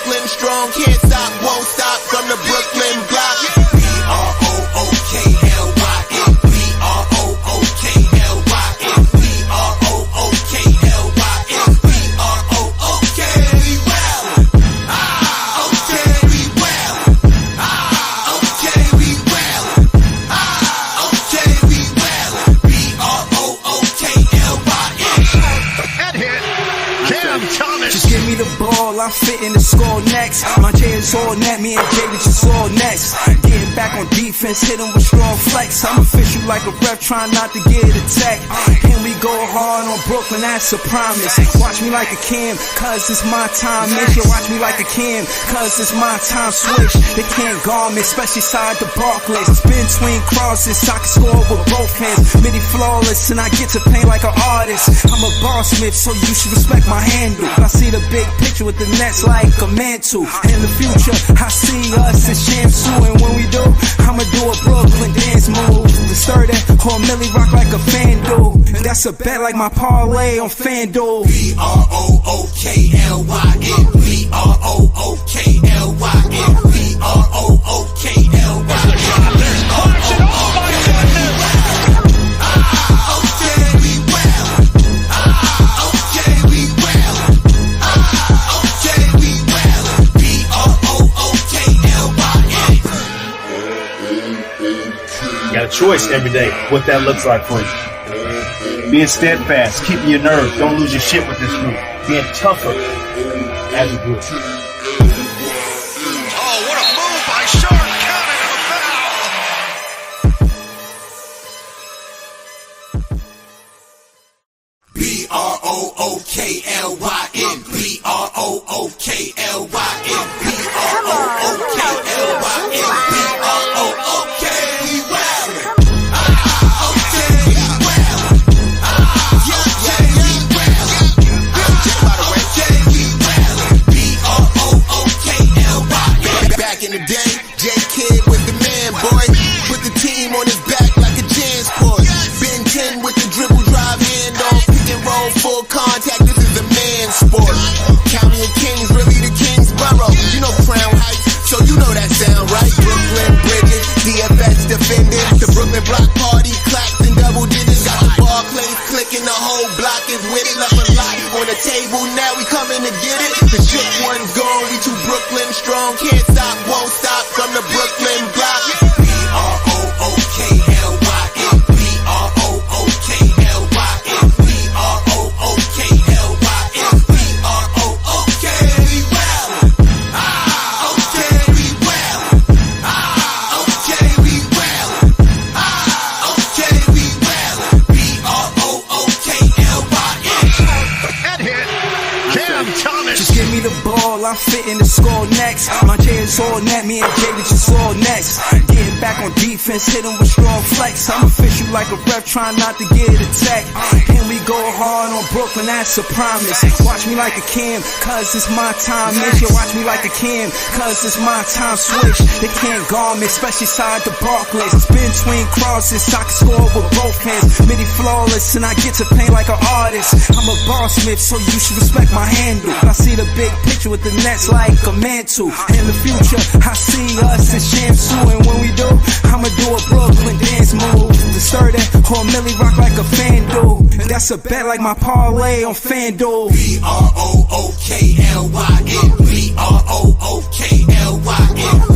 Brooklyn strong, can't stop, won't stop from the Brooklyn block. B-R-O-O-K-L-Y-N, B-R-O-O-K-L-Y-N, B-R-O-O-K-L-Y-N, B-R-O-O-K, we well. Okay, we well. Okay, we well. Okay, we well. B-R-O-O-K-L-Y-N. That hit. Cam Thomas. Just give me the ball, I'm fitting the score next. My J is all net, me and Jay just all next. Getting back on defense, hit him with strong flex. I'm official like a ref, trying not to get attacked. And we go hard on Brooklyn, that's a promise. Watch me like a Cam, cause it's my time. Make you watch me like a Cam, cause it's my time. Switch, they can't guard me, especially side the Barclays. Spin between crosses, I can score with both hands. Midi flawless, and I get to paint like an artist. I'm a Smith, so you should respect my handle. I see the big picture with the Nets like a mantle. In the future, I see us as champs too. And when we do, I'ma do a Brooklyn dance move. The sturdy or Millie rock like a FanDuel. That's a bet like my parlay on FanDuel. B-R-O-O-K-L-Y-N, B-R-O-O-K-L-Y-N, B-R-O-O-K-L-Y-N. There's Clarkson. Oh my goodness. Okay, we well. Okay, we well. Okay, we well. B-R-O-O-K-L-Y-N. You got a choice every day what that looks like for you. Being steadfast, keeping your nerve, don't lose your shit with this group. Being tougher as a group. Oh, what a move by Sharp. Counted him a foul. B-R-O-O-K-L-Y-N, B-R-O-O-K-L-Y-N, B-R-O-O-K-L-Y-N, B-R-O-O-K, we well. Okay, we well. Okay, we well. Okay, we well. B-R-O-O-K-L-Y-N. Back in the day, J-Kid was the man, boy. Put the team on his back like a Jansport. Ben 10 with the dribble drive handoff. Pick and roll, full contact, this is a man's sport. County of Kings, really the Kingsborough. You know Crown Heights, so you know that sound, right? Brooklyn Bridges, DFS defenders. The Brooklyn Block Party, claps and double digits. Got the Barclays clicking, the whole block is with it. Left a lot on the table, now we coming to get it. The shit one's gone, we too Brooklyn strong. Can't stop, won't stop from the Brooklyn block. B-R-O-O-K-L-Y-N, B-R-O-O-K-L-Y-N, B-R-O-O-K-L-Y-N, B-R-O-O-K, we well. Okay, we well. Okay, we well. Okay, we well. B-R-O-O-K-L-Y-N. That hit. Cam Thomas. Just give me the ball, I'm fitting the score next. My J is all net, me and Jay just all next. Getting back on defense, hit him with strong flex. I'm official like a ref, trying not to get attacked. And we go hard on Brooklyn, that's a promise. Watch me like a Cam, cause it's my time. Make you watch me like a Cam, cause it's my time. Switch, they can't guard me, especially side the Barclays. Spin between crosses, I can score with both hands. Midi flawless, and I get to paint like an artist. I'm a Smith, so you should respect my handle. I see the big picture with the Nets like a mantle. In the future, I see us as champs too. And when we do, I'ma do a Brooklyn dance move. The sturdy or Millie rock like a FanDuel. That's a bet like my parlay on FanDuel. B-R-O-O-K-L-Y-N, B-R-O-O-K-L-Y-N,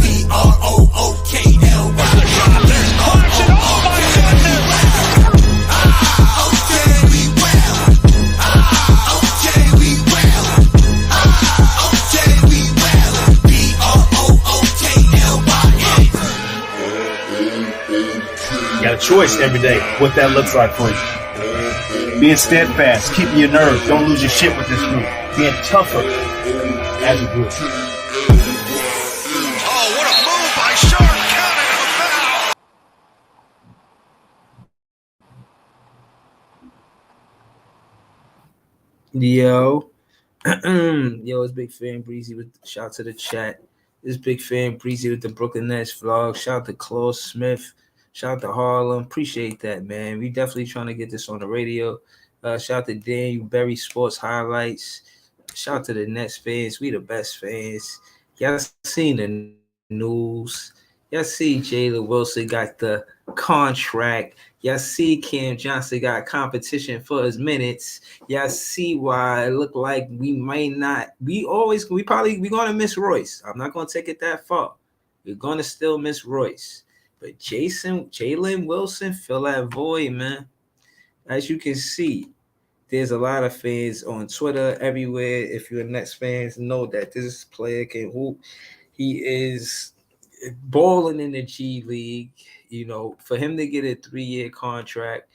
B-R-O-O-K-L-Y-N. There's Clarkson. Oh my goodness. Okay, we well. Okay, we well. Okay, we well. B-R-O-O-K-L-Y-N. You got a choice every day what that looks like for you. Being steadfast, keeping your nerve, don't lose your shit with this group. Being tougher as a group. Oh, what a move by Sharp. Counted him a foul. Yo, it's Big Fan Breezy with shout out to the chat. This Big Fan Breezy with the Brooklyn Nets vlog. Shout out to Claude Smith. Shout out to Harlem. Appreciate that, man. We definitely trying to get this on the radio. Shout out to Daniel Berry Sports Highlights. Shout out to the Nets fans. We the best fans. Y'all seen the news. Y'all see Jalen Wilson got the contract. Y'all see Cam Johnson got competition for his minutes. Y'all see why it looked like we might not. We gonna miss Royce. I'm not gonna take it that far. We're gonna still miss Royce. But Jalen Wilson fill that void, man. As you can see, there's a lot of fans on Twitter everywhere. If you're Nets fans, know that this player can hoop. He is balling in the G League. For him to get a 3-year contract,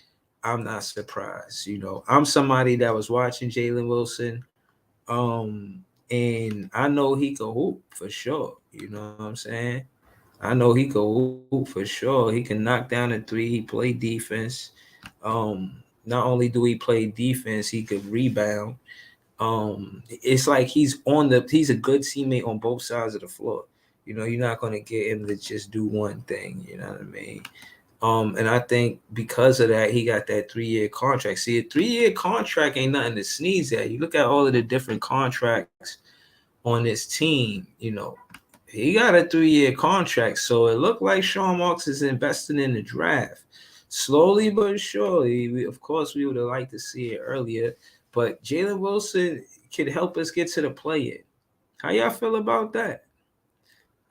I'm not surprised. I'm somebody that was watching Jalen Wilson, and I know he can hoop for sure. You know what I'm saying? I know he can hoop for sure. He can knock down a three. He play defense. Not only do he play defense, he could rebound. It's like he's a good teammate on both sides of the floor. You're not going to get him to just do one thing. You know what I mean? And I think because of that, he got that 3-year contract. See, a 3-year contract ain't nothing to sneeze at. You look at all of the different contracts on this team, he got a 3-year contract. So it looked like Sean Marks is investing in the draft. Slowly but surely, of course, we would have liked to see it earlier. But Jalen Wilson could help us get to the play-in. How y'all feel about that?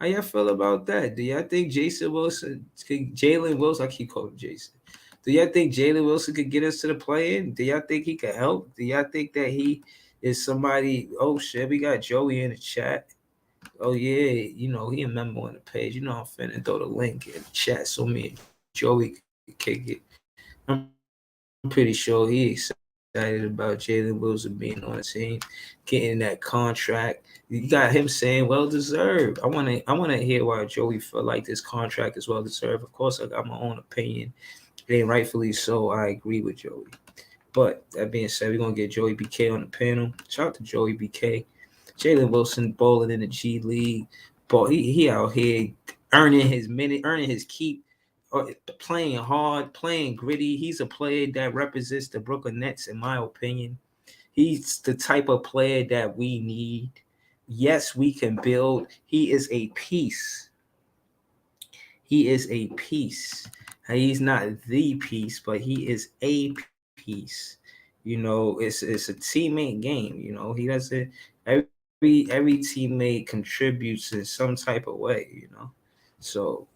Do y'all think Jalen Wilson, I keep calling him Jason. Do y'all think Jalen Wilson could get us to the play-in? Do y'all think he could help? Do y'all think that he is somebody? Oh, shit, we got Joey in the chat. Oh, yeah, he a member on the page. I'm finna throw the link in the chat so me and Joey can kick it. I'm pretty sure he's excited about Jalen Wilson being on the team, getting that contract. You got him saying well deserved. I want to hear why Joey feel like this contract is well deserved. Of course, I got my own opinion, and rightfully so. I agree with Joey. But that being said, we're gonna get Joey BK on the panel. Shout out to Joey BK. Jalen Wilson balling in the G League, but he out here earning his minute, earning his keep. Playing hard, playing gritty. He's a player that represents the Brooklyn Nets, in my opinion. He's the type of player that we need. Yes, we can build. He is a piece. He's not the piece, but he is a piece. It's a teammate game. He doesn't. Every teammate contributes in some type of way. So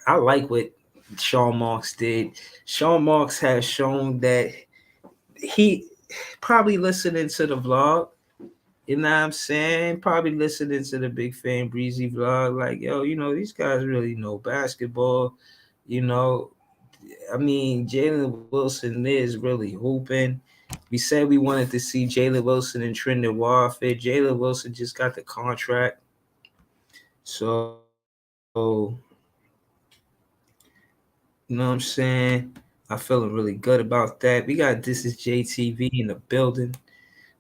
I like what Sean Marks did. Sean Marks has shown that he probably listening to the vlog. You know what I'm saying? Probably listening to the Big Fan Breezy vlog. Like, yo, these guys really know basketball. Jalen Wilson is really hooping. We said we wanted to see Jalen Wilson in Trinidad Warfare. Jalen Wilson just got the contract. So you know what I'm saying? I'm feeling really good about that. We got This Is JTV in the building.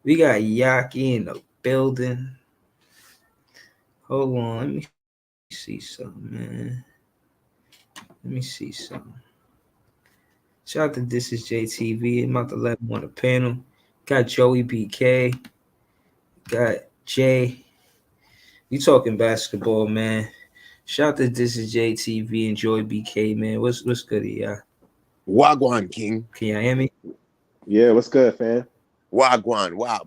We got Yaki in the building. Hold on. Let me see something, man. Shout out to This Is JTV. I'm about to let him on the panel. Got Joey BK. Got Jay. You talking basketball, man. Shout out to This Is JTV and Joey BK, man. What's good, y'all? Wagwan, King. Can y'all hear me? Yeah, what's good, fam? Wagwan, wow.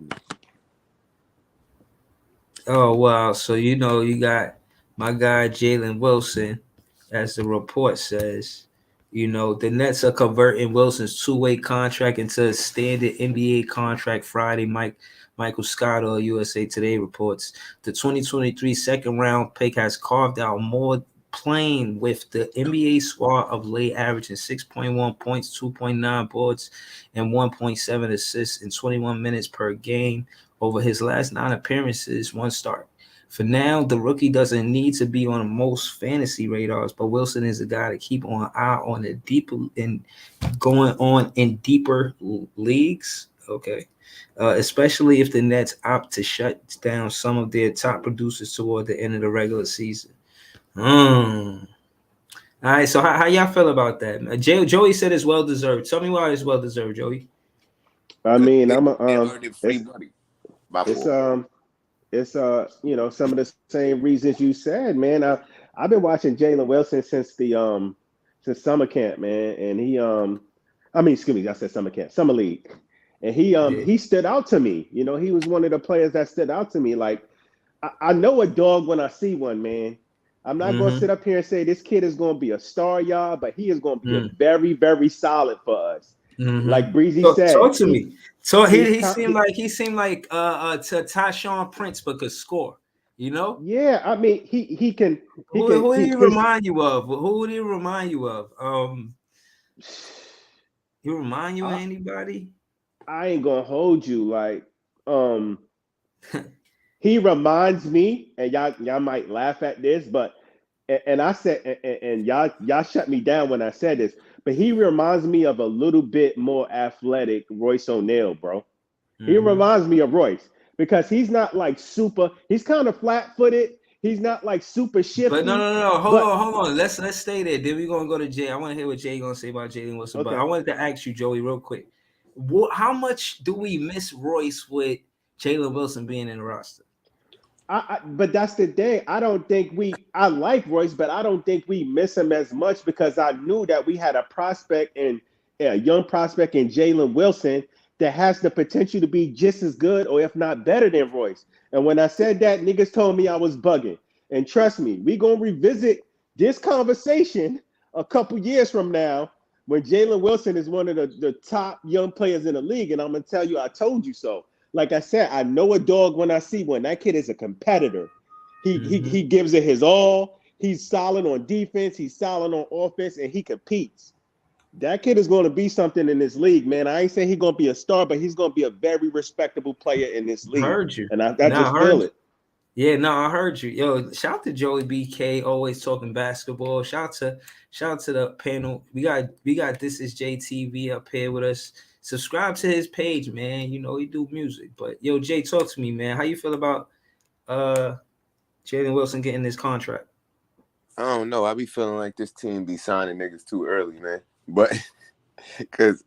Oh, wow. So, you got my guy Jalen Wilson, as the report says. The Nets are converting Wilson's 2-way contract into a standard NBA contract Friday. Michael Scott of USA Today reports the 2023 second-round pick has carved out more playing with the NBA squad of late, averaging 6.1 points, 2.9 boards, and 1.7 assists in 21 minutes per game over his last 9 appearances, 1 start. For now, the rookie doesn't need to be on most fantasy radars, but Wilson is a guy to keep an eye on the deeper and going on in deeper leagues. Okay. Especially if the Nets opt to shut down some of their top producers toward the end of the regular season. All right, so how y'all feel about that? Joey said it's well-deserved. Tell me why it's well-deserved, Joey. I mean, Earning free money. My It's fault. some of the same reasons you said, man. I've been watching Jalen Wilson since summer camp, man, and excuse me, I said summer camp, summer league, and Yeah. he stood out to me. He was one of the players that stood out to me. Like I know a dog when I see one, man. I'm not gonna sit Mm-hmm. up here and say this kid is gonna be a star, y'all, but he is gonna be a Mm. very, very solid for us. Like Mm-hmm. Breezy Talk said, to me. So he, he's he com- seemed he, like to Tyshawn Prince but could score. You know? yeah. I mean, he can Who did he he his remind you of? Who did he remind you of? He remind you of I, anybody? I ain't gonna hold you. Like, um, he reminds me, and y'all might laugh at this, but and I said, and y'all shut me down when I said this, but he reminds me of a little bit more athletic Royce O'Neal, bro. He Mm-hmm. reminds me of Royce because he's not like super. He's kind of flat footed. He's not like super But no, shifty, no, no, no. Hold but on, hold on. Let's stay there. Then we're gonna go to Jay. I want to hear what Jay gonna say about Jalen Wilson. But I okay. wanted to ask you, Joey, real quick. How much do we miss Royce with Jalen Wilson being in the roster? But that's the thing. I don't think I like Royce, but I don't think we miss him as much because I knew that we had a young prospect in Jalen Wilson that has the potential to be just as good or if not better than Royce. And when I said that, niggas told me I was bugging. And trust me, we gonna revisit this conversation a couple years from now when Jalen Wilson is one of the top young players in the league. And I'm gonna tell you, I told you so. Like I said, I know a dog when I see one. That kid is a competitor. Mm-hmm. He gives it his all. He's solid on defense. He's solid on offense, and he competes. That kid is going to be something in this league, man. I ain't saying he's going to be a star, but he's going to be a very respectable player in this league. Heard you. And I Now just I feel heard you. it. Yeah, no, I heard you. Yo, shout out to Joey BK, always talking basketball. Shout out to the panel. We got This Is JTV up here with us. Subscribe to his page, man. You know he do music. But yo, Jay, talk to me, man. How you feel about uh Jalen Wilson getting this contract? I don't know. I be feeling like this team be signing niggas too early, man. But because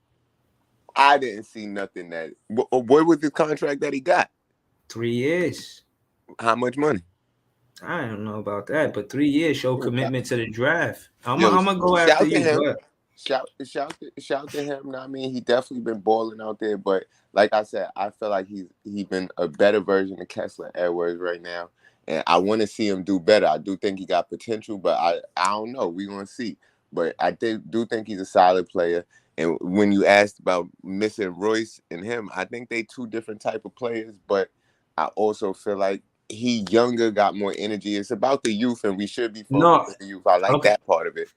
I didn't see nothing that. What was the contract that he got? 3 years. How much money? I don't know about that, but 3 years show commitment to the draft. I'm Yo, gonna go after shout to you, him. but Shout to him. I mean, he definitely been balling out there. But like I said, I feel like he's been a better version of Kessler Edwards right now, and I want to see him do better. I do think he got potential, but I don't know. We gonna see. But I do think he's a solid player. And when you asked about missing Royce and him, I think they two different type of players. But I also feel like he younger, got more energy. It's about the youth, and we should be focused no. on the youth. I like Okay. that part of it.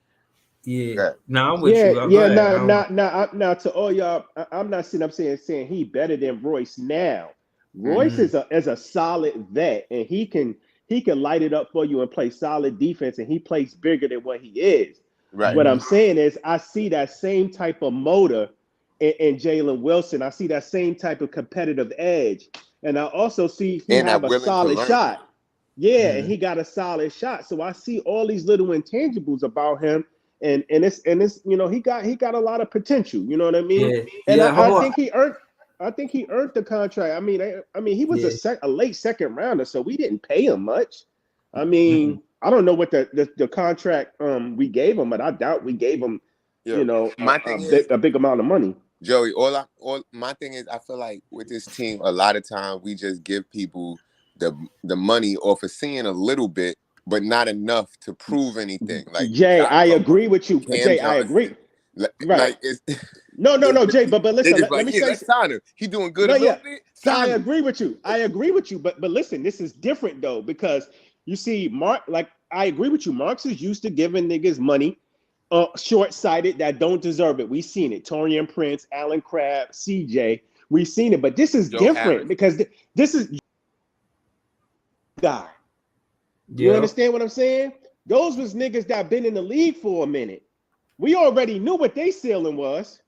Yeah. Yeah. No, I'm with Yeah, you. Go yeah, ahead. now to all y'all, I'm not sitting up saying he better than Royce now. Royce Mhm. is a solid vet, and he can light it up for you and play solid defense, and he plays bigger than what he is. Right. What I'm Mhm. saying is, I see that same type of motor in Jalen Wilson. I see that same type of competitive edge, and I also see he And I'm have a willing to solid learn. shot. Yeah, and Mhm. he got a solid shot. So I see all these little intangibles about him, and it's he got a lot of potential. You know what I mean? Yeah. And Yeah. I Hold on. think he earned the contract. I mean he was Yeah. a late second rounder, so we didn't pay him much. I Mhm. mean, I don't know what the contract we gave him, but I doubt we gave him Yo, my thing is, a big amount of money. Joey, all my thing is, I feel like with this team, a lot of time we just give people the money off of seeing a little bit, but not enough to prove anything. Like Jay, Josh I talking about agree with you. Cam Jay, I agree. Johnson, like, Right. like it's No, Jay. But they listen. just Let like, me yeah, say. let's sign him. He doing good No, a little yeah. bit, So I sign him. agree with you. But listen, this is different though because you see, Mark. Like I agree with you. Marx is used to giving niggas money, short-sighted that don't deserve it. We've seen it. Torian Prince, Alan Crabb, CJ. We've seen it, but this is Joe different Harris. because this is guy. You Yeah. understand what I'm saying? Those was niggas that been in the league for a minute. We already knew what they ceiling was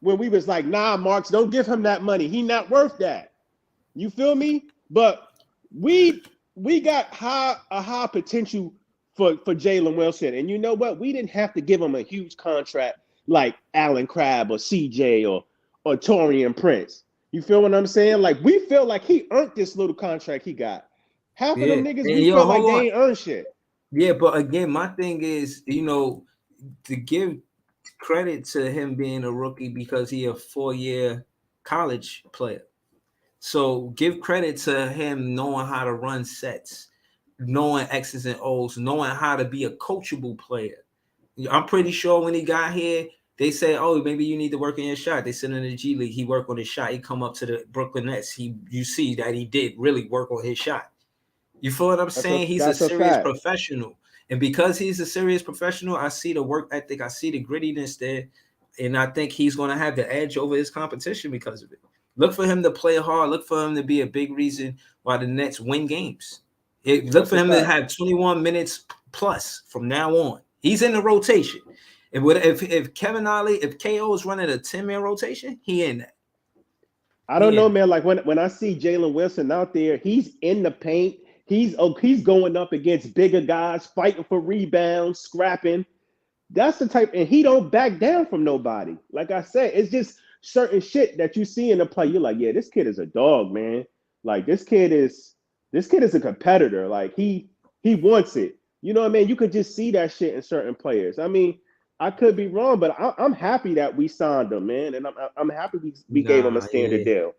when we was like, nah, Marks, don't give him that money. He not worth that. You feel me? But we got a high potential for Jalen Wilson. And you know what? We didn't have to give him a huge contract like Alan Crabb or CJ or Torian Prince. You feel what I'm saying? Like we feel like he earned this little contract he got. Half of Yeah. them niggas, And we yo, feel like hold they on. ain't earned shit. Yeah, but again, my thing is, to give credit to him being a rookie because he a 4-year college player. So give credit to him knowing how to run sets, knowing X's and O's, knowing how to be a coachable player. I'm pretty sure when he got here, they say, "Oh, maybe you need to work on your shot." They send him to the G League. He worked on his shot. He come up to the Brooklyn Nets. You see that he did really work on his shot. You feel what I'm saying? He's a That's a serious fact. professional. And because he's a serious professional, I see the work ethic, I see the grittiness there. And I think he's going to have the edge over his competition because of it. Look for him to play hard. Look for him to be a big reason why the Nets win games. Look That's for a him to fact. have 21 minutes plus from now on. He's in the rotation. And if Kevin Ollie, if KO is running a 10-man rotation, he in that. I He don't know, in that. man. Like when I see Jalen Wilson out there, he's in the paint. He's going up against bigger guys, fighting for rebounds, scrapping. That's the type, and he don't back down from nobody. Like I said, it's just certain shit that you see in the play. You're like, yeah, this kid is a dog, man. Like this kid is a competitor. Like he wants it. You know what I mean? You could just see that shit in certain players. I mean, I could be wrong, but I'm happy that we signed him, man, and I'm happy we gave him a Nah, standard yeah. deal.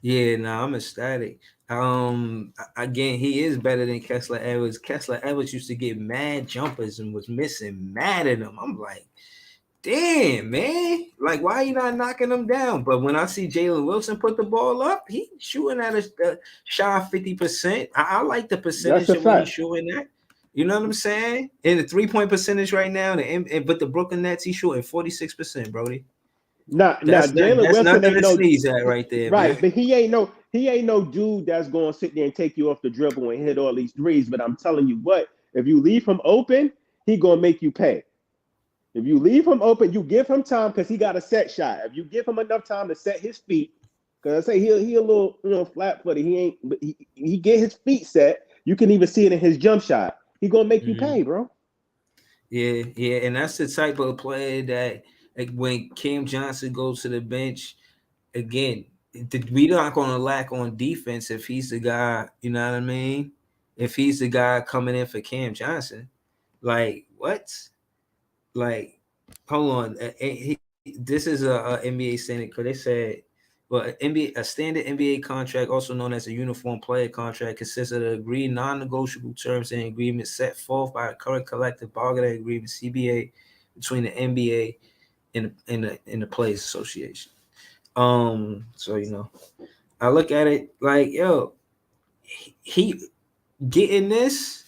Yeah, nah, I'm ecstatic. Again, he is better than Kessler Edwards. Kessler Edwards used to get mad jumpers and was missing mad at them. I'm like, damn, man, like why you not knocking them down? But when I see Jalen Wilson put the ball up, he shooting at a shy 50%. I like the That's percentage a of what he's fact. shooting at. You know what I'm saying? And the 3-point percentage right now, but the Brooklyn Nets, he's shooting 46%, Brody. Now That's not Jalen that's Wilson nothing ain't to no sneeze at right there, right, man. but he ain't no dude that's going to sit there and take you off the dribble and hit all these threes. But I'm telling you what, if you leave him open, he gonna make you pay. If you leave him open, you give him time because he got a set shot. If you give him enough time to set his feet, because I say he a little flat footed. He ain't, but he get his feet set. You can even see it in his jump shot. He gonna make you Mhm. pay, bro. Yeah, and that's the type of player that like when Cam Johnson goes to the bench again, we not gonna lack on defense if he's the guy. You know what I mean? If he's the guy coming in for Cam Johnson, like what? Like, hold on, this is a NBA standard because they said, well, a standard NBA contract, also known as a uniform player contract, consists of the agreed non-negotiable terms and agreements set forth by the current collective bargaining agreement (CBA) between the NBA and the Players Association. So I look at it like, yo, he getting this,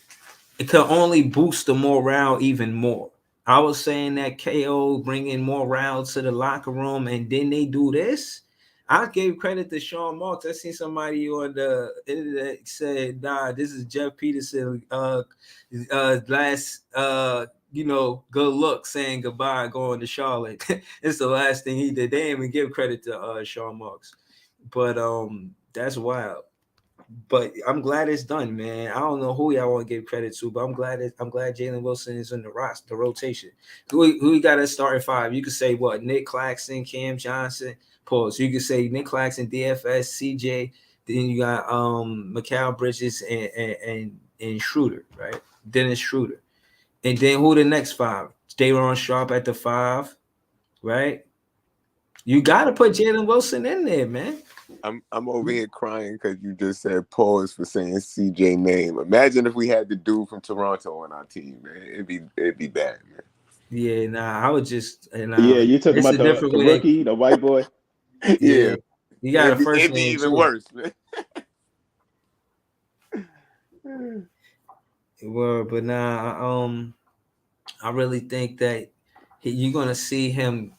it could only boost the morale even more. I was saying that KO bringing morale to the locker room, and then they do this. I gave credit to Sean Marks. I seen somebody on the internet said, "Nah, this is Jeff Peterson last good luck saying goodbye going to Charlotte." It's the last thing he did. They didn't even give credit to Sean Marks, but that's wild. But I'm glad it's done, man. I don't know who y'all want to give credit to, but I'm glad Jalen Wilson is in the roster, the rotation. Who you got to start at 5? You could say what? Nick Claxton, Cam Johnson. Pause. You could say Nick Claxton, DFS, CJ. Then you got Mikal Bridges and Schroeder, right? Dennis Schroeder. And then who the next 5? Daron Sharp at the 5, right? You got to put Jalen Wilson in there, man. I'm over here crying because you just said pause for saying CJ name. Imagine if we had the dude from Toronto on our team, man. It'd be bad, man. Yeah, nah, I would just Yeah, you talking it's about a the different the way. rookie, the white boy. Yeah, Yeah, you got a it'd be, first it'd be name even too. worse, man. Well, but nah, I really think that you're gonna see him.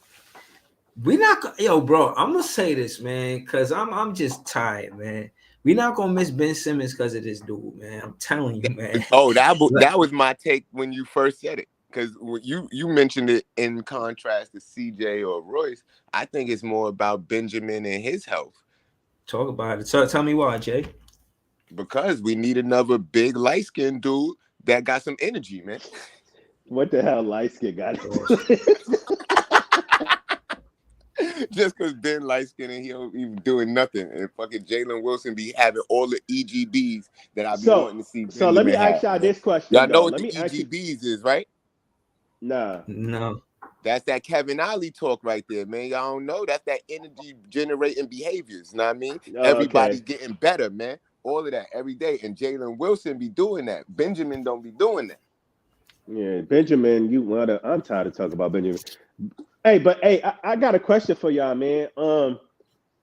We not yo, bro. I'm gonna say this, man, because I'm just tired, man. We're not gonna miss Ben Simmons because of this dude, man. I'm telling you, man. Oh, that was my take when you first said it. Because you mentioned it in contrast to CJ or Royce. I think it's more about Benjamin and his health. Talk about it. So tell me why, Jay. Because we need another big light skinned dude that got some energy, man. What the hell, light skin got to Pause. do? Just because Ben light skinned and he don't even doing nothing, and fucking Jalen Wilson be having all the EGBs that I be wanting to see So let me Benjamin ask have. y'all Man. this question Y'all know though. what Let the me ask you. EGBs is, right? Nah. No. That's that Kevin Ollie talk right there, man. Y'all don't know. That's that energy generating behaviors. You know what I mean? Everybody's Okay. getting better, man. All of that every day. And Jalen Wilson be doing that. Benjamin don't be doing that. Yeah, Benjamin. I'm tired of talking about Benjamin. Hey, but hey, I got a question for y'all, man.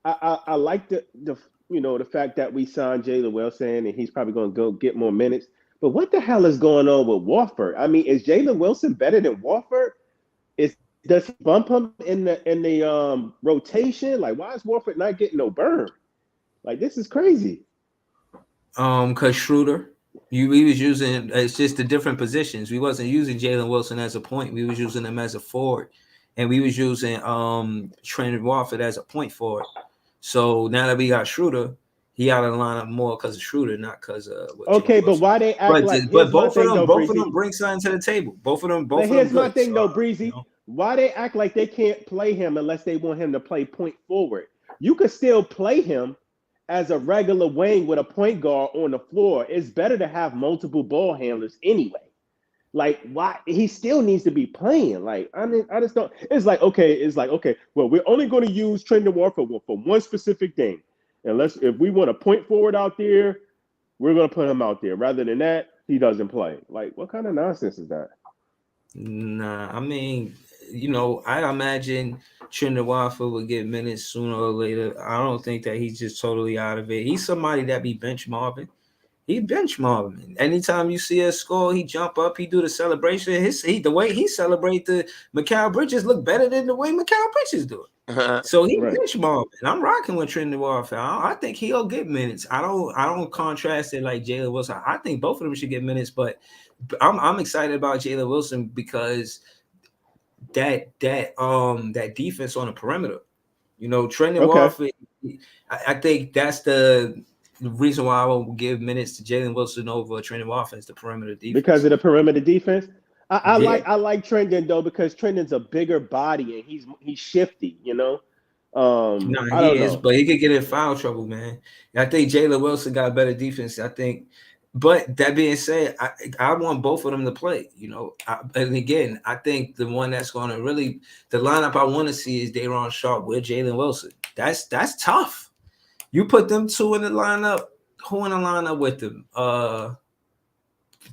I like the the fact that we signed Jalen Wilson and he's probably going to go get more minutes. But what the hell is going on with Warford? I mean, is Jalen Wilson better than Warford? Does he bump him in the rotation? Like, why is Warford not getting no burn? Like, this is crazy. Cause Schroeder, we was using, it's just the different positions. We wasn't using Jalen Wilson as a point. We was using him as a forward, and we was using Trent Warford as a point forward. So now that we got Schroeder, he out of the lineup more because of Schroeder, not because of what Okay, Jalen but Wilson. why they act like? But Here's my thing though, both of them Breezy. bring something to the table. Both of them But here's my good. thing So, though, Breezy. Why they act like they can't play him unless they want him to play point forward? You could still play him as a regular wing with a point guard on the floor. It's better to have multiple ball handlers anyway. Like, why he still needs to be playing? Like, I mean, I just don't. It's like okay. Well, we're only going to use Trendon Warford for one specific thing. Unless if we want a point forward out there, we're going to put him out there. Rather than that, he doesn't play. Like, what kind of nonsense is that? nah, I mean, I imagine Trendon Watford will get minutes sooner or later. I don't think that he's just totally out of it. He's somebody that be bench mobbing. He bench mobbing. Anytime you see a score, he jump up, he do the celebration. The way he celebrate the Mikal Bridges look better than the way Mikal Bridges do it. So he Right. bench mobbing. I'm rocking with Trendon Watford. I think he'll get minutes. I don't contrast it like Jalen Wilson. I think both of them should get minutes, but I'm excited about Jalen Wilson because that defense on the perimeter. Trendon Okay. Watford. I think that's the reason why I will give minutes to Jalen Wilson over Trendon Watford is the perimeter defense. Because of the perimeter defense. I Yeah. like Trendon though because Trendon's a bigger body and he's shifty. Nah, I he don't is, know. but he could get in foul trouble, man. I think Jalen Wilson got better defense. I think, but that being said, I want both of them to play. And again, I think the one that's going to really the lineup I want to see is Day'Ron Sharpe with Jalen Wilson. That's tough. You put them two in the lineup. Who in the lineup with them?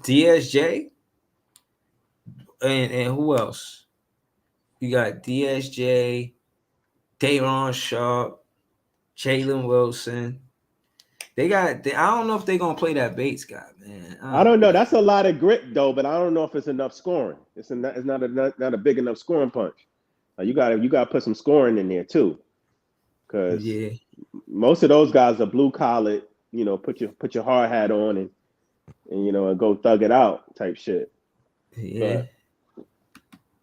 DSJ and who else? You got DSJ, Day'Ron Sharpe, Jalen Wilson. I don't know if they're gonna play that Bates guy, man. I don't know. That's a lot of grit though, but I don't know if it's enough scoring. It's not a big enough scoring punch. You got to put some scoring in there too, because Yeah. most of those guys are blue collar. Put your hard hat on and and go thug it out type shit. Yeah.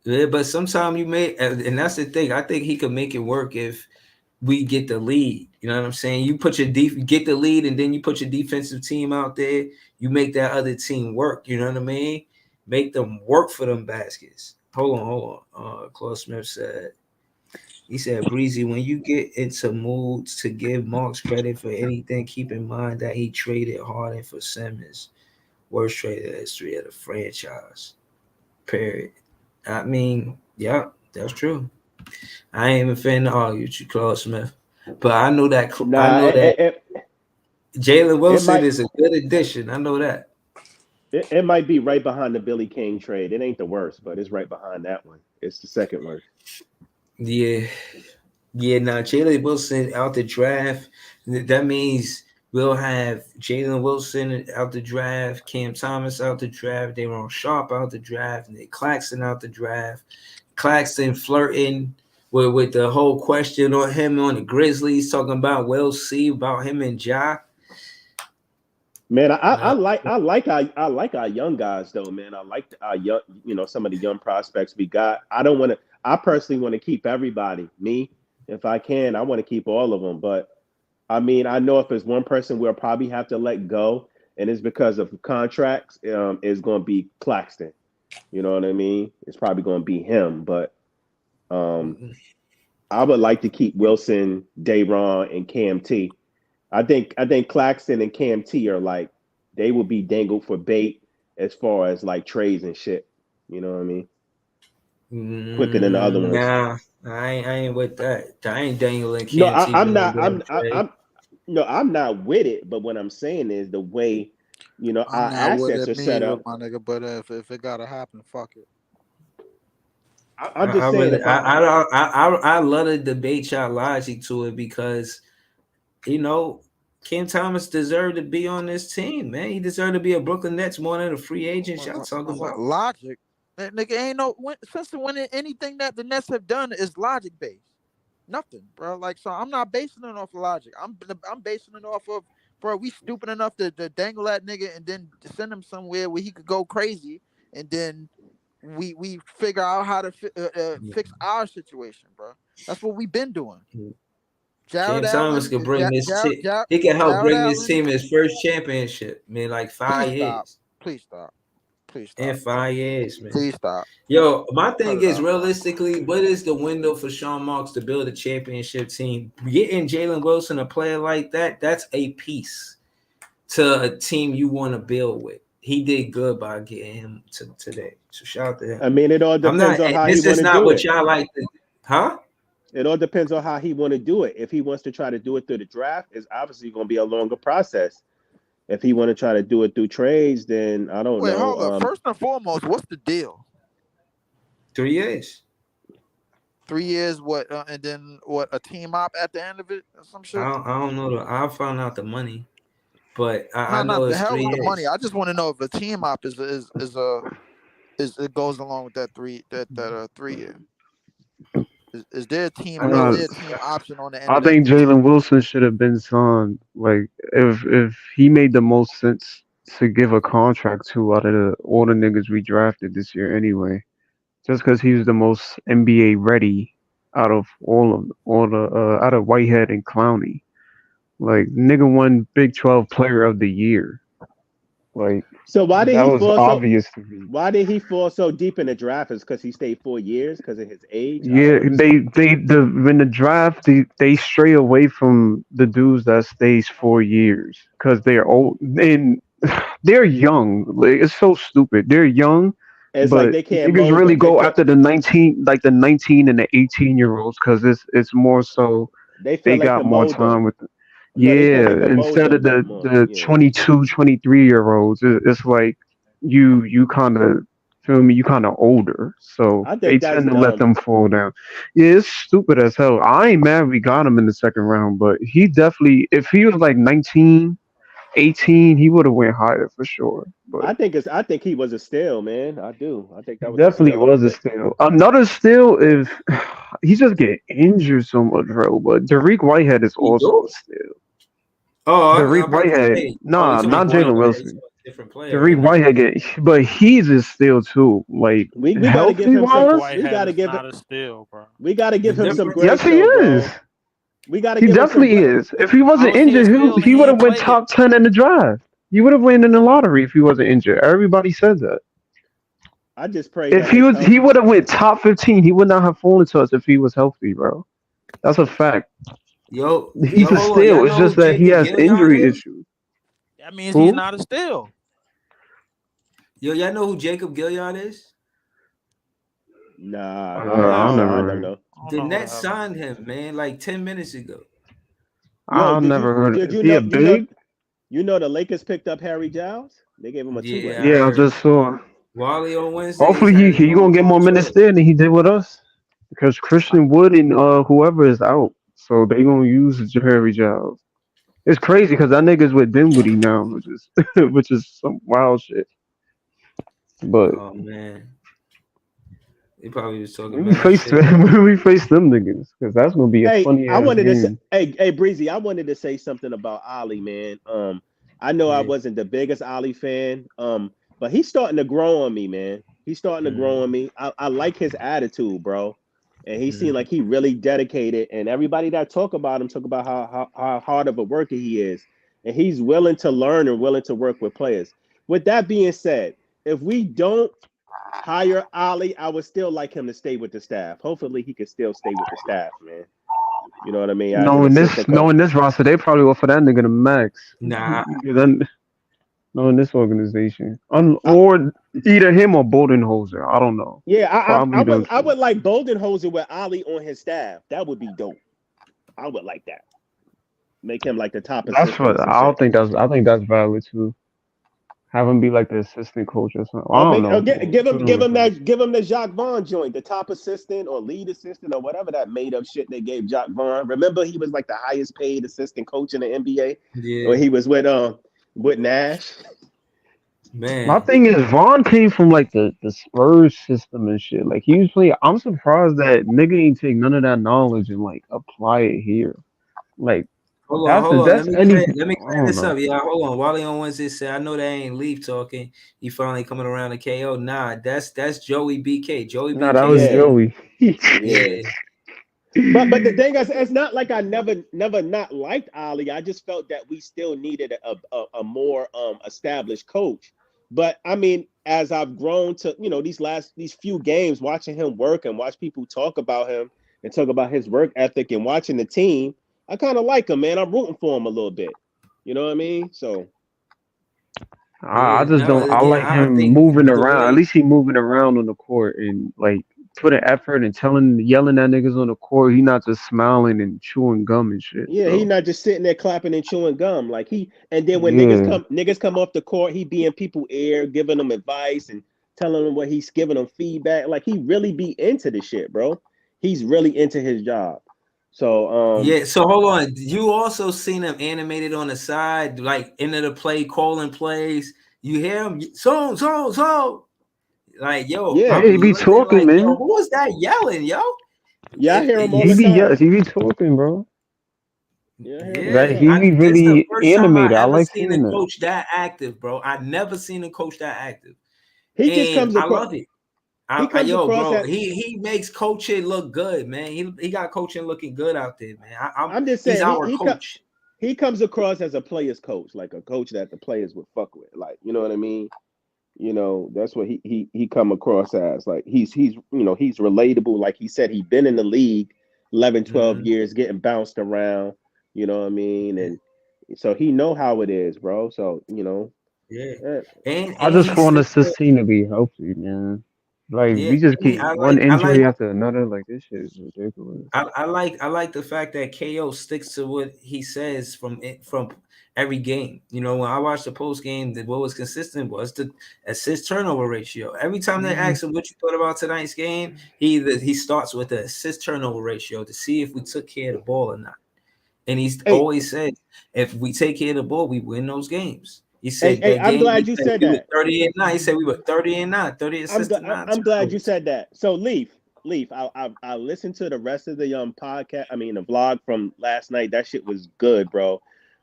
But sometimes you may, and that's the thing. I think he could make it work if we get the lead. You know what I'm saying? You get the lead, and then you put your defensive team out there. You make that other team work. You know what I mean? Make them work for them baskets. Hold on. Claude Smith said, Breezy, when you get into moods to give Marks credit for anything, keep in mind that he traded Harden for Simmons. Worst trade in the history of the franchise. Period. I mean, yeah, that's true. I ain't even finna argue with you, Claude Smith. But I know that Jalen Wilson is a good addition. I know that. It might be right behind the Billy King trade. It ain't the worst, but it's right behind that one. It's the second worst. Yeah. Now Jalen Wilson out the draft. That means we'll have Jalen Wilson out the draft, Cam Thomas out the draft, Day'Ron Sharpe out the draft, Nick Claxton out the draft. Claxton flirting with the whole question on him on the Grizzlies, talking about Will C about him and Ja. Man, I like our young guys though, man. I like our young, some of the young prospects we got. I personally want to keep everybody. Me, if I can, I want to keep all of them. But I mean, I know if there's one person we'll probably have to let go, and it's because of contracts, is going to be Claxton. You know what I mean? It's probably going to be him. But I would like to keep Wilson, Dayron, and Cam T. I think Claxton and Cam T are like they will be dangled for bait as far as like trades and shit. You know what I mean? Quicker than the other ones. Nah, I ain't with that. I ain't dangling No, KMT for I'm no not. damn trade. I'm no, I'm not with it. But what I'm saying is the way I'm our not with assets it are set neither, up. my nigga. But if it gotta happen, fuck it. I'm I just saying really if I I love to debate y'all logic to it because you know Cam Thomas deserved to be on this team, man. He deserved to be a Brooklyn Nets more than a free agent. Y'all talking about? Logic. That nigga ain't no since when anything that the Nets have done is logic based. Nothing, bro. Like so, I'm not basing it off of logic. I'm basing it off of, bro. We stupid enough to dangle that nigga and then send him somewhere where he could go crazy, and then we figure out how to fix our situation, bro. That's what we've been doing. Cam Jared Thomas Allen, could bring this team. He can help Jared bring this Allen. team his first championship, man. Like Please 5 stop. years. Please stop. Please In stop. 5 years, man. Please stop. Yo, my Cut thing it is out, bro. realistically, what is the window for Sean Marks to build a championship team? Getting Jalen Wilson, a player like that, that's a piece to a team you want to build with. He did good by getting him to today. So shout out to him. I mean, it all I'm depends not. on how he This want is to not do what it. y'all like to, huh? It all depends on how he want to do it. If he wants to try to do it through the draft, it's obviously going to be a longer process. If he want to try to do it through trades, then I don't Wait, know. hold up. First and foremost, what's the deal? 3 years. 3 years, what, and then what? A team op at the end of it, or some shit. I don't know. I found out the money, but I No, know not the it's hell 3 with the money. years. I just want to know if a team op is it goes along with that 3 year. Is there a team? Is No, Uh, there a team option on the end I of that think 3 years? Jalen Wilson should have been signed. Like, if he made the most sense to give a contract to out of all the niggas we drafted this year anyway, just because he was the most NBA ready out of all the out of Whitehead and Clowney. Like, nigga won Big 12 Player of the Year. Like, So why did that he was fall so? obvious to me. Why did he fall so deep in the draft? Is because he stayed 4 years because of his age? I don't Yeah, understand. in the draft they stray away from the dudes that stays 4 years because they're old and they're young. Like, it's so stupid. They're young, It's like but they can't niggas mold really them. They go put after the 19, like the 19 and the 18-year-olds because it's more so they feel they they got can more mold them. time with. No, they feel Yeah, they can mold instead of them the more. the Yeah. 22, 23-year-olds, it's like you kind of feel me. You kind of older, so I they think that's tend to let dumb. them fall down. Yeah, it's stupid as hell. I ain't mad we got him in the second round, but he definitely, if he was like 19, 18, he would have went higher for sure. But I think he was a steal, man. I do. I think he that was a definitely steal of the was a pick. steal. Another steal if he just get injured so much, bro. But Derek Whitehead is he also a do. steal. Oh, I'm Derek about to Whitehead, say. Oh, you nah, talking about not going? Jalen Okay, you talking Wilson. about a different player, Derek right? Whitehead get, but he's a steal too. Like, We got to give healthy him Derek some. wise, We Whitehead got to is give it. not a steal, bro. We got to The give him some difference. yes, grace, he though, is. bro. We got to He give him some. definitely is. If he How wasn't is he a injured, steal and he he would have ain't went play yet? top 10 in the draft. He would have went in the lottery if he wasn't injured. Everybody says that. I just pray If that he his was, health. he would have went top 15. He would not have fallen to us if he was healthy, bro. That's a fact. He's a Hold on. steal. Y'all It's know just who that he Jacob has Gillion injury is? issues. That means he's Who? not a steal. Yo, y'all know who Jacob Gillion is? Nah, I Hell I never no. don't heard. know. I don't The know who the Nets hell that signed is. him, man, like 10 minutes ago. Yo, I never heard. did Is you he a know big? the Lakers picked up Harry Giles? They gave him a two-way. Yeah, I Yeah, I heard. just saw. Wally on Wednesdays Hopefully had his he gonna get more homegrown minutes choice. there than he did with us because Christian Wood and whoever is out, so they gonna use Jerry Giles. It's crazy because that nigga's with Dinwiddie now, which is which is some wild shit. But Oh man, he probably was talking when we mad face shit. them, when we face them niggas, because that's gonna be a Hey, funny I ass wanted to say, game. hey, Breezy, I wanted to say something about Ali, man. I know I Yeah. wasn't the biggest Ali fan, but he's starting to grow on me, man. He's starting to grow on Mm-hmm. me. I like his attitude, bro. And he seemed Mm-hmm. like he really dedicated. And everybody that talk about him talk about how hard of a worker he is. And he's willing to learn and willing to work with players. With that being said, if we don't hire Ali, I would still like him to stay with the staff. Hopefully, he could still stay with the staff, man. You know what I mean? As an assistant coach. Knowing this roster, they probably offer that nigga the max. Nah, Then knowing this organization, I, or either him or Boldenhoser. I don't know. yeah, Probably them I two. would like Boldenhoser with Ali on his staff. That would be dope. I would like that. Make him like the top That's assistant or what some I shit. don't think. I think that's valid too. Have him be like the assistant coach or something. I Or don't make or know. Put him give with him them. that give him the Jacques Vaughn joint, the top assistant or lead assistant or whatever that made up shit they gave Jacques Vaughn. Remember he was like the highest paid assistant coach in the NBA when yeah, he was with Nash. My man. thing is Vaughn came from like the Spurs system and shit. Like he was playing. I'm surprised that nigga ain't take none of that knowledge and like apply it here. Like Hold on. that's any. Let me I clear don't this know. up. Yeah, hold on. Wally on Wednesday said, "I know that ain't Leaf talking. He finally coming around to KO. Nah, that's Joey BK. Joey Nah, that BK was Yeah, said, Joey. yeah. yeah, But the thing is, it's not like I never not liked Ali. I just felt that we still needed a more established coach. But I mean, as I've grown to these few games, watching him work and watch people talk about him and talk about his work ethic and watching the team, I kind of like him, man. I'm rooting for him a little bit. You know what I mean? So I yeah. just No, don't. I again, like I him think moving the around. At way, least he moving around on the court and like putting effort and yelling at niggas on the court. He not just smiling and chewing gum and shit. yeah, he So not just sitting there clapping and chewing gum. Like and then when yeah, niggas come off the court, he be in people ear, giving them advice and telling them what he's giving them feedback. Like he really be into the shit, bro. He's really into his job. So yeah. So hold on. You also seen him animated on the side, like into the play, calling plays. You hear him, so. Like, yo, yeah, yeah, I'm he be looking talking, like, yo, man. who was that yelling, yo? yeah, I hear him all You the He be see, time. yes, he be talking, bro. Yeah, I hear him all the Like yeah, he time. be this is the really first time I animated. I ever like seen a seeing that. coach that active, bro. I never seen a coach that active, He just and comes I across. love it. He comes Yo, across bro, that. he makes coaching look good, man. He got coaching looking good out there, man. I'm just He's saying our coach. he comes across as a player's coach, like a coach that the players would fuck with. Like you know what I mean? That's what he come across as. Like he's relatable. Like he said, he been in the league 11, 12 Mhm. years, getting bounced around. You know what I mean? And so he know how it is, bro. So Yeah, eh, I and just he want sticks us to to, see to be healthy, man. Like yeah. we just And keep one I like injury after another. Like this shit is ridiculous. I like the fact that KO sticks to what he says from every game. You know, when I watched the post game, what was consistent was the assist turnover ratio. Every time they Mhm. ask him what you thought about tonight's game, he starts with the assist turnover ratio to see if we took care of the ball or not. And he's hey, always said, if we take care of the ball, we win those games. He hey, said hey, that I'm game, he glad you said said we were that. 30 and 9. He said we were 30 and 9, 30 assists to 9 I'm glad you turnovers. said that. So Leaf, I listened to the rest of the podcast. I mean the vlog from last night. That shit was good, bro.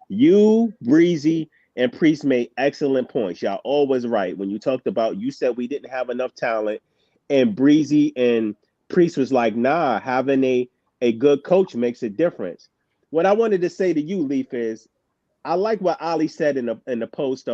You, Breezy, and Priest made excellent points. Y'all always right. When you talked about you said we didn't have enough talent, and Breezy and Priest was like, nah, having a good coach makes a difference. What I wanted to say to you, Leaf, is I like what Ali said in the post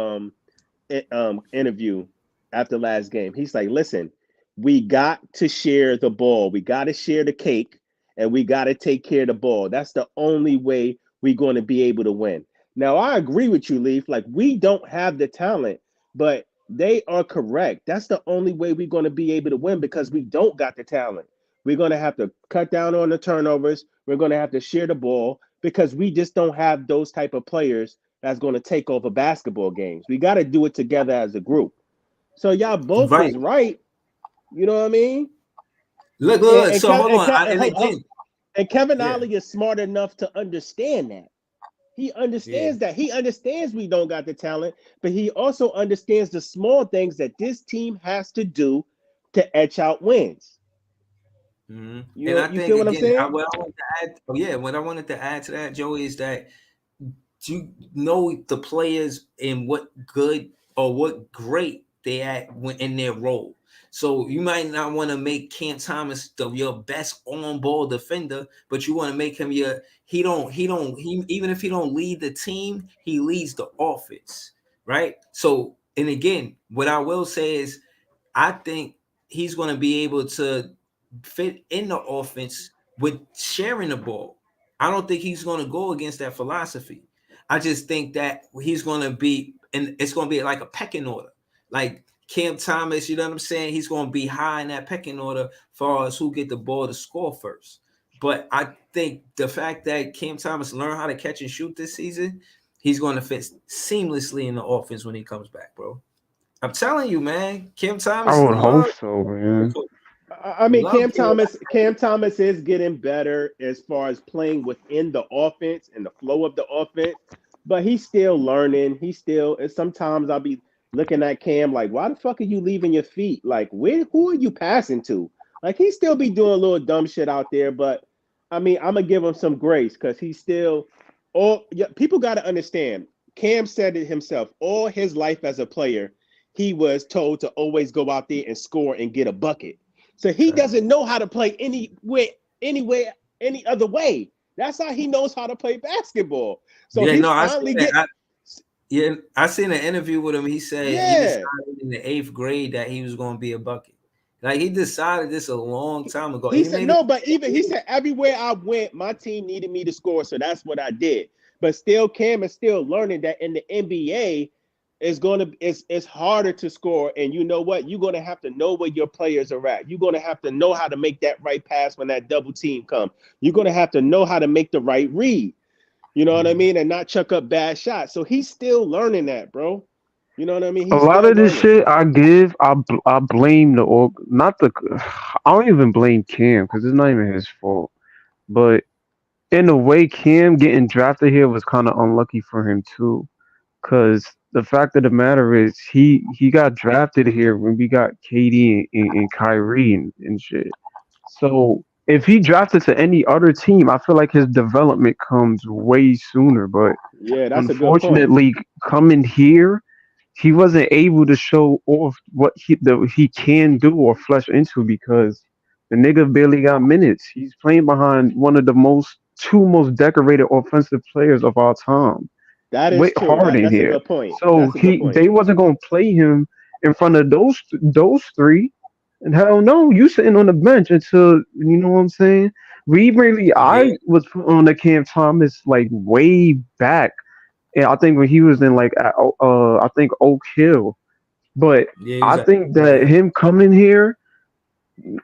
interview after last game. He's like, listen, we got to share the ball. We got to share the cake and we got to take care of the ball. That's the only way we're going to be able to win. Now, I agree with you, Leaf. Like, we don't have the talent, but they are correct. That's the only way we're going to be able to win because we don't got the talent. We're going to have to cut down on the turnovers. We're going to have to share the ball because we just don't have those type of players that's going to take over basketball games. We got to do it together as a group. So y'all both Right. was right. You know what I mean? Look. So hold on. And again, And Kevin yeah. Ollie is smart enough to understand that. He Yeah. understands that. He understands we don't got the talent, but he also understands the small things that this team has to do to etch out wins. Mhm. You And know, I you think feel what I'm again, saying? what I wanted to add, what I wanted to add to that, Joey, is that you know the players and what good or what great they at when in their role. So you might not want to make Cam Thomas your best on-ball defender, but you want to make him your he even if he don't lead the team, he leads the offense, right? So and again, what I will say is I think he's going to be able to fit in the offense with sharing the ball. I don't think he's going to go against that philosophy. I just think that he's going to be, and it's going to be like a pecking order. Like Cam Thomas, you know what I'm saying? He's going to be high in that pecking order as far as who get the ball to score first. But I think the fact that Cam Thomas learned how to catch and shoot this season, he's going to fit seamlessly in the offense when he comes back, bro. I'm telling you, man. Cam I Thomas would hope love. so, man. I mean, Love Caleb. Cam Thomas is getting better as far as playing within the offense and the flow of the offense, but he's still learning. He's still, and sometimes I'll be looking at Cam like, why the fuck are you leaving your feet? Like, who are you passing to? Like, he still be doing a little dumb shit out there, but I mean, I'm gonna give him some grace because he's still. All yeah, people got to understand. Cam said it himself. All his life as a player, he was told to always go out there and score and get a bucket. So he doesn't know how to play anywhere, any other way. That's how he knows how to play basketball. So Yeah, he's no, I seen finally that. get Yeah, I seen an interview with him. He said he yeah. decided in the eighth grade that he was going to be a bucket. Like he decided this a long time ago. He He said made it. no, but even he said everywhere I went, my team needed me to score, so that's what I did. But still, Cam is still learning that in the NBA, it's harder to score, and you know what? You're gonna have to know where your players are at. You're gonna have to know how to make that right pass when that double team comes. You're gonna have to know how to make the right read. You know what I mean, and not chuck up bad shots. So he's still learning that, bro. You know what I mean? A He's lot still of this learning. shit I blame not the, I don't even blame Cam because it's not even his fault. But in a way, Cam getting drafted here was kind of unlucky for him too. Cause the fact of the matter is, he got drafted here when we got KD and Kyrie and shit. So if he drafted to any other team, I feel like his development comes way sooner. But Yeah, that's a good point. unfortunately, coming here, he wasn't able to show off what he can do or flesh into because the nigga barely got minutes. He's playing behind one of the two most decorated offensive players of our time That is with true. Harden That's a here. good point. So That's a good point. they wasn't gonna play him in front of those three. And hell no, you sitting on the bench until you know what I'm saying. I Yeah, was put on the Cam Thomas like way back, and I think when he was in like I think Oak Hill. But yeah, he was I at, think that yeah, him coming here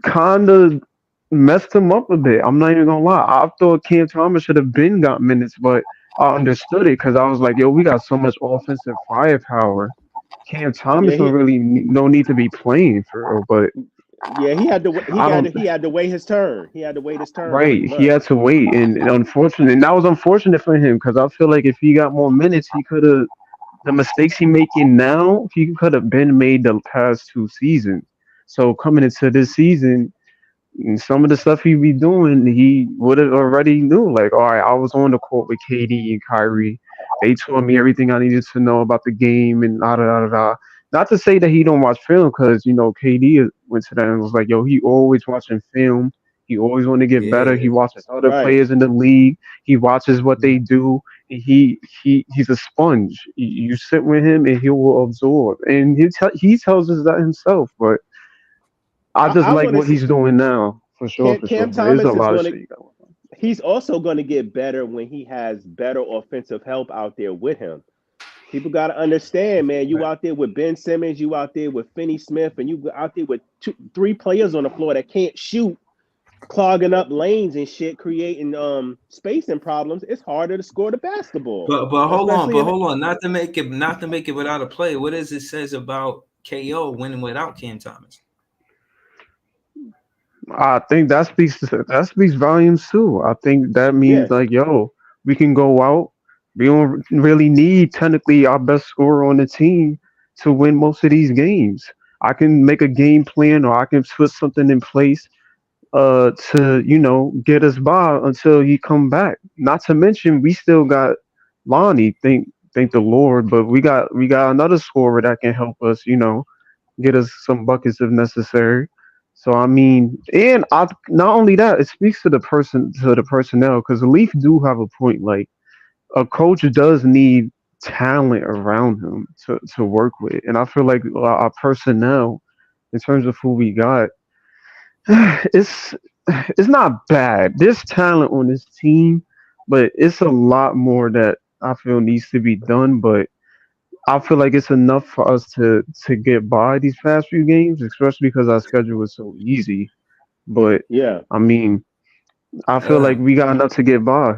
kind of messed him up a bit. I'm not even gonna lie. I thought Cam Thomas should have been got minutes, but I understood it because I was like, yo, we got so much offensive firepower. Cam Yeah, Thomas don't he really no need to be playing for real, but yeah, I don't. he had to wait his turn. He had to wait his turn pretty Right, he much. had to wait, and unfortunate. And that was unfortunate for him because I feel like if he got more minutes, he could have the mistakes he making now. He could have been made the past 2 seasons. So coming into this season, and some of the stuff he be doing, he would have already knew. Like, all right, I was on the court with KD and Kyrie. They taught me everything I needed to know about the game and da da da da. Da. Not to say that he don't watch film, because KD went to that and was like, yo, he always watching film. He always want to get better. He yeah. watches other Right. players in the league. He watches what they do. And he's a sponge. You sit with him and he will absorb. And he tells us that himself. But I just I like want to what see he's doing now, for sure, for sure. Cam But there's a Thomas is lot of going to. shit you got. He's also going to get better when he has better offensive help out there with him. People got to understand, man. You out there with Ben Simmons, you out there with Finney Smith, and you out there with three players on the floor that can't shoot, clogging up lanes and shit, creating spacing problems. It's harder to score the basketball, especially But in. hold on, not to make it without a play. What does it says about KO winning without Cam Thomas? I think that speaks volumes too. I think that Yeah, means like, yo, we can go out. We don't really need technically our best scorer on the team to win most of these games. I can make a game plan or I can put something in place to get us by until he come back. Not to mention we still got Lonnie. Thank the Lord, but we got another scorer that can help us. Get us some buckets if necessary. So I mean, and not only that, it speaks to the personnel because the Leaf do have a point. Like a coach does need talent around him to work with, and I feel like our personnel in terms of who we got, it's it's not bad. There's talent on this team, but it's a lot more that I feel needs to be done. But I feel like it's enough for us to get by these past few games, especially because our schedule was so easy. But Yeah, I mean, I feel like LM, we got enough to get by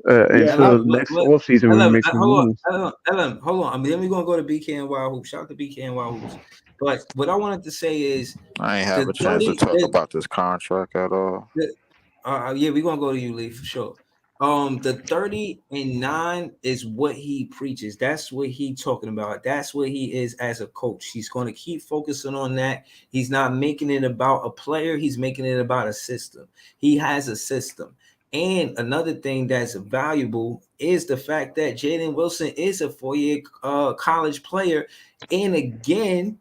yeah. until what, next what, offseason when we LM, make some hold moves. on, LM, hold on. I mean, then we're gonna go to BKNY Hoops. Shout out to BKNY Hoops. But what I wanted to say is I ain't the have a chance to 30, talk about this contract at all. yeah, we're gonna go to you, Lee, for sure. The 30-9 is what he preaches. That's what he talking about. That's what he is as a coach. He's going to keep focusing on that. He's not making it about a player. He's making it about a system. He has a system. And another thing that's valuable is the fact that Jalen Wilson is a 4-year college player. And again,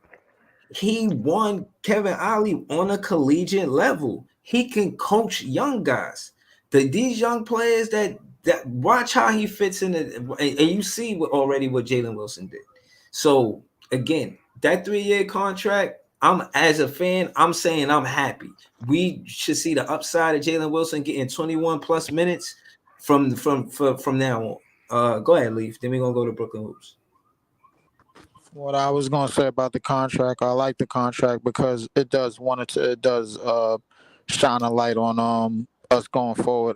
he won Kevin Ollie on a collegiate level. He can coach young guys. These young players that watch how he fits in it, and you see already what Jalen Wilson did. So again, that 3-year contract, I'm as a fan, I'm saying I'm happy. We should see the upside of Jalen Wilson getting 21 plus minutes from now on. Go ahead, Leaf. Then we're gonna go to Brooklyn Hoops. What I was gonna say about the contract, I like the contract because it does shine a light on us going forward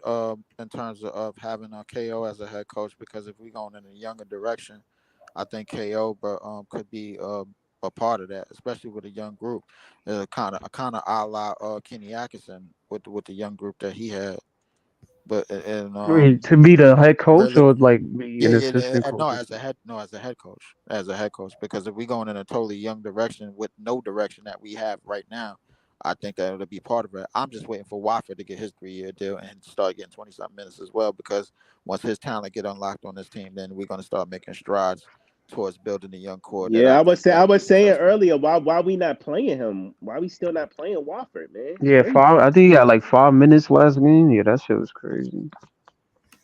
in terms of having a KO as a head coach, because if we going in a younger direction, I think KO but could be a part of that, especially with a young group, kind of a la Kenny Atkinson with the young group that he had, but and Wait, to be the head coach really. or like be Yeah, an yeah, assistant no, coach? as a head coach, because if we going in a totally young direction with no direction that we have right now, I think that it'll be part of it. I'm just waiting for Wofford to get his 3-year deal and start getting 20 something minutes as well, because once his talent get unlocked on this team, then we're gonna start making strides towards building a young core that Yeah, I I was think say I that'll be was saying successful. earlier why we not playing him? Why we still not playing Wofford, man? It's Yeah, crazy. five. I think he got like 5 minutes last game. Yeah, that shit was crazy.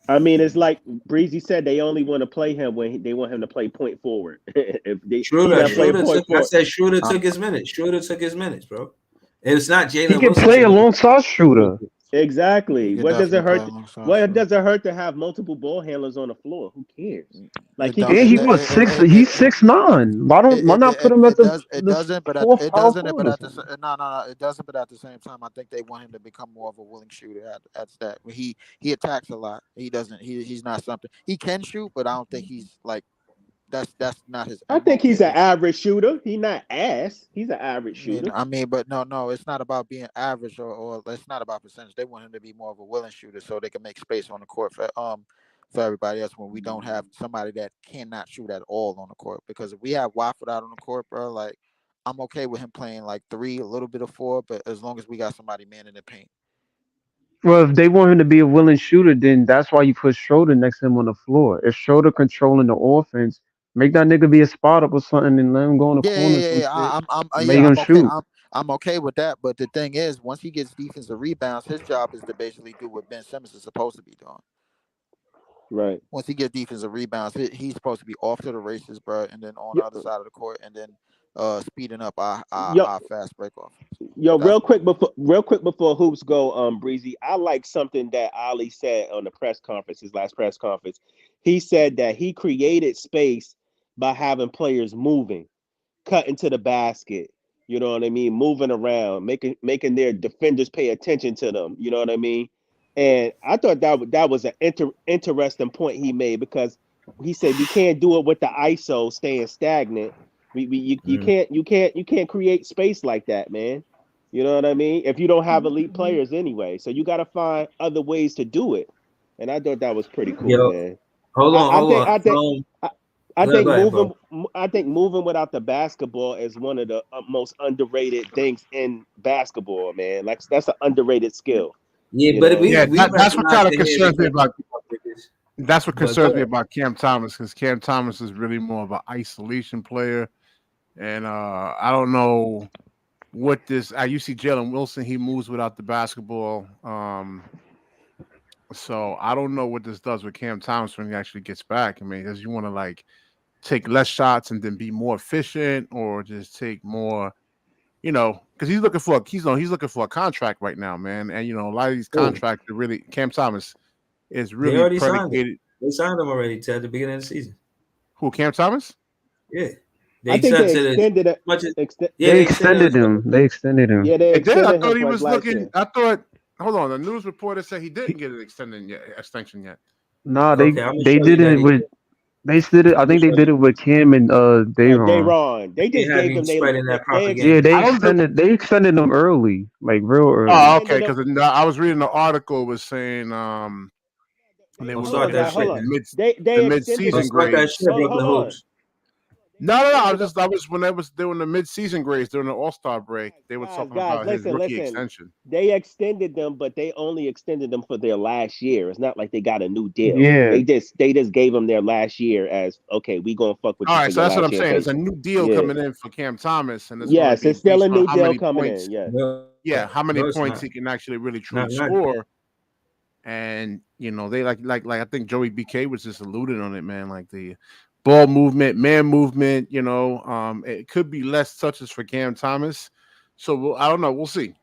I mean, it's like Breezy said, they only want to play him when they want him to play point forward. If he Schroeder, not Yeah, playing Schroeder point took. I forward, said Schroeder I'm, took his minutes. Schroeder took his minutes, bro. It's not He Jalen can Wilson play taking. alongside Shooter. you exactly. could What does it definitely play hurt? alongside What Shooter. does it hurt to have multiple ball handlers on the floor? Who cares? Like It he don't. could And he It, shoot. was it, six. it, He's it, it, 6'9". Why not put him at it does the but fourth it power doesn't forward or but at the something? no, it doesn't, but at the same time I think they want him to become more of a willing shooter at that. He attacks a lot. He doesn't he's not something he can shoot, but I don't think he's like that's not his I MO. think he's an average shooter. He not ass. He's an average shooter. But no, it's not about being average, or it's not about percentage. They want him to be more of a willing shooter so they can make space on the court for everybody else when we don't have somebody that cannot shoot at all on the court. Because if we have Wofford out on the court, bro, like I'm okay with him playing like three, a little bit of four, but as long as we got somebody man in the paint. Well, if they want him to be a willing shooter, then that's why you put Schroeder next to him on the floor. If Schroeder controlling the offense, make that nigga be a spot up or something and let him go in the corner or some shit and make him I'm okay. shoot. I'm okay with that. But the thing is, once he gets defensive rebounds, his job is to basically do what Ben Simmons is supposed to be doing. Right. Once he gets defensive rebounds, he's supposed to be off to the races, bro, and then on the Yo, other side of the court, and then speeding up yo, our fast break offense. Yo, That's real quick before hoops go, Breezy. I like something that Ali said on the press conference, his last press conference. He said that he created space by having players moving, cutting to the basket. You know what I mean? Moving around, making their defenders pay attention to them. You know what I mean? And I thought that was an interesting point he made, because he said we can't do it with the ISO staying stagnant. Mm. You can't create space like that, man. You know what I mean? If you don't have elite players anyway, so you got to find other ways to do it. And I thought that was pretty cool, Yo, man. hold on, I hold think on. I think I, I think Go ahead, bro. moving without the basketball is one of the most underrated things in basketball, man. Like that's an underrated skill, Yeah, you but know. Yeah, we that's what recognize kind of the head concerns me about. niggas. That's what But go concerns me ahead. about Cam Thomas, because Cam Thomas is really more of an isolation player, and I don't know what this. You see Jalen Wilson, he moves without the basketball. So I don't know what this does with Cam Thomas when he actually gets back. I mean, does you want to like take less shots and then be more efficient, or just take more, because he's looking for a contract right now, man. And a lot of these contracts are really Cam Thomas is They really already signed him. predicated. They signed him already at the beginning of the season. Who, Cam Thomas? Yeah. I think they extended it. They extended him. They extended him. Yeah, they They did. extended I him thought he for was last looking. year. I thought. Hold on. The news reporter said he didn't get an extension yet. Nah, Okay, I'm they sure did that it he with. They did it. I think they did it with Cam and Dayron. Dayron. They They just have gave you them spreading that propaganda. Yeah, I don't think. they extended them early, like real early. Oh, okay. Because I was reading the article was saying they Don't were start looking that at shit, the man. They mid extended Don't season start that grades. shit, Brooklyn Hold on. Hoops. No. I was when they was doing the mid season grades during the All-Star break. They were talking Guys, about his rookie listen. extension. They extended them, but they only extended them for their last year. It's not like they got a new deal. Yeah. They just gave them their last year as okay. We gonna fuck with All you right, for so your that's what last I'm year. saying. There's a Basically. new deal Yeah. coming in for Cam Thomas, and it's Yes, going it's to be still a based on new how deal many coming points. in. Yeah. Yeah, how many No, it's points not. he can actually really truly Not. score. And they like I think Joey BK was just alluding on it, man. Like the ball movement, man movement. It could be less touches for Cam Thomas. So I don't know. We'll see.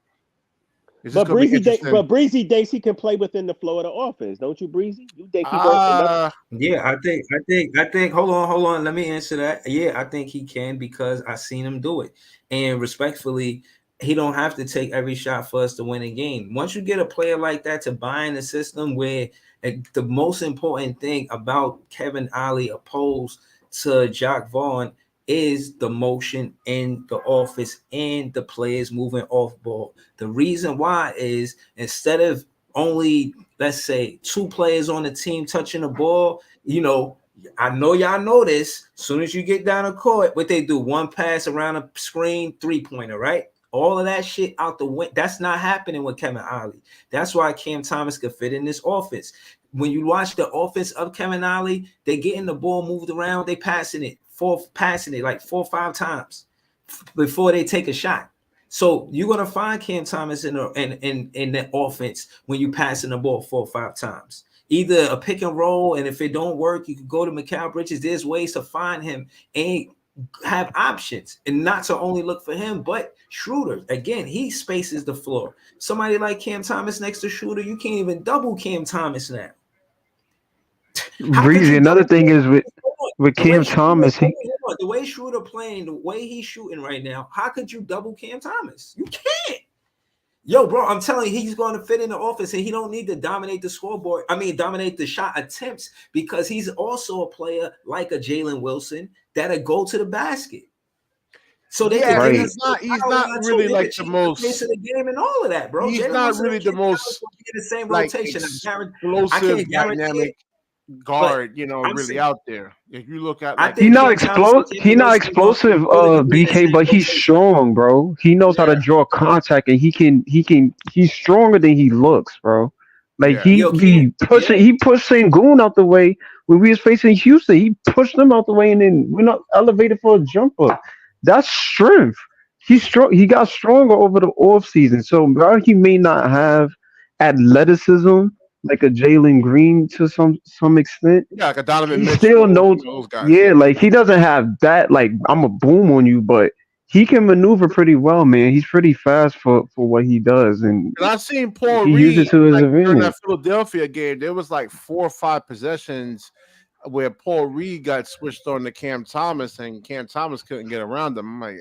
It's just going to be interesting. Breezy thinks he can play within the flow of the offense, don't you, Breezy? You think he won't? Yeah, I think. Hold on. Let me answer that. Yeah, I think he can because I seen him do it, and respectfully, he don't have to take every shot for us to win a game. Once you get a player like that to buy in the system, where the most important thing about Kevin Ollie opposed to Jock Vaughn is the motion in the office and the players moving off ball. The reason why is instead of only, let's say, 2 players on the team touching the ball, I know y'all know this. As soon as you get down the court, what they do, 1 pass around a screen, 3-pointer, right? All of that shit out the window. That's not happening with Kevin Ollie. That's why Cam Thomas could fit in this offense. When you watch the offense of Kevin Ollie, they getting the ball moved around, they passing it like 4 or 5 times before they take a shot. So you're gonna find Cam Thomas in the offense when you passing the ball 4 or 5 times. Either a pick and roll, and if it don't work, you can go to Mikal Bridges. There's ways to find him and have options, and not to only look for him, but Schroeder. Again, he spaces the floor. Somebody like Cam Thomas next to Schroeder, you can't even double Cam Thomas now. Breezy. Another thing is with Cam Thomas, the way Schroeder playing, the way he's shooting right now, how could you double Cam Thomas? You can't. Yo, bro, I'm telling you, he's going to fit in the office, and he don't need to dominate the scoreboard. I mean, dominate the shot attempts, because he's also a player like a Jalen Wilson that'll go to the basket. So they he's not really like the most pace of the game and all of that, bro. He's Jalen not Wilson really the most in the same like rotation. explosive, dynamic guard, really out there. If you look at, he's not explosive. He's not explosive, BK, but he's strong, bro. He knows how to draw contact, and he's stronger than he looks, bro. Like he pushed Sengun out the way when we was facing Houston. He pushed them out the way, and then we're not elevated for a jumper. That's strength. He's strong. He got stronger over the off season. So while he may not have athleticism like a Jalen Green to some extent, like a Donovan he Mitchell, still knows. those guys. Yeah, like he doesn't have that. Like I'm a boom on you, but he can maneuver pretty well, man. He's pretty fast for what he does, and I've seen Paul he Reed uses it to his during advantage. that Philadelphia game. There was like 4 or 5 possessions where Paul Reed got switched on to Cam Thomas, and Cam Thomas couldn't get around him. I'm like,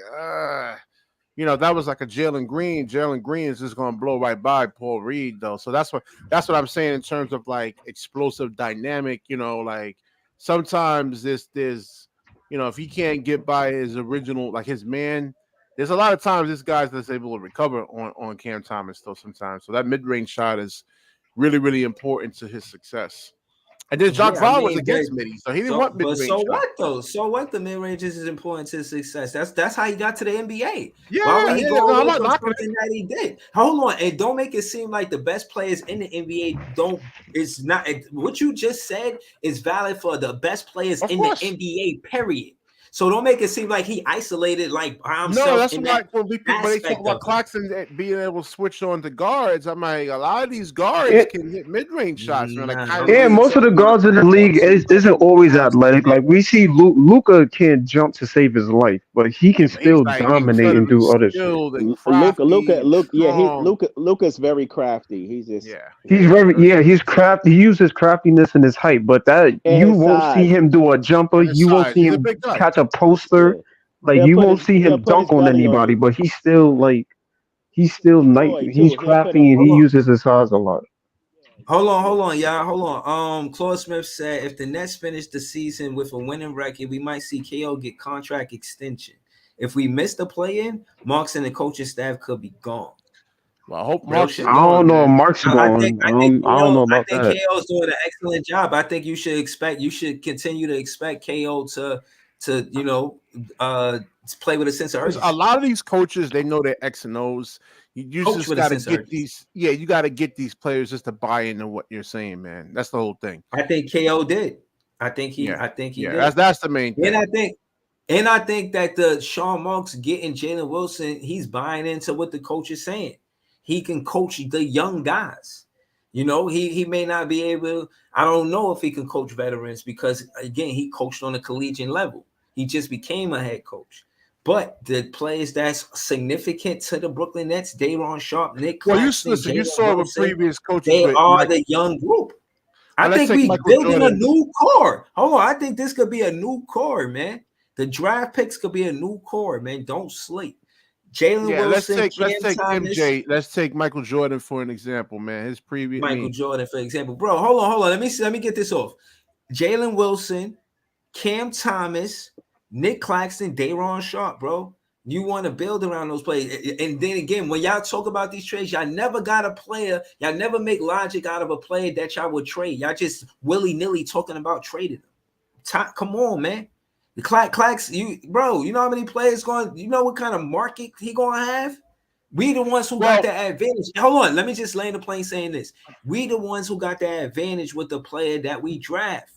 that was like a Jalen Green. Jalen Green is just going to blow right by Paul Reed, though. So that's what I'm saying in terms of like explosive dynamic. Like sometimes there's if he can't get by his original, like his man, there's a lot of times this guy's that's able to recover on Cam Thomas though sometimes. So that mid-range shot is really, really important to his success. And then Jock Vaughn was against Mitty, so he didn't want mid-range. But so what though? So what? The mid-range is important to his success. That's how he got to the NBA. Yeah, why would he go I'm away not from knocking something that he did? Hold on, and don't make it seem like the best players in the NBA don't. It's not. What you just said is valid for the best players in the NBA. Period. So don't make it seem like he isolated like by No, himself that's in like that when they talk aspect about of it. Claxton being able to switch on to guards. I'm like, a lot of these guards Yeah, can hit mid-range shots, man. Like Nah, I'm yeah, Kyrie. really most of the talking about guards in the one, league two, isn't three always passes, athletic. man. Like we see, Luca can't jump to save his life, but he can Yeah, but he's still like dominate and incredibly do other shit. skilled and crafty and strong. Luca's very crafty. Yeah, He's yeah, very, yeah, he's crafty. He uses craftiness in his height, but that And you his won't see size. him do a jumper. and his You won't size. see He's a him big guy. catch a Yeah. poster. Like you won't see He'll him put his dunk on belly on anybody. you. But he's still nice. Joy He's too. He'll put crafty his and Hold he on. uses his size a lot. Hold on, y'all. Hold on. Claude Smith said if the Nets finish the season with a winning record, we might see KO get contract extension. If we miss the play-in, Marks and the coaching staff could be gone. Well, I hope Real Marks shit. is I going, don't know if man. Mark's I think going. I don't know about that. KO is doing an excellent job. I think you should continue to expect KO to play with a sense of Because urgency. a lot of these coaches, they know their X and O's. You Coach just with a got to sense of get urgency. these. Yeah, you got to get these players just to buy into what you're saying, man. That's the whole thing. I think KO did. I think he Yeah, did. that's the main thing. And I think that the Sean Marks getting Jalen Wilson, he's buying into what the coach is saying. He can coach the young guys. You know, he may not be able. I don't know if he can coach veterans because again, he coached on a collegiate level. He just became a head coach. But the players that's significant to the Brooklyn Nets, Day'Ron Sharp, Nick Claxton, you saw with previous coaches. they with are Mike, the young group. I let's think take we Michael building Jordan. a new core. Hold on, I think this could be a new core, man. The draft picks could be a new core, man. Don't sleep. Jalen Wilson, let's Cam take Thomas, MJ. Let's take Michael Jordan for an example, man. His previous Michael Jordan, for example. Bro, hold on. Let me get this off. Jalen Wilson, Cam Thomas, Nick Claxton, Day'Ron Sharp, bro. You want to build around those players. And then again, when y'all talk about these trades, y'all never got a player, y'all never make logic out of a player that y'all would trade. Y'all just willy-nilly talking about trading them. Come on, man. The Clax, you know how many players going, you know what kind of market he gonna have? We the ones who got that advantage. Hold on, let me just lay in the plane saying this. We the ones who got that advantage with the player that we draft.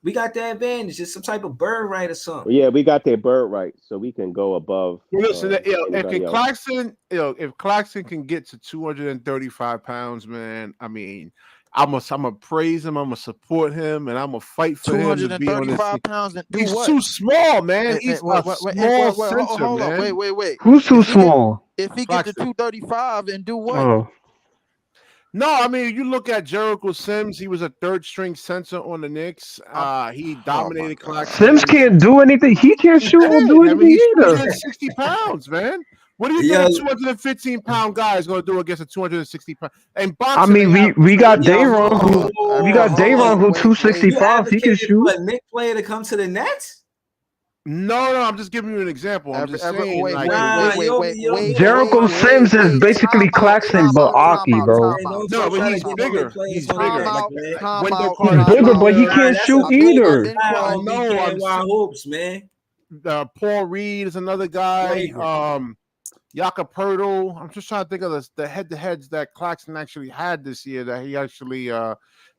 We got that advantage. It's some type of bird right or something. Yeah, we got that bird right, so we can go above. Listen, anybody else. if Claxton can get to 235 pounds, man, I mean, I'm gonna praise him. I'm gonna support him, and I'm gonna fight for him to be on this. 235 pounds and do He's what? too small, man. He's a small center, hold on, man. wait. Who's too small? If he gets to 235 and do what? Oh, No, I mean, you look at Jericho Sims. He was a third-string center on the Knicks. He dominated Claxton. Sims can't do anything. He can't shoot or do anything he's either. 260 pounds, man. What do you think a 215-pound guy is going to do against a 260-pound? And boxing, I mean, we got Day'Ron who 265. He can shoot. A Nick player to come to the Nets? No, I'm just giving you an example. I'm just saying. Jericho Sims is basically Claxton but Aki, bro. No, but he's bigger. He's bigger. He's bigger, but he can't shoot either. Hoops, man. Paul Reed is another guy. Yakapurtle. I'm just trying to think of the head-to-heads that Claxton actually had this year. That he actually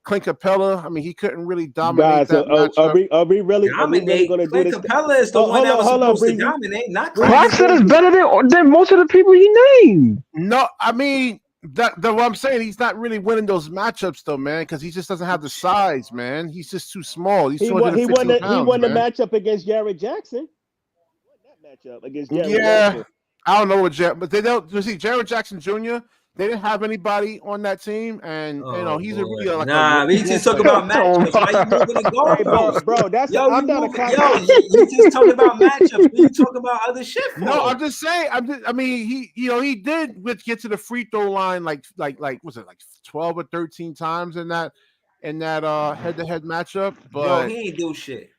Clint Capella. I mean, he couldn't really dominate that matchup. Are we really going to do this? Clint Capella is the one that was supposed to dominate, not Claxton is better than most of the people he named. No, I mean what I'm saying. He's not really winning those matchups though, man, because he just doesn't have the size, man. He's just too small. He won the matchup against Jared Jackson. He won that matchup against Jared Jackson. I don't know what but they don't. You see, Jared Jackson Jr. They didn't have anybody on that team, and he's a really like. We just talk about matchups. Why you moving the goalposts, bro? That's I'm not a you just talking about matchups. You talk about other shit. No, I'm just saying. I mean, he did get to the free throw line like was it like 12 or 13 times in that head-to-head matchup, but he ain't do shit.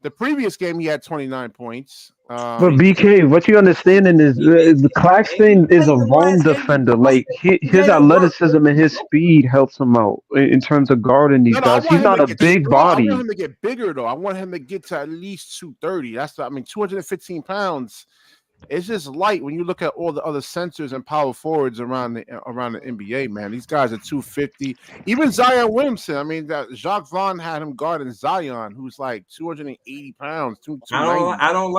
The previous game, he had 29 points. But BK, what you understanding is the Claxton is a roam defender. Like his athleticism and his speed helps him out in terms of guarding these guys. He's not a big body. I want him to get bigger though. I want him to get to at least 230. 215 pounds it's just light when you look at all the other centers and power forwards around the NBA. Man, these guys are 250. Even Zion Williamson. I mean, that Jacques Vaughn had him guarding Zion, who's like 280 pounds, 290. I don't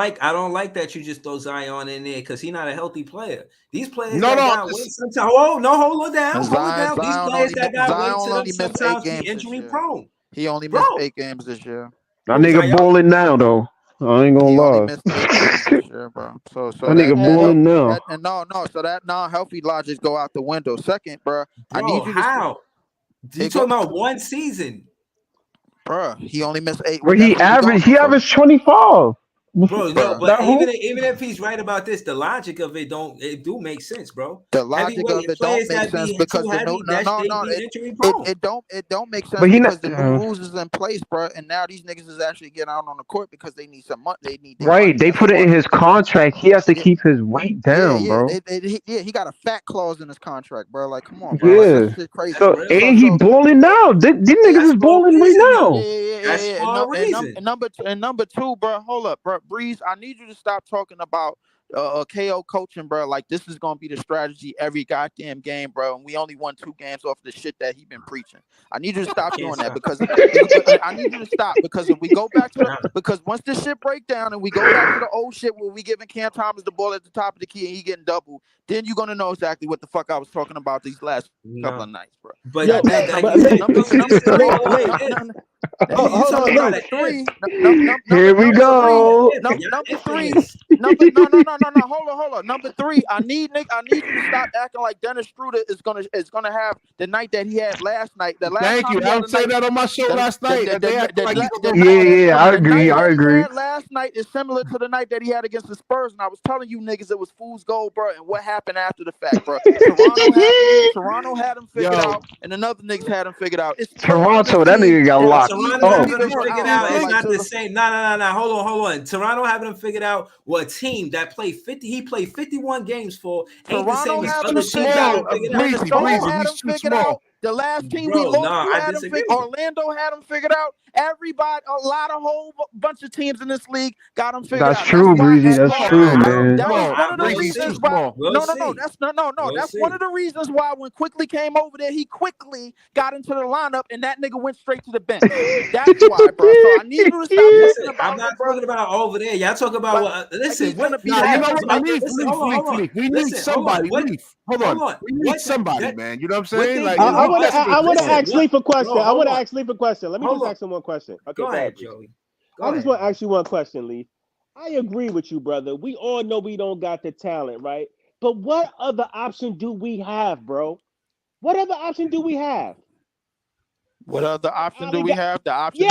like that you just throw Zion in there because he's not a healthy player. These players No, that no, got weight sometimes. Hold on down. These players that got weight to them sometimes be injury prone. He only missed 8 games this year. That nigga balling now though. I ain't gonna He only lie. missed 8 games this year, bro. So That nigga balling now. So that non-healthy logic go out the window. Second, bro, I need you to how? You talking about one season? Bro, he only missed 8. Where he averaged 25. Bro, no, but even if he's right about this, the logic of it do make sense, bro. The logic of it don't make sense because it don't make sense because the new rules is in place, bro. And now these niggas is actually getting out on the court because they need some money. They need right. They put it in his contract. He has to keep his weight down, bro. He got a fat clause in his contract, bro. Like, come on, bro. Yeah. Like, that's crazy. So, and he balling now. These niggas is balling right now. And number two, bro. Hold up, bro. Breeze, I need you to stop talking about KO coaching, bro. Like, this is gonna be the strategy every goddamn game, bro. And we only won 2 games off the shit that he been preaching. I need you to stop doing that because I need you to stop because if we go back to because once this shit break down and we go back to the old shit where we giving Cam Thomas the ball at the top of the key and he getting double, then you're gonna know exactly what the fuck I was talking about these last couple of nights, bro. But here we go. Number 3. Hold on. Number 3, I need you to stop acting like Dennis Schroeder is gonna have the night that he had last night. Thank you. I was saying that on my show last night. Yeah, I agree. Last night is similar to the night that he had against the Spurs, and I was telling you niggas it was fool's gold, bro. And what happened after the fact, bro? Toronto had him figured out, and another niggas had him figured out. It's Toronto, that nigga got locked. Toronto having him figured out is not the same. No. Hold on. Toronto having him figured out. Well, a team that played 50, he played 51 games for. Ain't the same as other teams that had him figured out. The last team we lost to had him figured. Orlando had him figured out. Everybody, a whole bunch of teams in this league got him figured out. That's true, Breezy. That's true, man. That was one of the reasons why. That's one of the reasons why when Quickly came over there, he quickly got into the lineup, and that nigga went straight to the bench. That's why, bro. So I need you to stop talking about. I'm not talking about over there. Y'all talking about listen. We need somebody. Hold on. We need somebody, man. You know what I'm saying? Like, I want to ask Leaf a question. I want to ask Leaf a question. Let me just ask him one question. Okay, go ahead, Joey. I just want to ask you one question, Leaf. I agree with you, brother. We all know we don't got the talent, right? But what other option do we have, bro? What other option do we have? What other option do we have? The option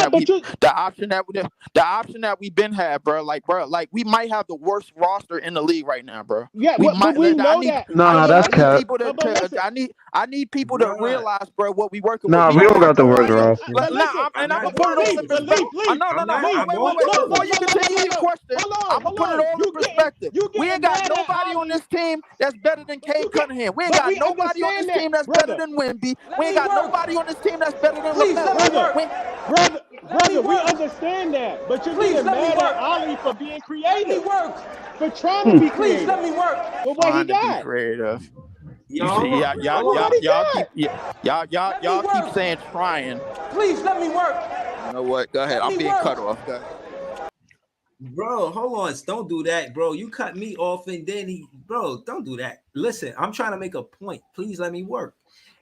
that we've been had, bro. Like we might have the worst roster in the league right now, bro. Yeah, we know that. Nah, that's cap. I need people to realize, bro, what we working with. Nah, we don't got the worst roster. And I'm gonna put it all in perspective. Wait. Before you continue your question, I'm gonna put it all in perspective. We ain't got nobody on this team that's better than Cade Cunningham. We ain't got nobody on this team that's better than Wemby. We ain't got nobody on this team that's better than brother, we understand that, but you're getting mad at Ali for being creative. For trying to be creative. Please let me work. But what he got? Creative. Y'all keep saying trying. Please let me work. You know what? Go ahead. I'm being cut off. Go ahead. Bro, hold on. Don't do that, bro. You cut me off and then don't do that. Listen, I'm trying to make a point. Please let me work.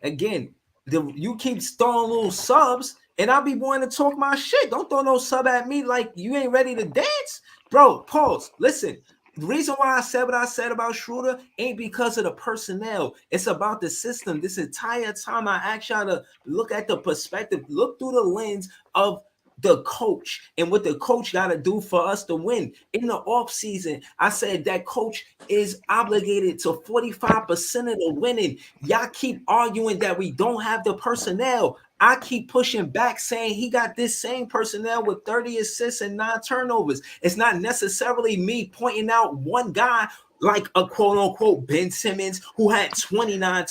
Again, you keep throwing little subs, and I'll be wanting to talk my shit. Don't throw no sub at me like you ain't ready to dance. Bro, pause. Listen, the reason why I said what I said about Schroeder ain't because of the personnel. It's about the system. This entire time I asked y'all to look at the perspective, look through the lens of the coach and what the coach got to do for us to win. In the offseason, I said that coach is obligated to 45% of the winning. Y'all keep arguing that we don't have the personnel. I keep pushing back saying he got this same personnel with 30 assists and 9 turnovers. It's not necessarily me pointing out one guy like a quote-unquote Ben Simmons who had 29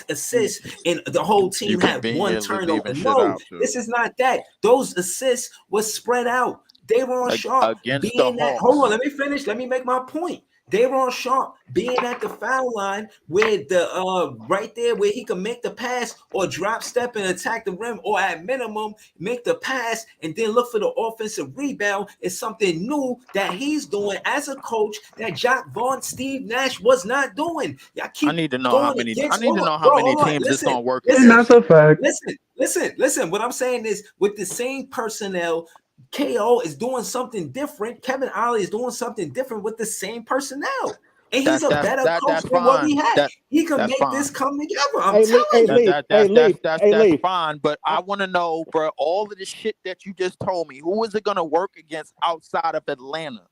assists and the whole team had 1 turnover. No, this is not that. Those assists were spread out. They were on sharp. Against the Hold on, let me finish. Let me make my point. Daron Sharp being at the foul line where the right there where he can make the pass or drop step and attack the rim, or at minimum make the pass and then look for the offensive rebound is something new that he's doing as a coach that Jacques Vaughn, Steve Nash was not doing. Y'all keep I need to know how going many. I against. need to Hold know on, how bro, many hold on. teams this gonna work. And that's a fact. Listen. What I'm saying is, with the same personnel, KO is doing something different. Kevin Ollie is doing something different with the same personnel. And he's a better coach That's than what we fine. had. He can That's make fine. this come together. I'm Hey, telling hey, you. Leaf. Hey, Leaf. Hey, That's Leaf. fine. But I want to know, bro, all of the shit that you just told me, who is it gonna work against outside of Atlanta?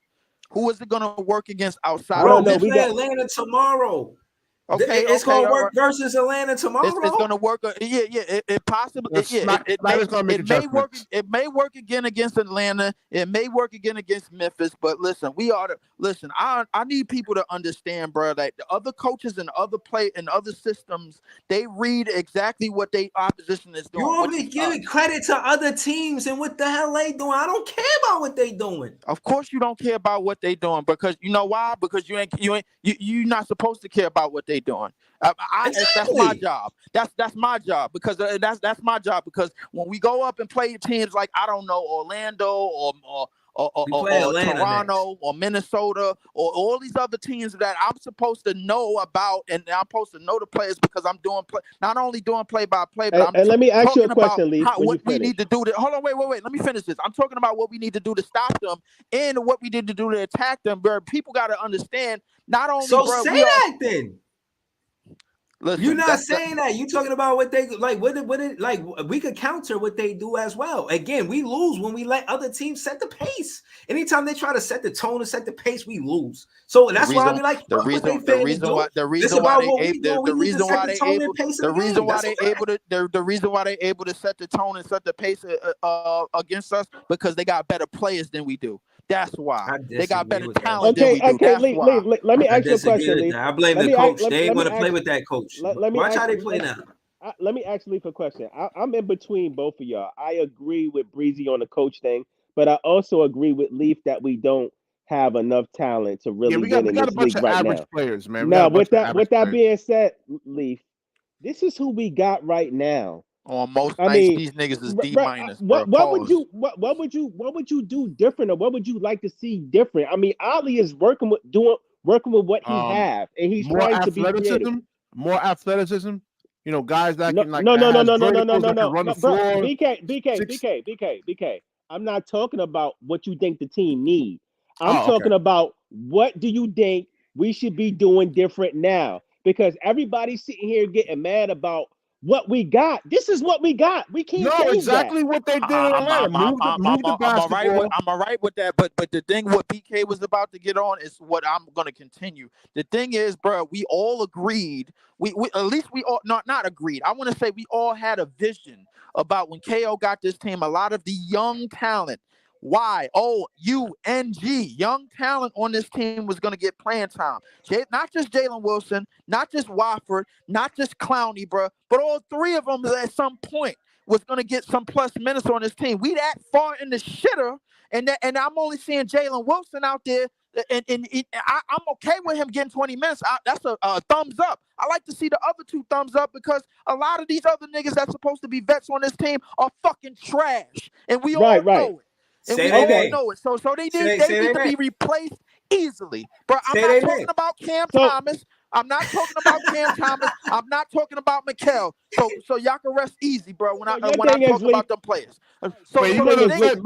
Who is it gonna work against outside I Bro, of don't know. we Memphis? play Atlanta tomorrow. Okay, It's okay, gonna all work right. versus Atlanta tomorrow. It's gonna work. Yeah. It possibly. It may work. It may work again against Atlanta. It may work again against Memphis. But listen, listen. I need people to understand, bro. That the other coaches and other play and other systems, they read exactly what they opposition is doing. You only giving credit to other teams and what the hell they doing. I don't care about what they doing. Of course, you don't care about what they doing because you know why? Because you're not supposed to care about what they doing. That's my job. That's my job because that's my job because when we go up and play teams like I don't know Orlando or Toronto or Minnesota or all these other teams that I'm supposed to know about and I'm supposed to know the players because I'm doing not only doing play by play, but And let me ask you a talking question, Leaf. what we need to do to hold on, wait. Let me finish this. I'm talking about what we need to do to stop them and what we need to do to attack them. Where people got to understand not only that then. Listen, you're not saying that. You're talking about what they like. What it like? We could counter what they do as well. Again, we lose when we let other teams set the pace. Anytime they try to set the tone and set the pace, we lose. So that's why I be like, the reason why they able to set the tone and set the pace against us because they got better players than we do. That's why they got better talent than we do. That's why. Let me ask you a question, Lee. I blame the coach. They want to play with that coach. Watch how they play now. Let me ask Leaf a question. I'm in between both of y'all. I agree with Breezy on the coach thing, but I also agree with Leaf that we don't have enough talent to really win in this league right now. Players, man. Now, with that being said, Leaf, this is who we got right now. On most nights, these niggas is D minus. What would you do different, or what would you like to see different? I mean, Ali is working with what he have, and he's trying to be creative. More athleticism. You know, guys that can like no. run the floor. BK. I'm not talking about what you think the team needs. I'm talking about what do you think we should be doing different now? Because everybody's sitting here getting mad about what we got. This is what we got. We can't change exactly that. what they did. I'm all right with that. But the thing what BK was about to get on is what I'm gonna continue. The thing is, bro, we all agreed. We at least we all not agreed. I want to say we all had a vision about when KO got this team. A lot of the young talent. Y-O-U-N-G. Young talent on this team was going to get playing time. Not just Jalen Wilson, not just Wofford, not just Clowney, bro, but all three of them at some point was going to get some plus minutes on this team. We that far in the shitter, and I'm only seeing Jalen Wilson out there, and I'm okay with him getting 20 minutes. That's a thumbs up. I like to see the other two thumbs up because a lot of these other niggas that's supposed to be vets on this team are fucking trash, and we all know it. And we all know it. So they need to be replaced easily. But I'm not talking about Cam Thomas. I'm not talking about Cam Thomas. I'm not talking about Mikal. So y'all can rest easy, bro. When I talk about them players. So you gonna defend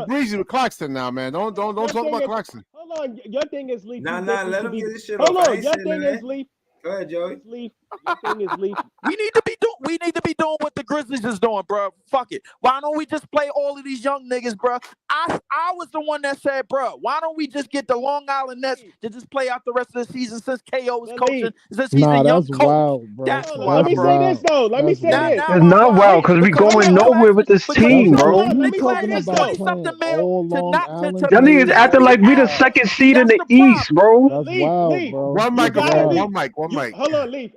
Breezy with Claxton now, man. Don't talk about Claxton. Hold on. Your thing is Leaf. Nah, let him get his shit off. Hold on. Your thing is Leaf. Go ahead, Joey. Leaf. Your thing is Leaf. We need to be doing what the Grizzlies is doing, bro. Fuck it. Why don't we just play all of these young niggas, bro? I was the one that said, bro, why don't we just get the Long Island Nets to just play out the rest of the season since KO is coaching, since he's a young coach. Wild, bro. That's why, let me say this though. Let me say this. It's not wild because we going nowhere with this team, bro. Y'all niggas acting like we the second seed in the East, bro. That's wild, bro. One mic. Hold on, Leaf.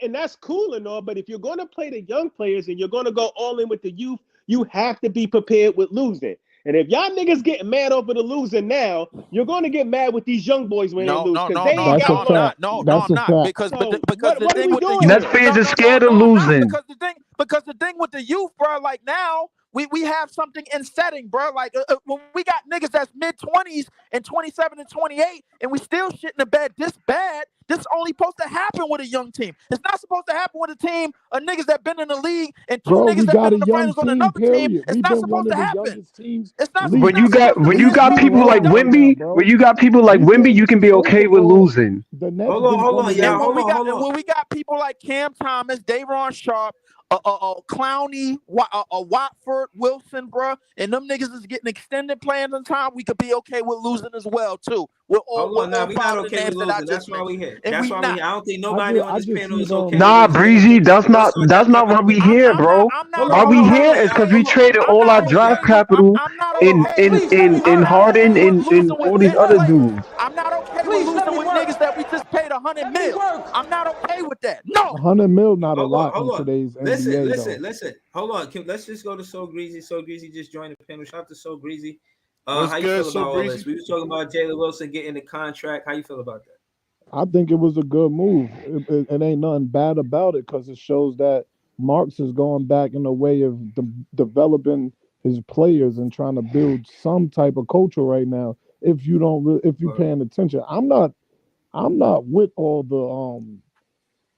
And that's cool and all, but if you're going to play the young players and you're going to go all in with the youth, you have to be prepared with losing. And if y'all niggas getting mad over the losing now, you're going to get mad with these young boys when they No, lose no, because no, they no, ain't That's no, a got I'm no. not. fact. No, That's I'm a not. fact. Because So because the what are thing we with the doing youth, Nets here? fans no, are no, no, scared of no, not losing. because the thing with the youth, bro. Like now, we have something in setting, bro. Like when we got niggas that's mid-20s and 27 and 28, and we still shit in the bed this bad. This is only supposed to happen with a young team. It's not supposed to happen with a team of niggas that been in the league and two Bro, we niggas that got been a in the young finals on team, another team. period. It's We've not been one supposed of to the happen. youngest teams It's not. league. It's not supposed to. When you It's got not. people wrong like Don't. right now, Wimby, bro. when you got people like We Wimby, been, you can be first okay of with all, losing. the Nets Hold on, been hold one on, of the y'all. And Hold on, hold on. when we got people like Cam Thomas, Day'Ron Sharp, Clowney, Watford, Wilson, bro, and them niggas is getting extended plans in time, we could be okay with losing as well too. With Hold on, now all we not five of the okay with names that I losing. That's just why we mentioned, here. and That's we why we not. here. I don't think nobody on I this just panel see is them. okay with Nah, losing. Breezy, that's Let's not start that why we conversation. here, bro. I'm not Hold on, Why hold we on, okay hold here with. on, is y'all. because we Hold on. traded I'm all not our Hold on, draft okay y'all. with. capital I'm not in okay in with. in I'm in not Harden okay with and losing with all these bench other players. dudes. I'm not okay with losing with niggas that we just paid 100 mil. I'm not okay with that. No. 100 mil not a Hold on, lot in hold on. today's Listen, NBA listen, though. listen. Hold on. Let's just go to So Greasy. So Greasy just joined the panel. Shout out to So Greasy. What's How you good, feel so about all this? breezy? We was talking about Jalen Wilson getting the contract. How you feel about that? I think it was a good move. It ain't nothing bad about it because it shows that Marks is going back in a way of developing his players and trying to build some type of culture right now. If you don't, if you But paying attention, I'm not with all the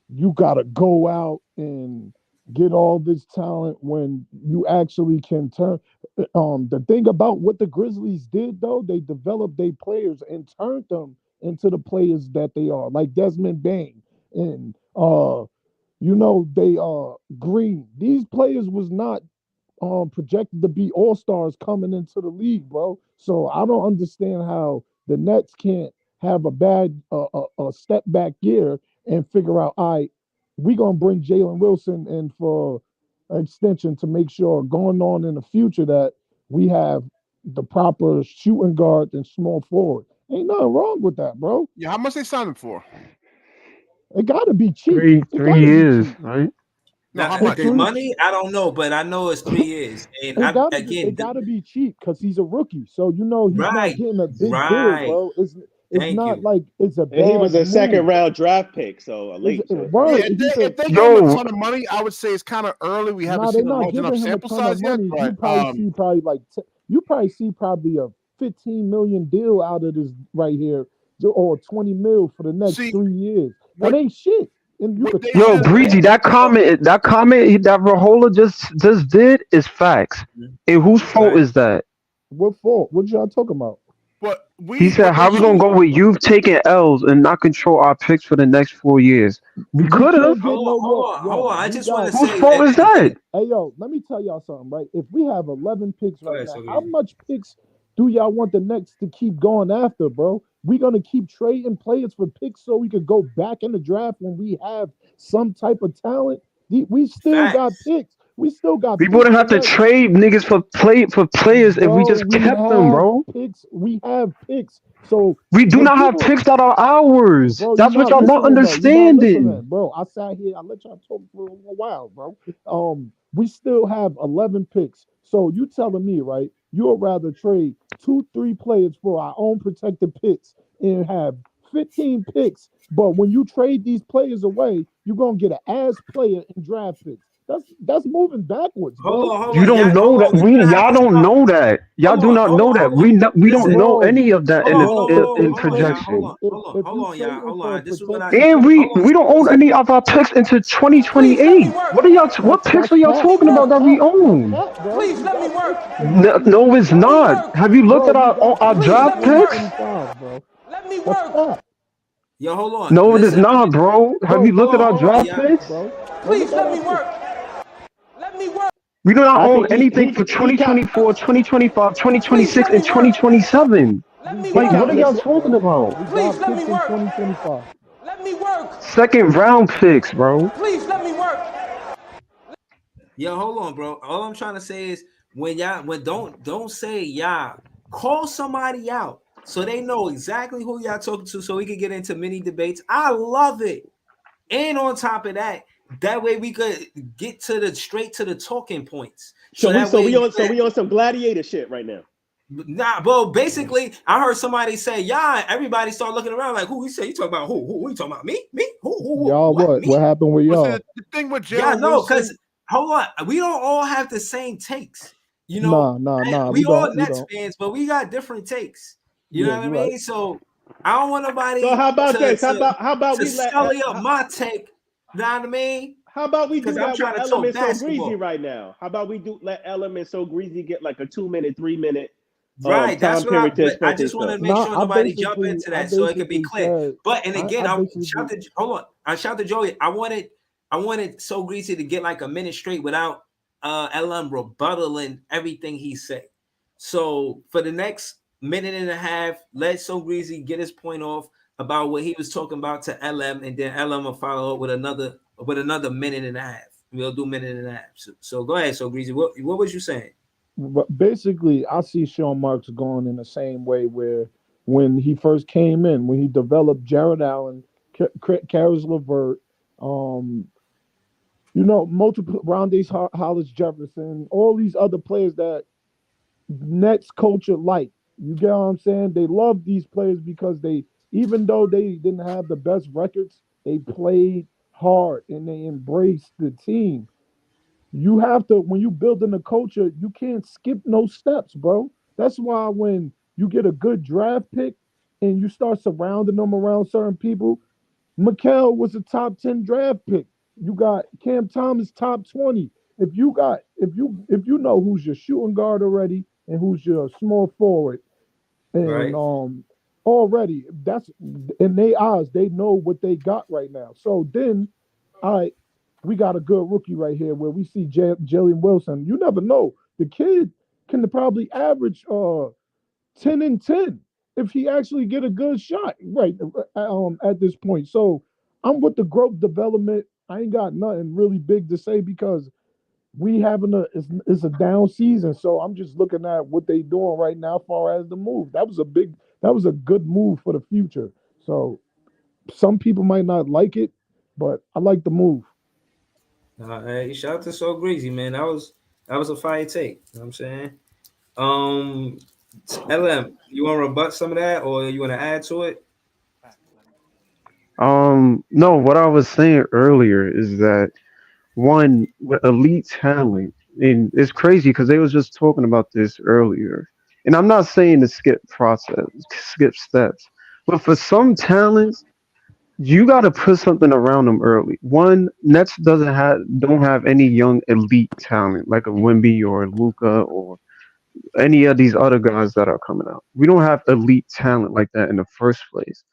you got to go out and get all this talent when you actually can turn. The thing about what the Grizzlies did though, they developed their players and turned them into the players that they are, like Desmond Bain and they Green. These players was not projected to be all stars coming into the league, bro. So I don't understand how the Nets can't have a bad a step back year and figure out, all right, we gonna bring Jalen Wilson in for an extension to make sure going on in the future that we have the proper shooting guard and small forward. Ain't nothing wrong with that, bro. Yeah, how much they signed him for? It gotta be cheap. Three It three gotta be years, cheap. right? No, now how It's much? the three. money, I don't know, but I know it's 3 years. And It I gotta be. It again, gotta be cheap because he's a rookie. So he's not right, getting a big deal, right. bro. It's Thank not you. like it's a And he was bad a second move. round draft pick, so a It's late. So it's not Yeah, word. like if He's a they gave him a Yo, ton of money, I would say it's kind of early. We haven't nah. They're seen a not large enough giving him a sample ton of size yet, money. but You probably see probably a 15 million deal out of this right here, or 20 mil for the next see 3 years. That what ain't shit, and you what could they top yo, should that do. Breezy, off. that comment that Rahola just did is facts. And whose fault Right. is that? What for? What y'all talking about? But He said, what they "How we gonna should go with youth taking L's and not control our picks for the next 4 years?" We We could have. can't get no Hold yo. on. I We just want got to Whose say, fault is that? Hey yo, let me tell y'all something, right? If we have 11 picks go right ahead, now, So how Greasy. much picks do y'all want the Nets to keep going after, bro? We gonna keep trading players for picks so we could go back in the draft when we have some type of talent. We still got Facts. picks. We still got We picks wouldn't have to already. trade niggas for players if we Bro, just we kept them, have bro. picks. We have picks. So We do when not have people picks that are ours. Bro, you're That's what not y'all not listening though. You're not listening, understanding. bro. I sat here. I let y'all talk for a while, bro. We still have 11 picks. So you telling me, right? You'll rather trade 2, 3 players for our own protected picks and have 15 picks, but when you trade these players away, you're gonna get an ass player in draft picks. That's moving backwards, bro. Hold You on, don't y'all. know Hold on. that. We gotta have Y'all this don't know that. Y'all do not know that. Hold on. We don't Listen, know Bro, any of that in bro, in hold on, y'all. projection. if Hold you on, y'all. trading Hold for a on. This is what I. protected And pick, Hold on. we don't own any of our picks into 2028. What are y'all? What picks that's are y'all cap. talking about That's that we cap. That's own? cap, bro. We got picks in No, no, it's not. 2028. Have you looked Bro, at we got our picks in draft picks? 2025, bro. That's cap. Yo, hold on. No, it is Listen. not, bro. Have Bro, you go looked at our look Hold at on, our draft y'all. picks, picks? bro. Go look at our picks. We do not I own think anything for he got 2024, 2025, 2026, and 2027. he Like, what got are y'all Picks, listen. talking bro. about? We got picks in 2025. Second round picks, bro. Yo, hold on, bro. All I'm trying to say is when don't say y'all, call somebody out so they know exactly who y'all talking to, so we can get into mini debates. I love it. And on top of that, that way we could get to the straight to the talking points. So that way, So we on some gladiator shit right now. Nah, well, basically, I heard somebody say, "Yeah." Everybody start looking around like, "Who?" He said, "You talking about who? Who? You talking about me? Me? Who? Y'all, What? what? Me?" What happened with Was y'all? it the thing with Yeah, Jalen no, Wilson? because hold on, we don't all have the same takes. You know, Nah, nah, nah. we We all don't. We Nets don't. fans, but we got different takes. You know Yeah, what I you're right. mean? So I don't want So nobody how about to this? How about we let sully up my take. You know what I mean? how about we Because do I'm that with trying to talk Element So Greasy basketball. right now? How about we do let Element So Greasy get like a 2 minute, 3 minute Right, that's time what I. period to But I express just want himself? to make Nah, sure nobody jump into I that, so it could be basically clear. said, But and I again, I shout basically, to hold on. I shout to Joey. I wanted So Greasy to get like a minute straight without LM rebuttaling everything he said. So for the next minute and a half, let So Greasy get his point off about what he was talking about to LM, and then LM will follow up with another minute and a half. We'll do minute and a half. So go ahead, So Greasy. What was you saying? but basically, I see Sean Marks going in the same way where when he first came in, when he developed Jared Allen, Karis LeVert, um, multiple Rondé Hollis Jefferson, all these other players that Nets culture like. You get what I'm saying? They love these players because even though they didn't have the best records, they played hard and they embraced the team. You have to, when you building a culture, you can't skip no steps, bro. That's why when you get a good draft pick and you start surrounding them around certain people, Mikel was a top 10 draft pick. You got Cam Thomas top 20. If you know who's your shooting guard already and who's your small forward, and Right. already that's in their eyes, they know what they got right now. So then, all right, we got a good rookie right here where we see Jalen Wilson. You never know. The kid can probably average 10 and 10 if he actually get a good shot right at this point. So I'm with the growth development. I ain't got nothing really big to say because we having it's a down season. So I'm just looking at what they doing right now as far as the move. That was a good move for the future. So some people might not like it, but I like the move. Hey, shout out to So Greasy, man. That was a fire take. You know what I'm saying? Um, LM, you want to rebut some of that, or you want to add to it? No, what I was saying earlier is that one with elite talent, and it's crazy because they was just talking about this earlier. And I'm not saying to skip steps, but for some talents, you got to put something around them early. One, Nets doesn't have don't have any young elite talent like a Wimby or a Luca or any of these other guys that are coming out. We don't have elite talent like that in the first place.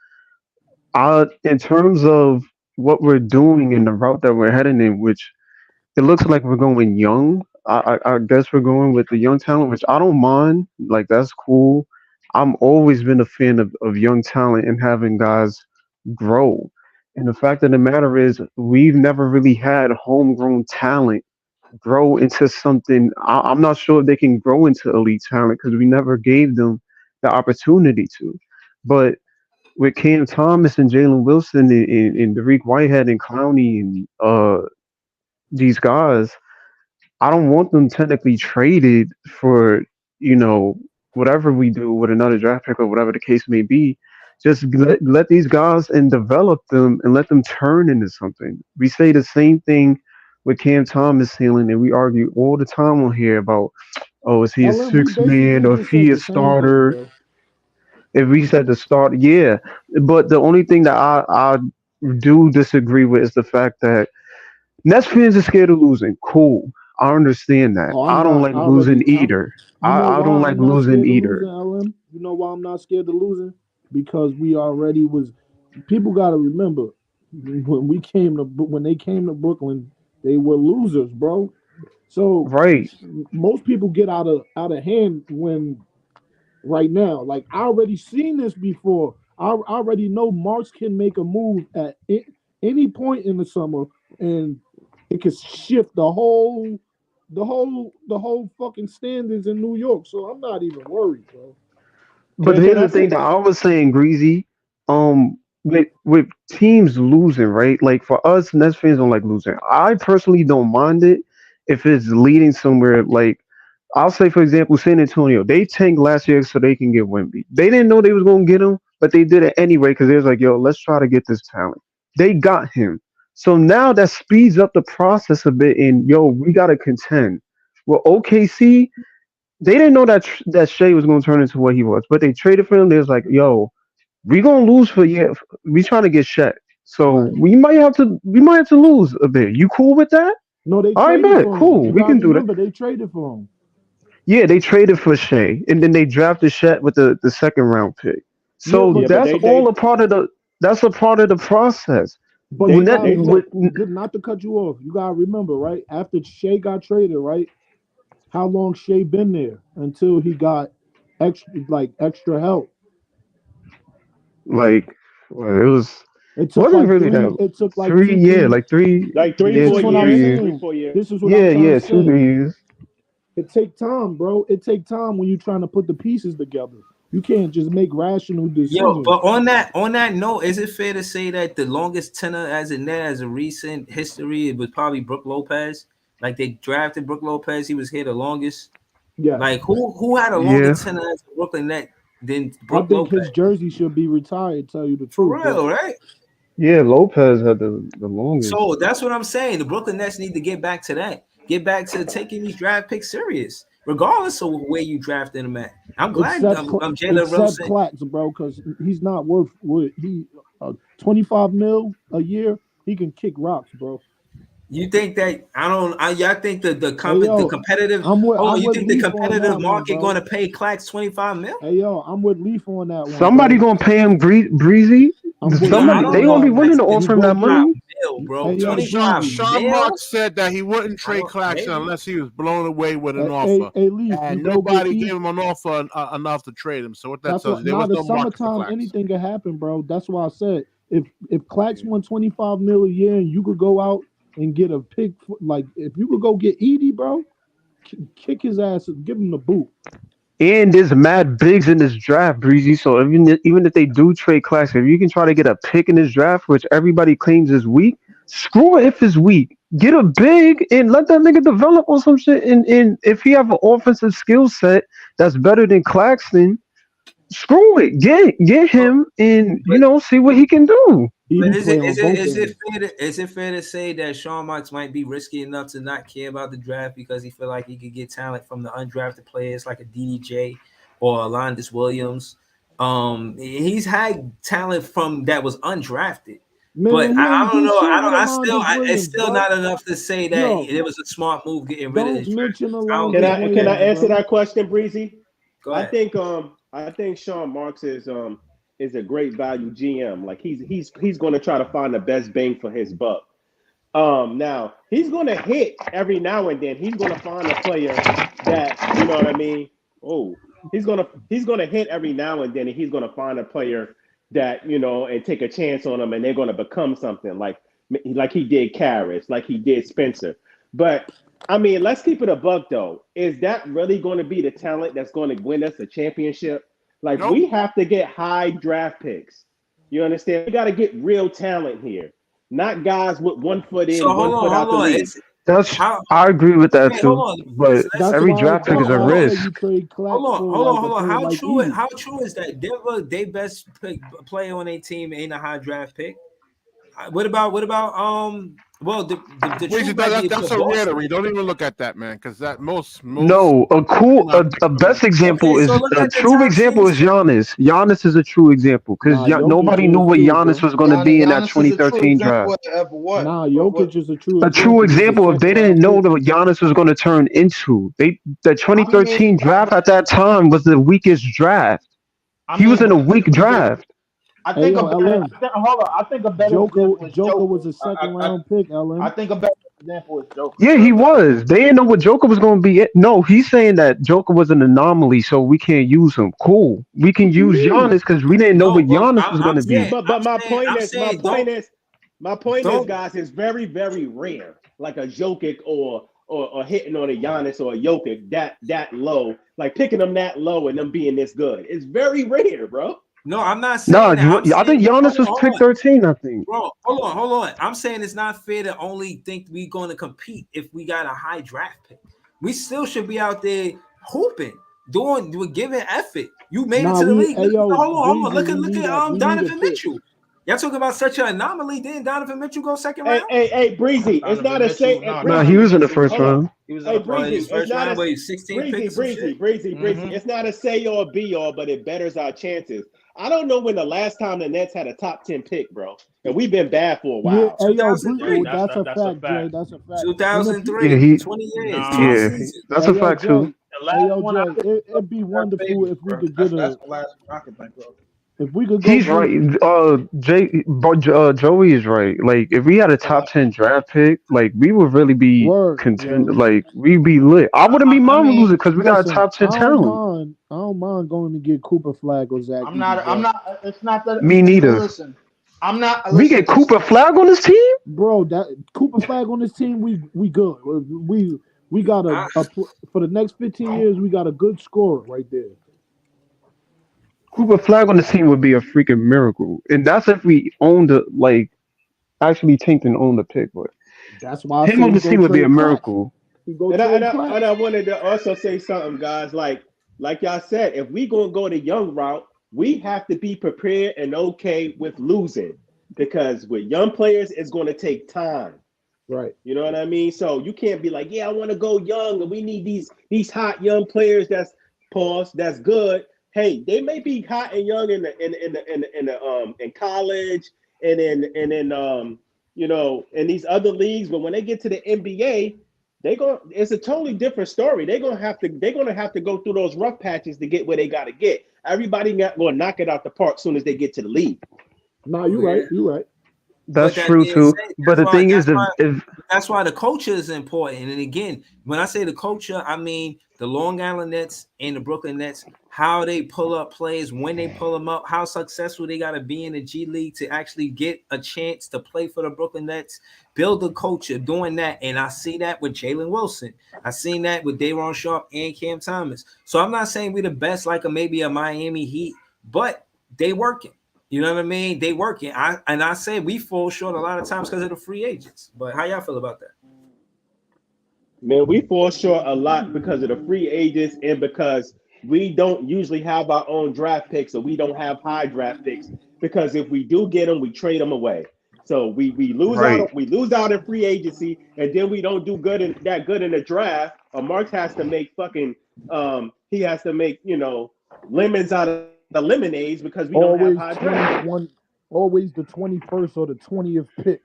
In terms of what we're doing and the route that we're heading in, which it looks like we're going young. I guess we're going with the young talent, which I don't mind. Like that's cool. I'm always been a fan of young talent and having guys grow. And the fact of the matter is, we've never really had homegrown talent grow into something. I'm not sure if they can grow into elite talent because we never gave them the opportunity to. But with Cam Thomas and Jalen Wilson and Derek Whitehead and Clowney and these guys, I don't want them technically traded for, you know, whatever we do with another draft pick or whatever the case may be. Just let these guys and develop them and let them turn into something. We say the same thing with Cam Thomas ceiling, and we argue all the time on here about, oh, is he a LM, we six man basically or if just he said a the same thing, starter? bro. If we said to start, yeah. But the only thing that I do disagree with is the fact that Nets fans are scared of losing. Cool. I understand that. Oh, I'm I don't not. like I losing already. either. You know I don't why like I'm not losing scared of losing, either. LM? You know why I'm not scared of losing? Because we already was. People got to remember when they came to Brooklyn, they were losers, bro. So Right. most people get out of hand when right now. Like I already seen this before. I already know Marks can make a move at any point in the summer, and it could shift the whole fucking standings in New York. So I'm not even worried, bro. But Can here's I the thing say? that I was saying, Greasy. With teams losing, right? Like for us, Nets fans don't like losing. I personally don't mind it if it's leading somewhere. Like I'll say, for example, San Antonio. They tanked last year so they can get Wemby. They didn't know they was gonna get him, but they did it anyway because they was like, "Yo, let's try to get this talent." They got him. So now that speeds up the process a bit. And yo, we gotta contend. Well, OKC, they didn't know that Shea was gonna turn into what he was, but they traded for him. They was like, "Yo, we gonna lose for yeah. We trying to get Shaq, so Right. we might have to lose a bit. You cool with that? No, they All right, traded bet. for him. Cool. You We gotta can do that. remember they traded for him. Yeah, they traded for Shea, and then they drafted Shaq with the second round pick. Yeah, So but Yeah, but that's they all they a part of the that's a part of the process. but they you When that gotta they look. took. Not to cut you off. You gotta remember, right? After Shea got traded, right? How long Shea been there until he got extra help? like well, it It took wasn't like really three. that It took like three two, yeah three. like three Like three, This yeah is four what two I'm three years, years 3, 4 saying. years. This is what I'm yeah trying to yeah 2 3 say. years. It take time, bro. It take time when you're trying to put the pieces together. You can't just make rational Yo, decisions. but on that note, is it fair to say that the longest tenor as in there as a recent history it was probably Brook Lopez? Like they drafted Brook Lopez, he was here the longest. Yes, Like who had a longer Yeah, tenor as a Brooklyn net than I Brook think his Lopez? jersey should be retired. Tell you the For truth, but real, right? yeah. Lopez had the longest. So that's what I'm saying. The Brooklyn Nets need to get back to that. Get back to taking these draft picks serious, regardless of where you drafted them at. I'm glad I'm Jalen except Wilson. Clax, bro, because he's not worth what he 25 mil a year. He can kick rocks, bro. You think that I don't? I think Hey the yo, competitive. I'm You with think the Leaf on competitive that one, market going bro. to pay Clax 25 mil? Hey yo, I'm with Leaf on that one, Somebody bro. gonna pay him breezy. I'm with Yo, I Leaf Somebody don't they on know gonna if that be one. willing to Claxton You offer him go that get 25 money. mil, bro. hey yo, Sean 25 Breezy. Sean mil. Marks said that he wouldn't I trade don't Claxton maybe. unless he was blown away with an Hey, offer, Leaf, you and go get nobody gave E. him an offer enough to trade him. So what that That's tells what you, there now was the no market for summertime, Clax. anything can happen, bro. That's why I said if Clax won 25 mil a year and you could go out and get a pick like if you could go get Edie, bro, kick his ass and give him the boot. And there's mad bigs in this draft, Breezy. So even if they do trade Clax, if you can try to get a pick in this draft, which everybody claims is weak, screw it if it's weak. Get a big and let that nigga develop on some shit. And if he have an offensive skill set that's better than Claxton, screw it. Get him and But see what he can do. Edie but is play it on is it both is it ends. fair to say that Sean Marks might be risky enough to not care about the draft because he feel like he could get talent from the undrafted players like a DDJ or Alondis Williams? He's had talent from that was undrafted, but Man, he I ain't don't do know. shit with I Alondis it's Williams, still bro. not enough to say that Yo, it was a smart move getting rid of don't his draft mention picks. I don't Can Alondis care. I Williams, answer bro. that question, Breezy? Go I ahead. think I think Sean Marks is a great value GM. Like he's going to try to find the best bang for his buck. Now he's going to hit every now and then. He's going to find a player that you know what I mean. Oh, he's gonna hit every now and then, and he's going to find a player that and take a chance on them, and they're going to become something like he did Karras, like he did Spencer. But I mean, let's keep it a buck though. Is that really going to be the talent that's going to win us a championship? Like Nope. we have to get high draft picks. You understand? We got to get real talent here, not guys with 1 foot So in, 1 foot out hold the on. league. It's That's how I agree with that okay, hold too. on. But That's every why. draft pick That's is a why I Hold said risk. you trade Clax on, for hold on, like a hold on. player like Edie. How true is that? Denver, they best player on their team ain't a high draft pick. What about well the Breezy, truth might be that's a Boston. rarity. Don't even look at that, man, because that most No, you're not a gonna- best Okay, example so is look a at the true top example is 10. Giannis. Giannis is a true example because Nah, Jokic nobody knew is what too, Giannis bro. was going to be in that Giannis is a true 2013 example draft. of what? Nah, What? Jokic is a true A true example. He's a example if second they didn't round know pick. that what Giannis was going to turn into. The I mean, 2013 draft at that time was the weakest draft. I He was mean, in but a weak draft. I Hey think yo, a better. LM. Hold on. I think a better Joker example is Joker Joker. was a second round pick, I LM. think a better example is Joker, Yeah, bro. he was. They didn't know what Joker was going to be. No, he's saying that Joker was an anomaly, so we can't use him. Cool. We can What you use mean? Giannis because we didn't know No, what but Giannis was going to Yeah, be. but my point I'm is my saying point is my point is, don't guys, it's very very rare, like a Jokic or hitting on a Giannis or a Jokic that low, like picking them that low and them being this good. It's very rare, bro. no, I'm not Nah, saying that. I'm I think saying Giannis was pick hold on. 13, I think. Bro, hold on. I'm saying it's not fair to only think we're going to compete if we got a high draft pick. we still should be out there hooping, doing giving effort. You made it Nah, to the we, league. hey yo, Hold on. Breezy, Look at we need a Donovan pick. Mitchell. Y'all talking about such an anomaly. Didn't Donovan Mitchell go second Hey, round? hey, Breezy, it's Donovan not a say. Mitchell, no, Nah, he Breezy, was in Donovan the Mitchell was first hold on. round. he was in Hey, the Or first. his Breezy, it's first not round, a but he's 16 pick or some shit. Breezy. Mhm. It's not a say or be all, but it betters our chances. I don't know when the last time the Nets had a top 10 pick, bro, and we've been bad for a Yeah, while. hey yo, 2003. that's a That's a fact, Jay. fact. That's a fact. And if you, Yeah, 2003. he 20 years. 20 No, yeah, seasons. that's hey a yo, fact too. Jay, the hey last yo, one I Jay, think it'd be was wonderful Vegas, if we bro. could get That's a, the last one I can think of. if we could go He's get, right. Joey is right. Like, if we had a The la- top 10 draft pick, like we would really be word, content. yo. Like, we'd be lit. I wouldn't be I mind mean, losing because we got a Listen, top 10 talent. I don't mind going to get Cooper Flag or Zach Edey, I'm bro. not. It's not that. Me neither. Listen, I'm not. We Listen, get Cooper Flag on this team. Bro, that Cooper Flag on this team, we good. We got I, for the next 15 years, we got a good scorer right there. Cooper Flag on the team would be a freaking miracle, and that's if we own the like actually tanked and own the pick. But That's why I him say on we the go team would be a trade Clax. miracle. We go And I, and trade I, and Clax. I wanted to also say something, guys. Like y'all said, if we gonna go the young route, we have to be prepared and okay with losing because with young players, it's going to take time. Right. You know what I mean? So you can't be like, yeah, I want to go young, and we need these hot young players. That's good. Hey, they may be hot and young in college and in in these other leagues, but when they get to the NBA, it's a totally different story. They're gonna have to go through those rough patches to get where they gotta get. Everybody not gonna knock it out the park as soon as they get to the league. Nah, you yeah. right. You right. That's But that true being too. said, But the thing is, if that's why the culture is important. And again, when I say the culture, I mean the Long Island Nets and the Brooklyn Nets, how they pull up players, when they pull them up, how successful they got to be in the G League to actually get a chance to play for the Brooklyn Nets, build a culture doing that. And I see that with Jalen Wilson. I seen that with Dayron Sharp and Cam Thomas. So I'm not saying we're the best like maybe a Miami Heat, but they working. You know what I mean? They working. I say we fall short a lot of times because of the free agents. But how y'all feel about that? Man, we fall short a lot because of the free agents and because we don't usually have our own draft picks or we don't have high draft picks. Because if we do get them, we trade them away. So right, we lose out in free agency, and then we don't do good in the draft. Or Mark has to make he has to make lemons out of the lemonades because we don't have high Always draft picks. 21, always the 21st or the 20th pick.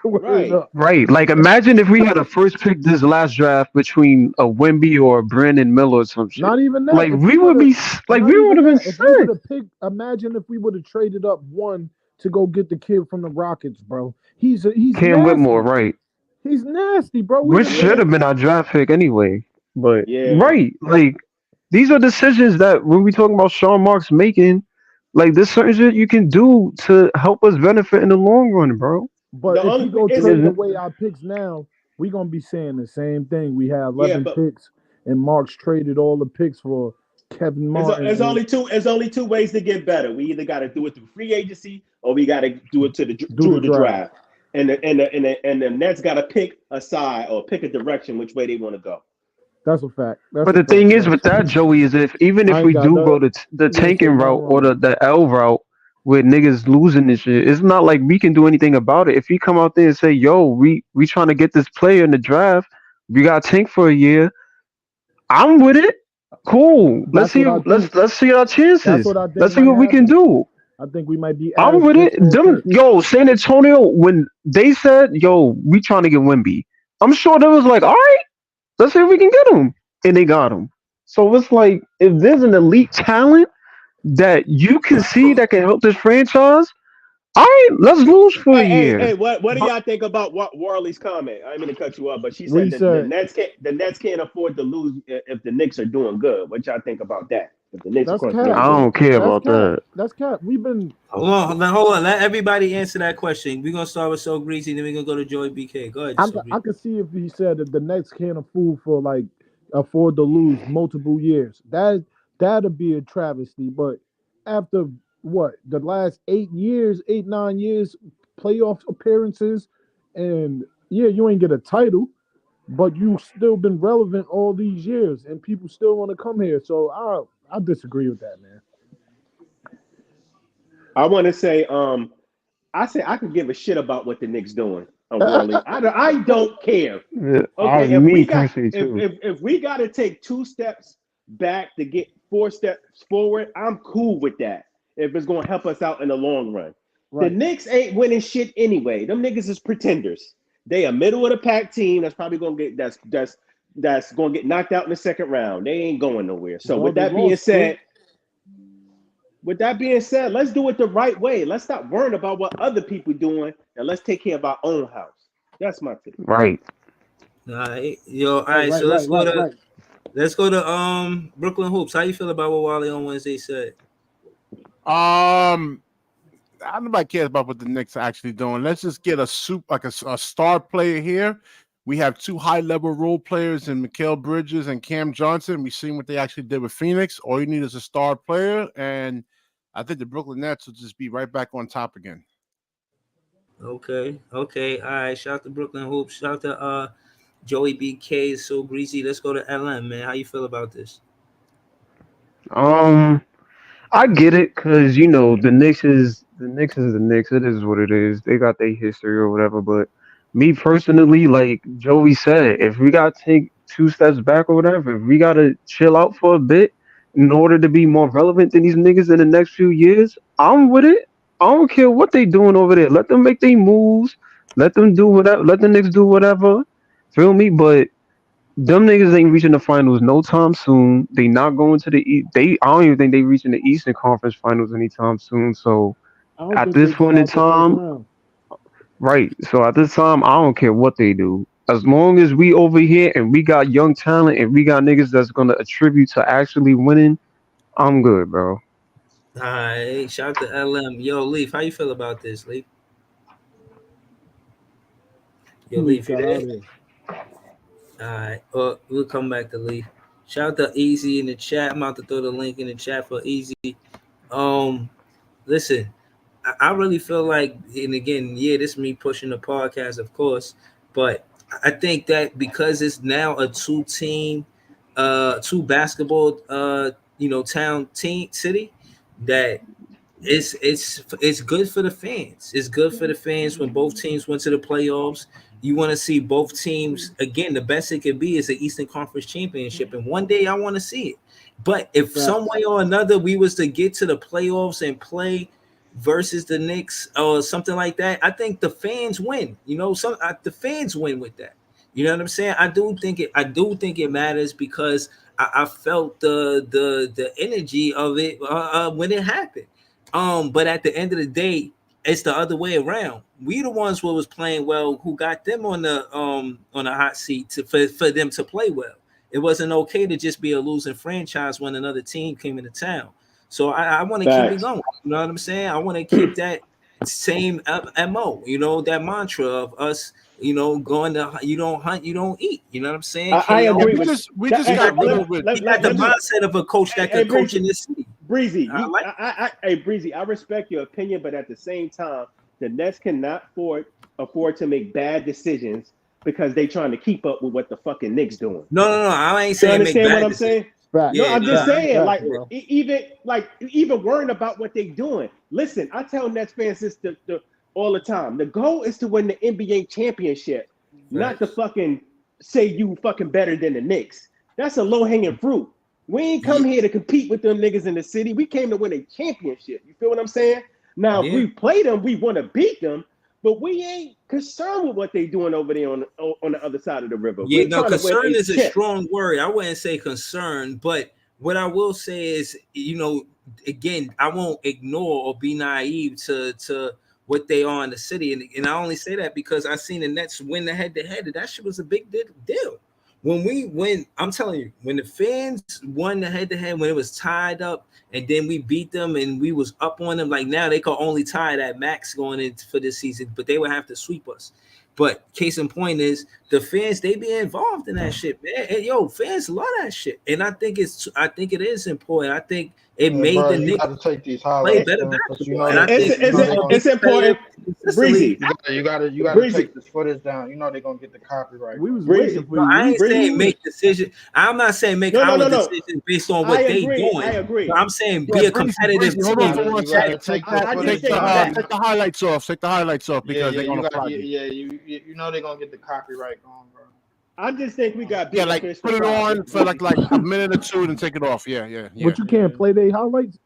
Word Right. up. right. Like, imagine if we had a first pick this last draft between a Wemby or a Brandon Miller or some shit. Not even that. Like, If we we would would have, be like not we would even have been that. If we would sick. have picked, imagine if we would have traded up one to go get the kid from the Rockets, bro. He's Cam Whitmore, nasty. right? He's nasty, bro. Which should Yeah. have been our draft pick anyway. But Yeah. right, like these are decisions that when we talking about Sean Marks making, like there's certain shit you can do to help us benefit in the long run, bro. But The if we only go is trade it Mhm. away our picks now, we gonna be saying the same thing. We had yeah, 11 but picks, and Marks traded all the picks for Kevin There's Martin only and two. There's only two ways to get better. We either got to do it through free agency, or we got to do it do the through the draft. draft. And the Nets got to pick a side or pick a direction which way they want to go. That's a fact. That's But a the fact, thing is bro. with that, Joey, is if even if I ain't we got do nothing. go the You ain't say tanking nothing route or wrong. the L route with niggas losing this shit, it's not like we can do anything about it. If we come out there and say, yo, we trying to get this player in the draft, we got tank for a year, I'm with it. Cool. That's what I think. Let's see our That's chances. what I think Let's see might what we can happen. do. I think we might be I'm asked with just it. for a Them, pick. yo, San Antonio, when they said, yo, we trying to get Wimby, I'm sure they was like, all right, let's see if we can get him. And they got him. So it's like, if there's an elite talent that you can see that can help this franchise, all right, let's lose for a Hey! year. What do But y'all think about Warley's comment? I didn't mean to cut you off, but she We said that the said Nets can't afford to lose if the Knicks are doing good. What y'all think about that? If the Knicks, of that's course, cap. doing I good. don't care That's about cap. that. That's cap. We've been. Hold on. Let everybody answer that question. We're gonna start with So Greasy, then we're gonna go to Joey BK. Go ahead, So I Greasy. could see if he said that the Nets can't afford to lose multiple years. That'd be a travesty. But after what the last 8 years, 8 9 years, playoff appearances, and yeah, you ain't get a title. but you still been relevant all these years, and people still want to come here. So I disagree with that, man. I want to say, I say I could give a shit about what the Knicks doing. Really, I don't care. Yeah, Okay, me personally too. if we got to take 2 steps back to get 4 steps forward, I'm cool with that. If it's gonna help us out in the long run, the Right. Knicks ain't winning shit anyway. Them niggas is pretenders. They a middle of the pack team that's probably gonna get that's gonna get knocked out in the second round. They ain't going nowhere. So Well, with they that being lost too. said, let's do it the right way. Let's stop worrying about what other people doing and let's take care of our own house. That's my take. Right. All right, yo. All Right, right, right, so right, right, right. let's go to Brooklyn Hoops. How you feel about what Wally on Wednesday said? Nobody cares about what the Knicks are actually doing. Let's just get a star player here. We have 2 high-level role players in Mikal Bridges and Cam Johnson. We've seen what they actually did with Phoenix. All you need is a star player, and I think the Brooklyn Nets will just be right back on top again. Okay. All right. Shout out to Brooklyn Hoops. Shout out to Joey BK is so greasy. Let's go to LM, man. How you feel about this? Um, I get it because you know the Knicks. It is what it is. They got their history or whatever. But me personally, like Joey said, if we gotta take 2 steps back or whatever, if we gotta chill out for a bit in order to be more relevant to these niggas in the next few years, I'm with it. I don't care what they doing over there. Let them make their moves. Let them do whatever. Let the Knicks do whatever. Feel me? But them niggas ain't reaching the finals no time soon. They not going to the I don't even think they reaching the Eastern Conference Finals anytime soon. So I don't at think this they get point in out the first time, round. right? So at this time, I don't care what they do. As long as we over here and we got young talent and we got niggas that's gonna attribute to actually winning, I'm good, bro. All right. Shout out to LM. Yo, Leaf, how you feel about this, Leaf? Yo, Leaf Leaf, you got there? out of here. All right. We'll come back to Leaf. Shout out to Easy in the chat. I'm about to throw the link in the chat for Easy. Um, Listen, I really feel like, and again, yeah, this is me pushing the podcast, of course, but I think that because it's now a 2-team, 2 basketball, town team city, that it's good for the fans. It's good for the fans when both teams went to the playoffs. You want to see both teams again. The best it could be is the Eastern Conference Championship, and one day I want to see it. But if some Facts. way or another we was to get to the playoffs and play versus the Knicks or something like that, I think the fans win. The fans win with that. You know what I'm saying? I do think it. I do think it matters because I felt the energy of it when it happened. But at the end of the day, it's the other way around. We the ones who was playing well, who got them on the hot seat for them to play well. It wasn't okay to just be a losing franchise when another team came into town. So I want to keep it Facts. going. You know what I'm saying? I want to keep that same mo. That mantra of us. Going to you don't hunt, you don't eat. You know what I'm saying? I KO. agree We with just we that. just got rid of it. He got the Let me, mindset of a coach that could coach Breezy, in this city. Breezy, I like. hey Breezy, I respect your opinion, but at the same time, the Nets cannot afford to make bad decisions because they trying to keep up with what the fucking Knicks doing. No. I ain't You saying make understand what bad I'm decisions. saying? Facts. No, Yeah, I'm just nah. saying, Facts, bro. even worrying about what they doing. Listen, I tell Nets fans this all the time. The goal is to win the NBA championship, not to Facts. fucking say you fucking better than the Knicks. That's a low hanging fruit. We ain't come here to compete with them niggas in the city. We came to win a championship. You feel what I'm saying? Now, if Yeah. we play them, we want to beat them, but we ain't concerned with what they doing over there on the other side of the river. Yeah, We no, trying to win concern a is a chip. strong word. I wouldn't say concern, but what I will say is, again, I won't ignore or be naive to what they are in the city. And I only say that because I seen the Nets win the head-to-head. That shit was a big deal. When I'm telling you, when the fans won the head-to-head, when it was tied up, and then we beat them and we was up on them, like now they could only tie that max going in for this season, but they would have to sweep us. But case in point is the fans, they be involved in that shit, man. And, fans love that shit. And I think it is important. I think it made bro, the you Knicks got to take these play highlights, better man, because you basketball. know And I think you know they're gonna It's important, Breezy. you got to Breezy. take this footage down. You know they're gonna get the copyright. We was Breezy. waiting for No, you. I ain't Breezy. saying make decisions. I'm not saying make No, no, our no, no. decisions based on I what they agree. doing. I agree. But I'm saying Yeah, be a Breezy, competitive hold on team. for 1 You gotta second. Take take I the just take footage think down. that. take the highlights off. Take the highlights off because they're gonna flag you. You know they're gonna get the copyright going, bro. I just think we got Yeah, bigger like fish to put it fry. on for like a minute or two, and take it off. Yeah. But you can't play their highlights.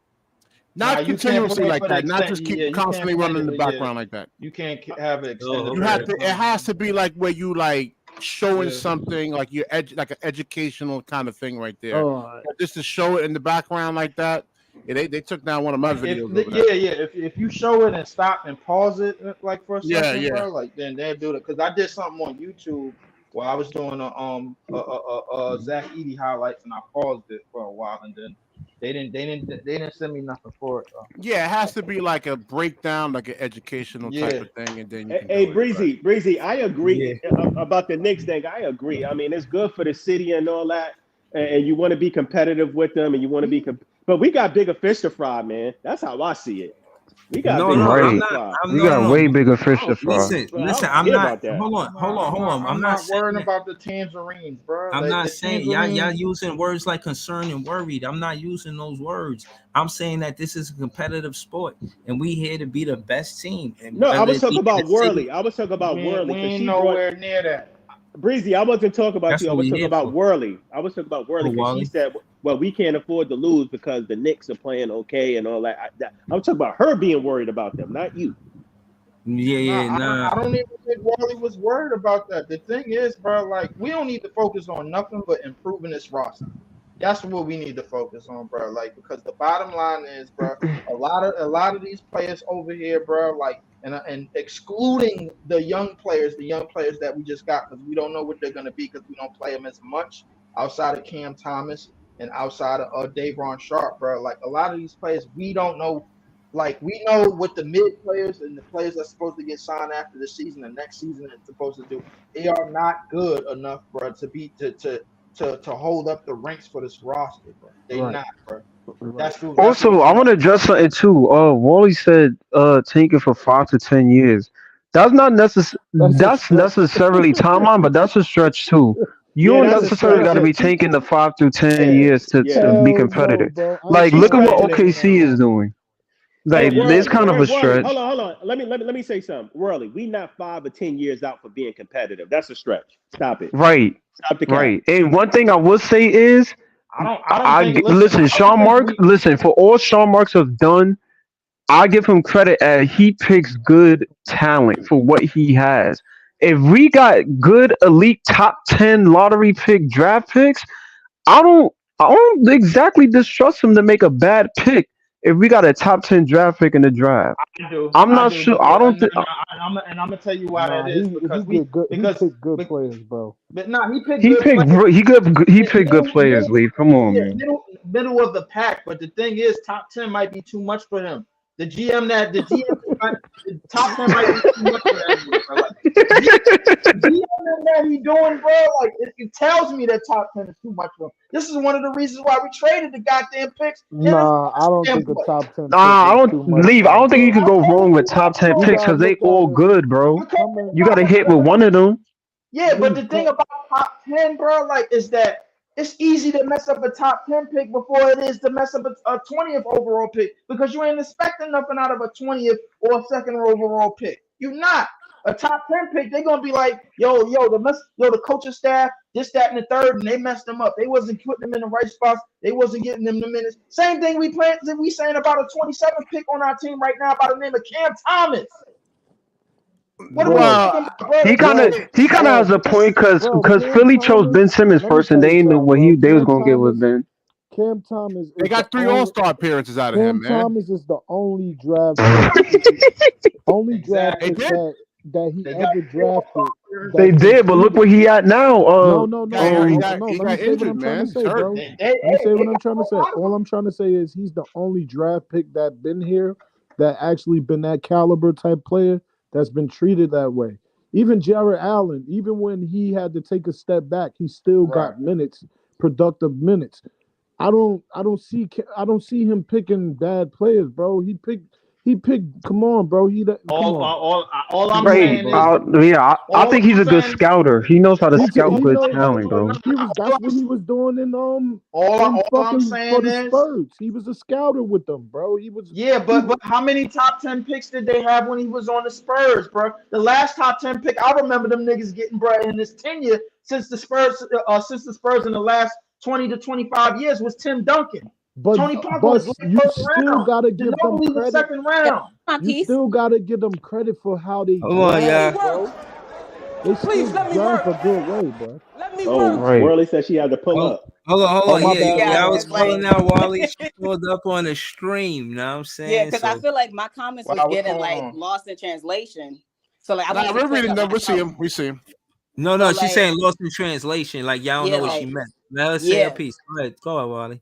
Not You can't continuously play like for the that. Not extent. just keep Yeah, you constantly can't play running in the the background like that. You can't have it extended. You have to. It has to be like where you like showing something like you're like an educational kind of thing right there. Oh, Just to show it in the background like that. Yeah, they took down one of my videos. If you show it and stop and pause it like for a second, Yeah. bro, like then they'll do it. Because I did something on YouTube where I was doing a Zach Edey highlights and I paused it for a while and then they didn't send me nothing for it. So. Yeah, it has to be like a breakdown, like an educational type of thing, and then you can Hey, do it, Breezy, I agree about the Knicks thing. I agree. I mean, it's good for the city and all that, and you want to be competitive with them, and you want to be, but we got bigger fish to fry, man. That's how I see it. We got bigger fish Right. to fry. We got way bigger fish to fry. Listen, Bro, I don't I'm care not. about that. Hold on. I'm not not saying worrying that. about the tangerines, bro. I'm Like, not the saying y'all tangerines- using words like concerned and worried. I'm not using those words. I'm saying that this is a competitive sport, and we here to be the best team. And No, I whether was it talking be in about the city- Worley. I was talking about Worley we because ain't she nowhere brought near that. Breezy. I wasn't talking about That's you. I what was we talking here about for. Worley. I was talking about Worley Oh, because she Wally. said, "Well, we can't afford to lose because the Knicks are playing okay and all that." I'm talking about her being worried about them, not you. Nah. I don't even think Wally was worried about that. The thing is, bro, like we don't need to focus on nothing but improving this roster. That's what we need to focus on, bro. Like because the bottom line is, bro, a lot of these players over here, bro, like and excluding the young players that we just got because we don't know what they're gonna be because we don't play them as much outside of Cam Thomas and outside of Davon Sharp, bro. Like a lot of these players, we don't know. Like we know what the mid players and the players that's supposed to get signed after the season and next season is supposed to do. They are not good enough, bro, to hold up the ranks for this roster, bro. They right. not, bro. Right. That's Also, I want to address something too. Wally said taking for 5 to 10 years. That's not That's a stretch. necessarily timeline, but that's a stretch too. You Yeah, don't that's a necessarily got to be stretch. taking the 5 through 10 Yeah, years to yeah. be Hell no, competitive. bro. I Like, ain't look at what going that OKC long. is doing. Hey, Like, Worley, it's kind of a Worley, stretch. hold on. Let me say something. Worley, we not 5 or 10 years out for being competitive. That's a stretch. Stop it. Right, Stop the cap. right. And one thing I would say is, I don't think. listen, Sean Mark. Listen, for all Sean Marks have done, I give him credit as he picks good talent for what he has. If we got good elite top 10 lottery pick draft picks, I don't I don't exactly distrust him to make a bad pick if we got a top 10 draft pick in the draft. I do. I'm not do, sure. but I don't think I'm gonna tell you why Nah, that is he because picked good players, bro. but nah, he picked he good picked players. he picked good players, Lee. Come on, man. Middle of the pack, but the thing is, top 10 might be too much for him. The top 10 might be too much for that. Bro. Like, the GM that he doing, bro, like it tells me that top 10 is too much for him. This is one of the reasons why we traded the goddamn picks. Nah, I don't think a top 10 pick I is don't too much. leave. I don't think you can go wrong with top 10 You picks gotta because they look at all it. good, bro. Coming, You got to hit with one of them. Yeah, but the thing about top 10, bro, like, is that it's easy to mess up a top 10 pick before it is to mess up a 20th overall pick because you ain't expecting nothing out of a 20th or a second overall pick. You're not. A top 10 pick, they're gonna be like, the coaching staff, this, that, and the third, and they messed them up. They wasn't putting them in the right spots. They wasn't getting them the minutes. Same thing we saying about a 27 pick on our team right now by the name of Cam Thomas. What Well, are we talking about, he kind of has a point because Cam Philly chose Thomas, Ben Simmons let me first, and tell they you didn't know what something, they was bro. gonna get with Ben. Cam Thomas. They got 3 All-Star appearances out of him, man. Cam Thomas is the only draft pick that he ever drafted. They did, but look where he at now. No. He Let me got say what injured, I'm trying man. to say, bro. Let me say what I'm trying to say. All I'm trying to say is he's the only draft pick that been here that actually been that caliber type player that's been treated that way. Even Jared Allen, even when he had to take a step back, he still got minutes, productive minutes. I don't see him picking bad players, bro. He picked. Come on, bro. Come on. All I'm Come on, Right. saying bro. is, I all think he's I'm a good saying, scouter. He knows how to scout He good knows how to talent, scout. bro. That's what he was doing in all I'm fucking for saying the is, Spurs. He was a scouter with them, bro. yeah, He but how many top 10 picks did they have when he was on the Spurs, bro? The last top 10 pick, I remember them niggas getting, bro, in this tenure since the Spurs in the last 20 to 25 years was Tim Duncan. but Tony Parker but was late you first still round. gotta give them Ginobili was credit. second Yeah, round. my You piece. still gotta give them credit for how they Hold on, draft, y'all. bro. They still Please let me draft work. a good way, bro. Let me Oh, work. Right. Worley said she had to pull Hold, up. hold Oh on. my Yeah, bad, Yeah, I Wally. was because like, calling out Wally. She pulled up on the stream. You know what I'm yeah, saying? because I So feel like my comments was Wow, what's getting going like on? lost in translation. So like, I Nah, wanted to we're clear reading up them. We see myself. him. We see him. no, So she's like, saying lost in translation. Like y'all don't yeah, know what she like, meant. Let her say her yeah. piece. Go ahead, Wally.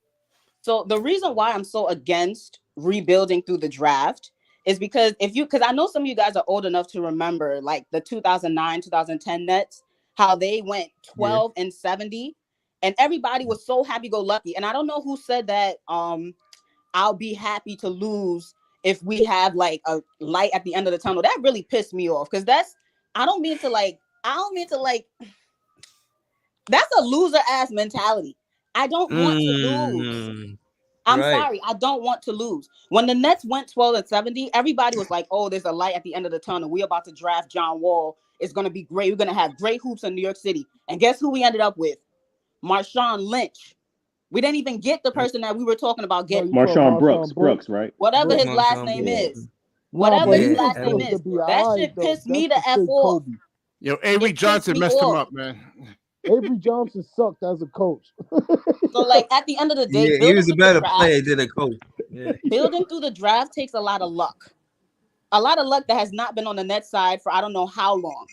So the reason why I'm so against rebuilding through the draft is because I know some of you guys are old enough to remember like the 2009, 2010 Nets, how they went Yeah. 12-70, and everybody was so happy go lucky. And I don't know who said that. I'll be happy to lose if we have like a light at the end of the tunnel. That really pissed me off because I don't mean to like that's a loser ass mentality. I don't want to lose. I'm Right. sorry, I don't want to lose. When the Nets went 12-70, everybody was like, "Oh, there's a light at the end of the tunnel. We're about to draft John Wall. It's gonna be great. We're gonna have great hoops in New York City." And guess who we ended up with? Marshawn Lynch. We didn't even get the person that we were talking about No, getting. you talking Marshawn Marshawn Brooks, right? Whatever his last Marshawn name Brooks. Yeah. is. Nah, Whatever but his he was last name supposed to is. be That alright shit though. pissed me That's the F straight off. Kobe. Yo, Avery It pissed Johnson me messed him off. up, man. Avery Johnson sucked as a coach. So, like, at the end of the day, Yeah, he building was a through the better draft, player than a coach. Yeah. building through the draft takes a lot of luck. A lot of luck that has not been on the Nets side for I don't know how long.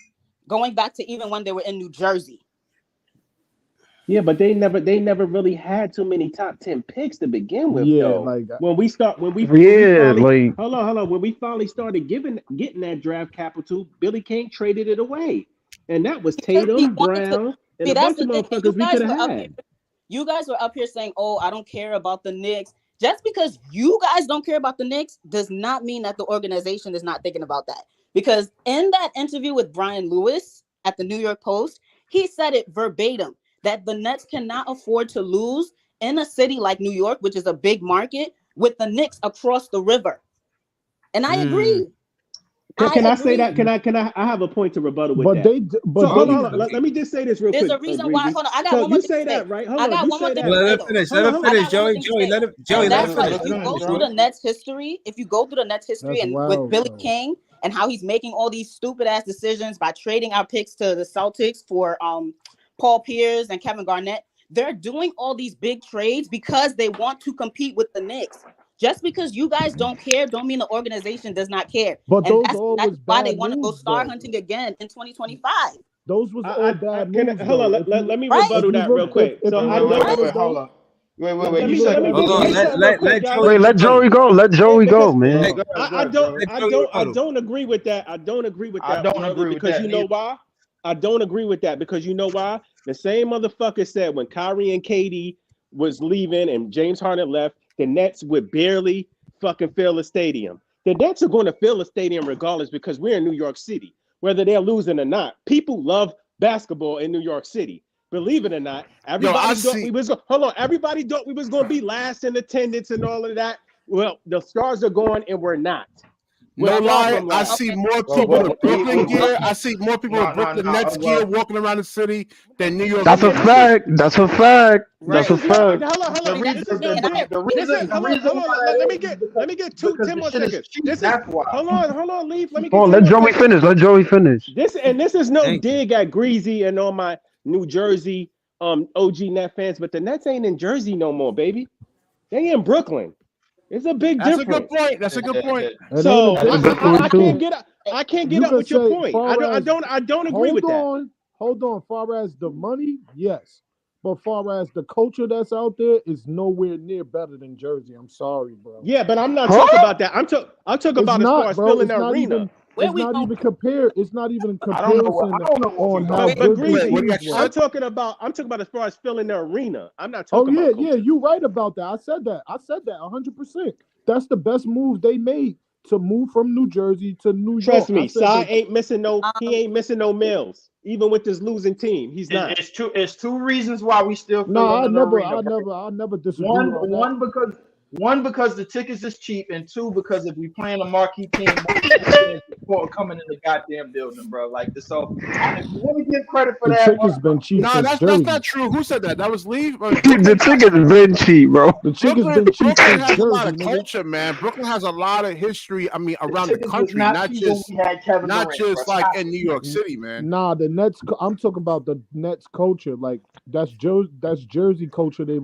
Going back to even when they were in New Jersey. Yeah, but they never really had too many top 10 picks to begin with, Yeah, though. like When we Yeah, finally like hold on. When we finally started getting that draft capital, Billy King traded it away. And that was Because he Tatum, wanted to Brown, and see a that's bunch the of thing. And you motherfuckers we guys could were have up here. had. You guys were up here saying, "Oh, I don't care about the Knicks." Just because you guys don't care about the Knicks does not mean that the organization is not thinking about that. Because in that interview with Brian Lewis at the New York Post, he said it verbatim that the Nets cannot afford to lose in a city like New York, which is a big market, with the Knicks across the river. And I agree. Can I I say that? agree. I have a point to rebuttal with but that. but So hold they on. Let me just say this real There's quick, a reason why. Breezy. Hold on. I got So one more you thing to say say. that, right? Hold I on. got You one more say thing that, to Well, say let right? her though. finish. Hold Let on, her hold I on. finish, got one more Joey. thing to Joey, say. let her. Joey, And let her that's like finish. if Let you her go finish, through Joey. the Nets history, That's and with wild, Billy though. King and how he's making all these stupid ass decisions by trading our picks to the Celtics for Paul Pierce and Kevin Garnett, they're doing all these big trades because they want to compete with the Knicks. Just because you guys don't care, don't mean the organization does not care. But And those that's all that's was why they bad want to go moves, star though. hunting again in 2025. Those was all I bad can moves, hold on. though. Let me Right? If rebuttal you that real look, quick. if So you I look don't. at it, Hold though, up. Wait. Let You me said let me Hold just on. say Let something real let quick, let guys. Joey wait, let rebuttal. Joey go. Let Joey go, Because man. go I ahead, don't bro. Let Joey rebuttal. agree with that. I don't agree with I that, don't Worley, agree with because that you know neither. why? I don't agree with that because you know why? The same motherfucker said when Kyrie and Katie was leaving and James Harden left, the Nets would barely fucking fill a stadium. The Nets are going to fill a stadium regardless because we're in New York City, whether they're losing or not. People love basketball in New York City. Believe it or not, Yo, I everybody thought see. we was hold on. Everybody thought we was going to be last in attendance and all of that. Well, the stars are going and we're not. We're No far lie, from I last. see Okay. more Well, people well, with well, Brooklyn gear. Okay. I see more people no, with no, Brooklyn no. Nets gear walking around the city than New York That's a Okay, City this is gear. fact. That's a fact. That's Right. a this is not. fact. Hold The on. That's reason, This the is thing. not And I the, that. the agree. This is reason, the reason hold on. why Let that me is get because, two because 10 the more shit is seconds. cheap. This is That's why. hold on, leave. Let me get Hold on, 10 let more Joey seconds. finish. Let Joey finish. This is no Thank you. dig at Greasy and all my New Jersey OG Net fans, but the Nets ain't in Jersey no more, baby. They in Brooklyn. It's a big That's a good difference. point. That's a good point. it ain't a So That's a good difference. point too. I can't get You up could with your say, point. far as I don't agree with that. hold on. Far as the money, yes, but far as the culture that's out there is nowhere near better than Jersey. I'm sorry, bro. Yeah, but I'm not Huh? talking about that. I'm talking It's about as far not, as bro. filling It's the not arena. even. Where It's we not going? even compared. It's not even a I don't know what comparison on how But good these Breezy, what do you teams were. I'm talking about as far as filling the arena. I'm not Oh talking about yeah, coaching. you're right about that. I said that 100%. That's the best move they made to move from New Jersey to New York. Trust I me, said Sai they. ain't missing he Um, ain't missing no meals. Even with this losing team, he's not. It's two reasons why we still No, fill in an arena, bro. I never disagreed One on that. one because one because the tickets is cheap, and two because if we playing a marquee team, more fans are coming in the goddamn building, bro. Like this, so if you want to give credit for The that, tickets been cheap Nah, since that's not Jersey. true. Who said that? That was Lee. The ticket's been cheap, bro. The tickets been cheap Brooklyn since has a lot Jersey, of nigga. culture, man. Brooklyn has a lot of history. I mean, the around the tickets was country, not cheap when we had Kevin not Durant, bro. just like Stop in New York City, man. Nah, the Nets. I'm talking about the Nets culture. Like that's Jersey culture they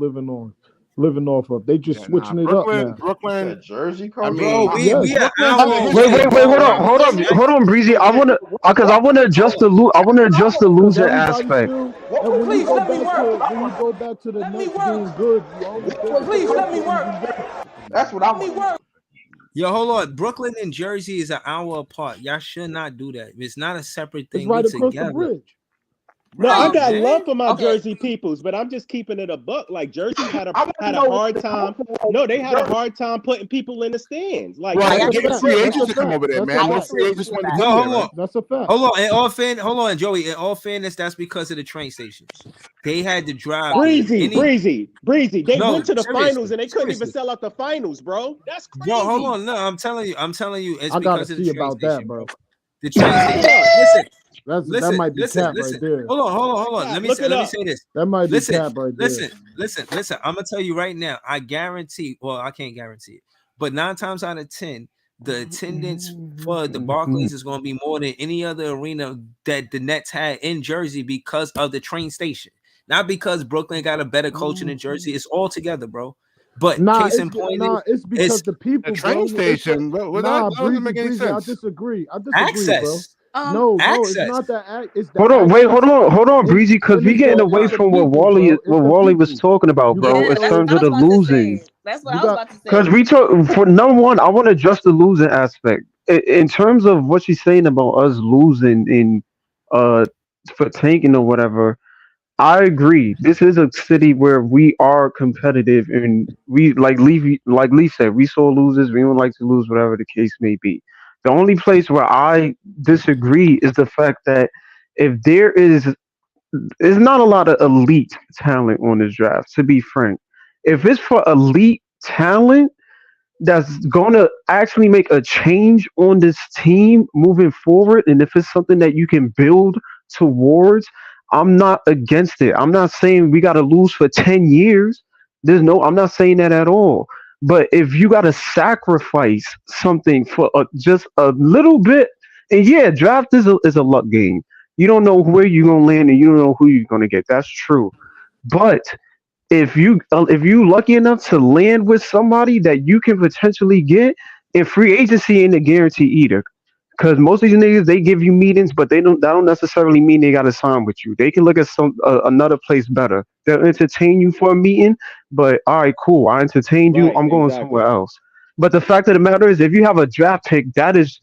living off of. They just Yeah, nah. switching it up now. it. You Brooklyn. said Jersey I culture? Bro, mean, we Yes. an Brooklyn hour has a Wait, history away, of hold bro. on, culture. hold on, Breezy. I wanna, cause I wanna adjust the I wanna adjust the Because loser everybody aspect. still, What and was when the you go culture? back That's to what I want to know. the Nets being good, you What understand was that the they had to culture? even get. That's what I want to know. Yo, hold on. Brooklyn and Jersey is an hour apart. Y'all should not do that. It's not a separate It's thing. We right across the together. bridge. No, I Right, got love man. for my okay. Jersey peoples, but I'm just keeping it a buck. Like Jersey had a I want to had a know what hard the time. culture was No, they in had a Jersey. hard time putting people in the stands. Like Well, I that they're That's a getting makes fact. free sense. That's agents a to come fact. over there, That's a man. I More fact. free actually agents agree with want to that. come No, there, hold man. on. That's a fact. Hold on, Joey. In all fairness, that's because of the train stations. They had to drive there. Breezy. They No, went to the finals seriously, and they couldn't even seriously. sell out the finals, bro. That's Bro, hold crazy. on. No, I'm telling you, it's I gotta because of the see train about that, station, bro. bro. The train Look it station. up. That might be cap right Listen. there. Hold on. Cap, Let me look say, it let me up. say this. That might be Listen, cap right there. listen. I'm gonna tell you right now. I guarantee. Well, I can't guarantee it, but 9 times out of 10, the attendance for the Barclays is going to be more than any other arena that the Nets had in Jersey because of the train station. Not because Brooklyn got a better culture than Jersey. It's all together, bro. But case in point It's because is the The people, train bro. station, that doesn't make any Breezy. I sense. disagree. Bro. access. No, it's Access. not that. It's the Hold on, wait, access, hold on, and Breezy, because we it's getting the away the from people, bro. It's What the Wally was people. talking about, You bro, gotta in Yeah, know that's it. terms what I of was the about to losing. say. That's what You I was got about to Because say. we talk for number one, I want to address the losing aspect. In terms of what she's saying about us losing in uh for tanking or whatever. I agree. This is a city where we are competitive, and we like Lee said, we saw losers. We don't like to lose, whatever the case may be. The only place where I disagree is the fact that if there's not a lot of elite talent on this draft. To be frank, if it's for elite talent that's going to actually make a change on this team moving forward, and if it's something that you can build towards, I'm not against it. I'm not saying we got to lose for 10 years. I'm not saying that at all. But if you got to sacrifice something for just a little bit, and yeah, draft is a luck game. You don't know where you're going to land, and you don't know who you're going to get. That's true. But if you lucky enough to land with somebody that you can potentially get, in free agency ain't a guarantee either. Because most of these niggas, they give you meetings, but that don't necessarily mean they got to sign with you. They can look at another place better. They'll entertain you for a meeting, but all right, cool. I entertained you. Right, I'm going exactly. somewhere else. But the fact of the matter is, if you have a draft pick, that is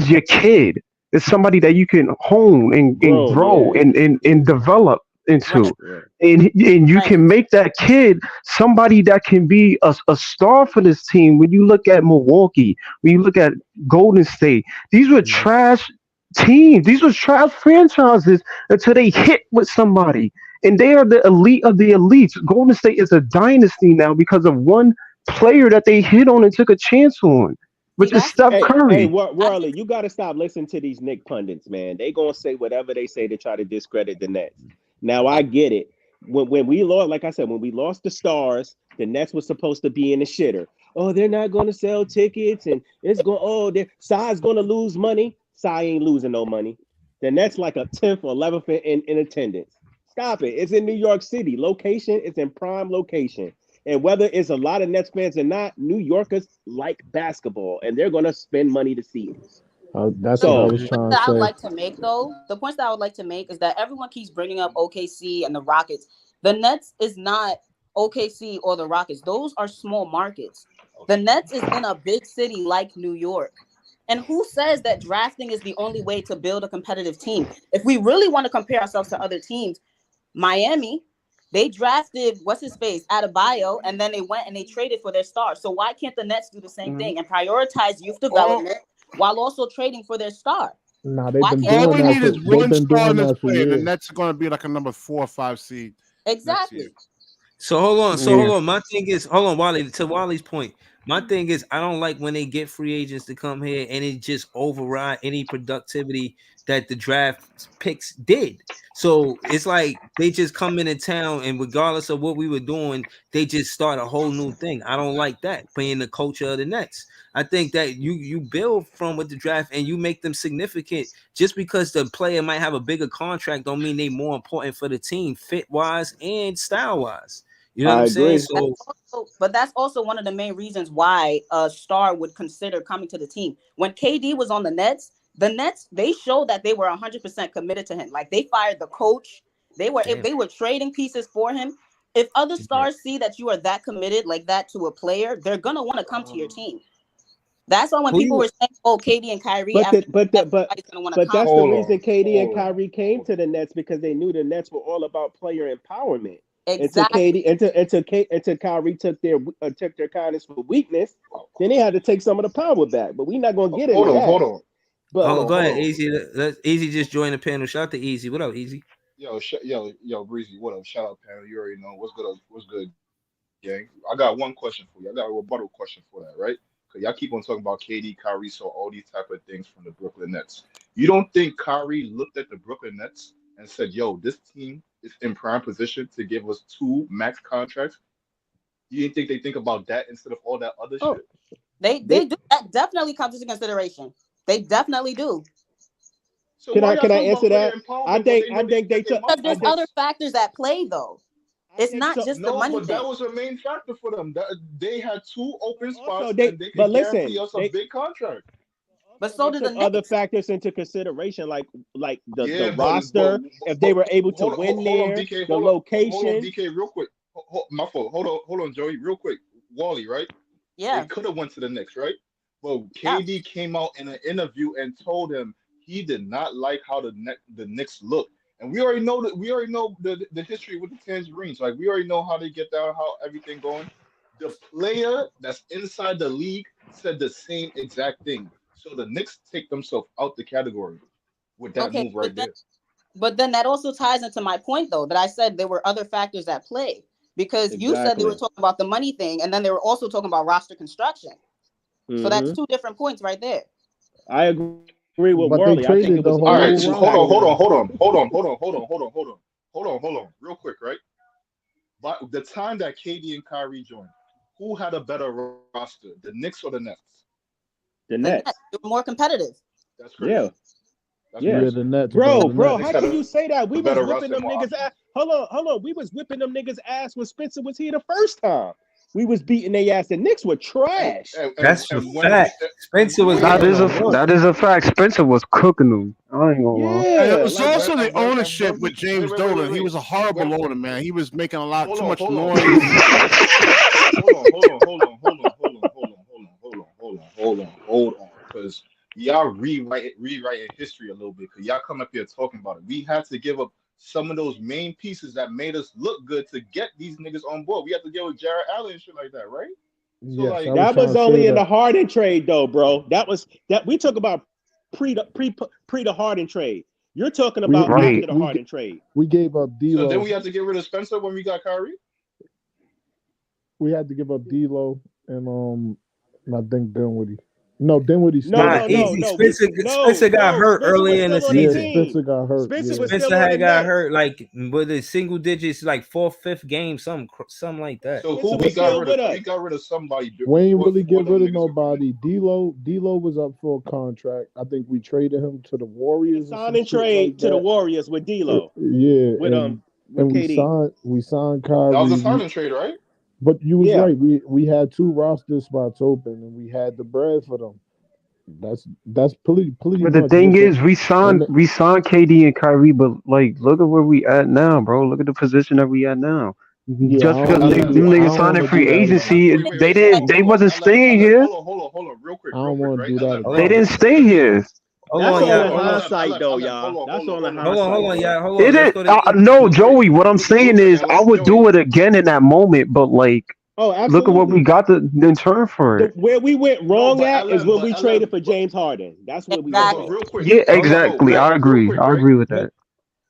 your kid. It's somebody that you can hone and Groom, grow yeah. and develop into, Right, Right. and you right. can make that kid somebody that can be a star for this team. When you look at Milwaukee, when you look at Golden State, these were Mhm. trash teams. These were trash franchises until they hit with somebody, and they are the elite of the elites. Golden State is a dynasty now because of one player that they hit on and took a chance on, See, which is that's Steph Hey, Curry. I think Worley, you got to stop listening to these Nick pundits, man. They gonna say whatever they say to try to discredit the Nets. Now I get it. When we lost, like I said, when we lost the Stars, the Nets was supposed to be in the shitter. Oh, they're not going to sell tickets, and it's going. Oh, Sai's going to lose money. Sai ain't losing no money. The Nets like a 10th or 11th in attendance. Stop it. It's in New York City. Location. It's in prime location. And whether it's a lot of Nets fans or not, New Yorkers like basketball, and they're going to spend money to see it. That's the what I So, was trying to that I would say. like to make though. The points that I would like to make is that everyone keeps bringing up OKC and the Rockets. The Nets is not OKC or the Rockets. Those are small markets. The Nets is in a big city like New York. And who says that drafting is the only way to build a competitive team? If we really want to compare ourselves to other teams, Miami, they drafted what's his face Adebayo, and then they went and they traded for their star. So why can't the Nets do the same thing and prioritize youth development while also trading for their star? Nah, they've Why been can't All doing we that need for is one star in this for play, and the years. Nets are going to be like a number 4 or 5 seed next year. exactly? So hold on. So Yeah. hold on. My thing is, hold on, Wally. To Wally's point, my thing is, I don't like when they get free agents to come here and it just override any productivity that the draft picks did. So it's like they just come into town and regardless of what we were doing, they just start a whole new thing. I don't like that being the culture of the Nets. I think that you build from with the draft and you make them significant. Just because the player might have a bigger contract don't mean they more important for the team, fit wise and style wise. You know what I I'm saying? agree. So But that's also one of the main reasons why a star would consider coming to the team. When KD was on the Nets, they showed that they were 100% committed to him. Like they fired the coach. If they were trading pieces for him. If other stars see that you are that committed like that to a player, they're gonna want to come to your team. That's why when who people you were saying, "Oh, KD and Kyrie," But after everybody's gonna want to but come. that's the Hold reason on, KD and hold on. Kyrie came to the Nets because they knew the Nets were all about player empowerment. Until Exactly. until Kyrie took their kindness for weakness, then they had to take some of the power back. But we're not gonna get into that. Hold But go on. ahead, Easy. Let Easy just join the panel. Shout out to Easy. What up, Easy? Yo, Breezy, what up? Shout out, panel. You already know what's good, gang. I got one question for you. I got a rebuttal question for that, right? Because y'all keep on talking about KD, Kyrie, so all these type of things from the Brooklyn Nets. You don't think Kyrie looked at the Brooklyn Nets and said, "Yo, this team is in prime position to give us 2 max contracts"? You didn't think they think about that instead of all that other oh, shit? They do that definitely comes into consideration. They definitely do. So can why I y'all can I talking answer about player that? empowerment, but they I never think they get their took. Because money I there's from think us? other factors at play though. I It's think not so. just the No, money but that thing. was a main factor for them. That they had 2 open Also, spots and they but could guarantee listen, us a big contract. But they so did the took other Knicks. factors into consideration, like the Yeah, roster, if they were able to win hold on, there, DK, the hold on, location. DK, real quick. My fault. Hold on, Joey, real quick. Wally, right? They Yeah. could have went to the Knicks, right? But Yeah. KD came out in an interview and told him he did not like how the Knicks look. And we already know that we already know the history with the Tangerines. Like we already know how they get down, how everything going. The player that's inside the league said the same exact thing. So the Knicks take themselves out the category with that Okay. move right there. But then that also ties into my point though, that I said there were other factors at play. Because you said they were Exactly. talking about the money thing, and then they were also talking about roster construction. So that's two different points right there. I agree with But they Worley. I think traded it the was All right, other so factors hold at on, play. hold on, real quick, right? But the time that KD and Kyrie joined, who had a better roster, the Knicks or the Nets? The The Nets Nets. were more competitive. That's Yeah. crazy. That's Yeah. crazy. the Nets, Bro, The how Knicks can had you say that? We a was better whipping roster, them more niggas options. ass. Hold on. We was whipping them niggas ass when Spencer was here the first time. We was beating their ass. The Knicks were trash. That's a And when fact. Spencer was wait, That giving is them a work. that is a fact. Spencer was cooking them. I ain't gonna lie. And it Yeah, was like also the and when and ownership when with we James Dolan. He was a and when horrible owner, man. He was making a lot hold too on, much hold on, noise. hold on, because y'all rewriting history a little bit. Because y'all come up here talking about it. We had to give up some of those main pieces that made us look good to get these niggas on board. We had to deal with Jared Allen and shit like that, right? So Yes, I like, was that trying was to say only in that. the Harden trade though, bro. That we talk about pre the Harden trade. You're talking so about who Right. after the Harden trade. we gave up so then we had to get rid of Spencer when we got Kyrie. We had to give up D'Lo and I think Dinwiddie. No, Dinwiddie No, stayed Nah, no, too. no, easy. no. We Spencer got hurt Spencer was earlier in the still on the Yeah, season. team. Spencer got hurt. Spencer Yeah, was still Spencer on the had got net. hurt like with the single digits, like fourth, fifth game, something like that. So who Spencer we was got still rid with of? us. We got rid of somebody we ain't really before get them rid of niggas agreed. nobody. D'Lo was up for a contract. I think we traded him to the The Warriors or some signing shit like trade to the that. Warriors with D'Lo, Yeah, with and we KD. signed That was a Kyrie. signing trade, right? But you was Yeah. right. We had 2 roster spots open, and we had the bread for them. That's pretty But the much thing what the is, we signed KD and Kyrie, but like, look at where we at now, bro. Look at the position that we at now. Yeah, Just because I them don't niggas want signing to free do that either. agency, they wasn't staying here. Hold on, real quick, I don't want to do that Hold They on, again. didn't stay here. hold That's on, all y'all. in Hold on, hindsight, though, y'all. That's all in hold hindsight, on, bro. y'all. Hold It on. Let's is go to no, real quick, Joey. What I'm saying is, I would do it again in that moment. But like, Oh, look at what we absolutely. got in turn for The it. where we went no, wrong but at is LM, when but we traded LM, for James Harden. That's where we no, went but Exactly. wrong. real quick, Yeah, hold on. exactly. I real agree. quick, I right? agree with Let, that.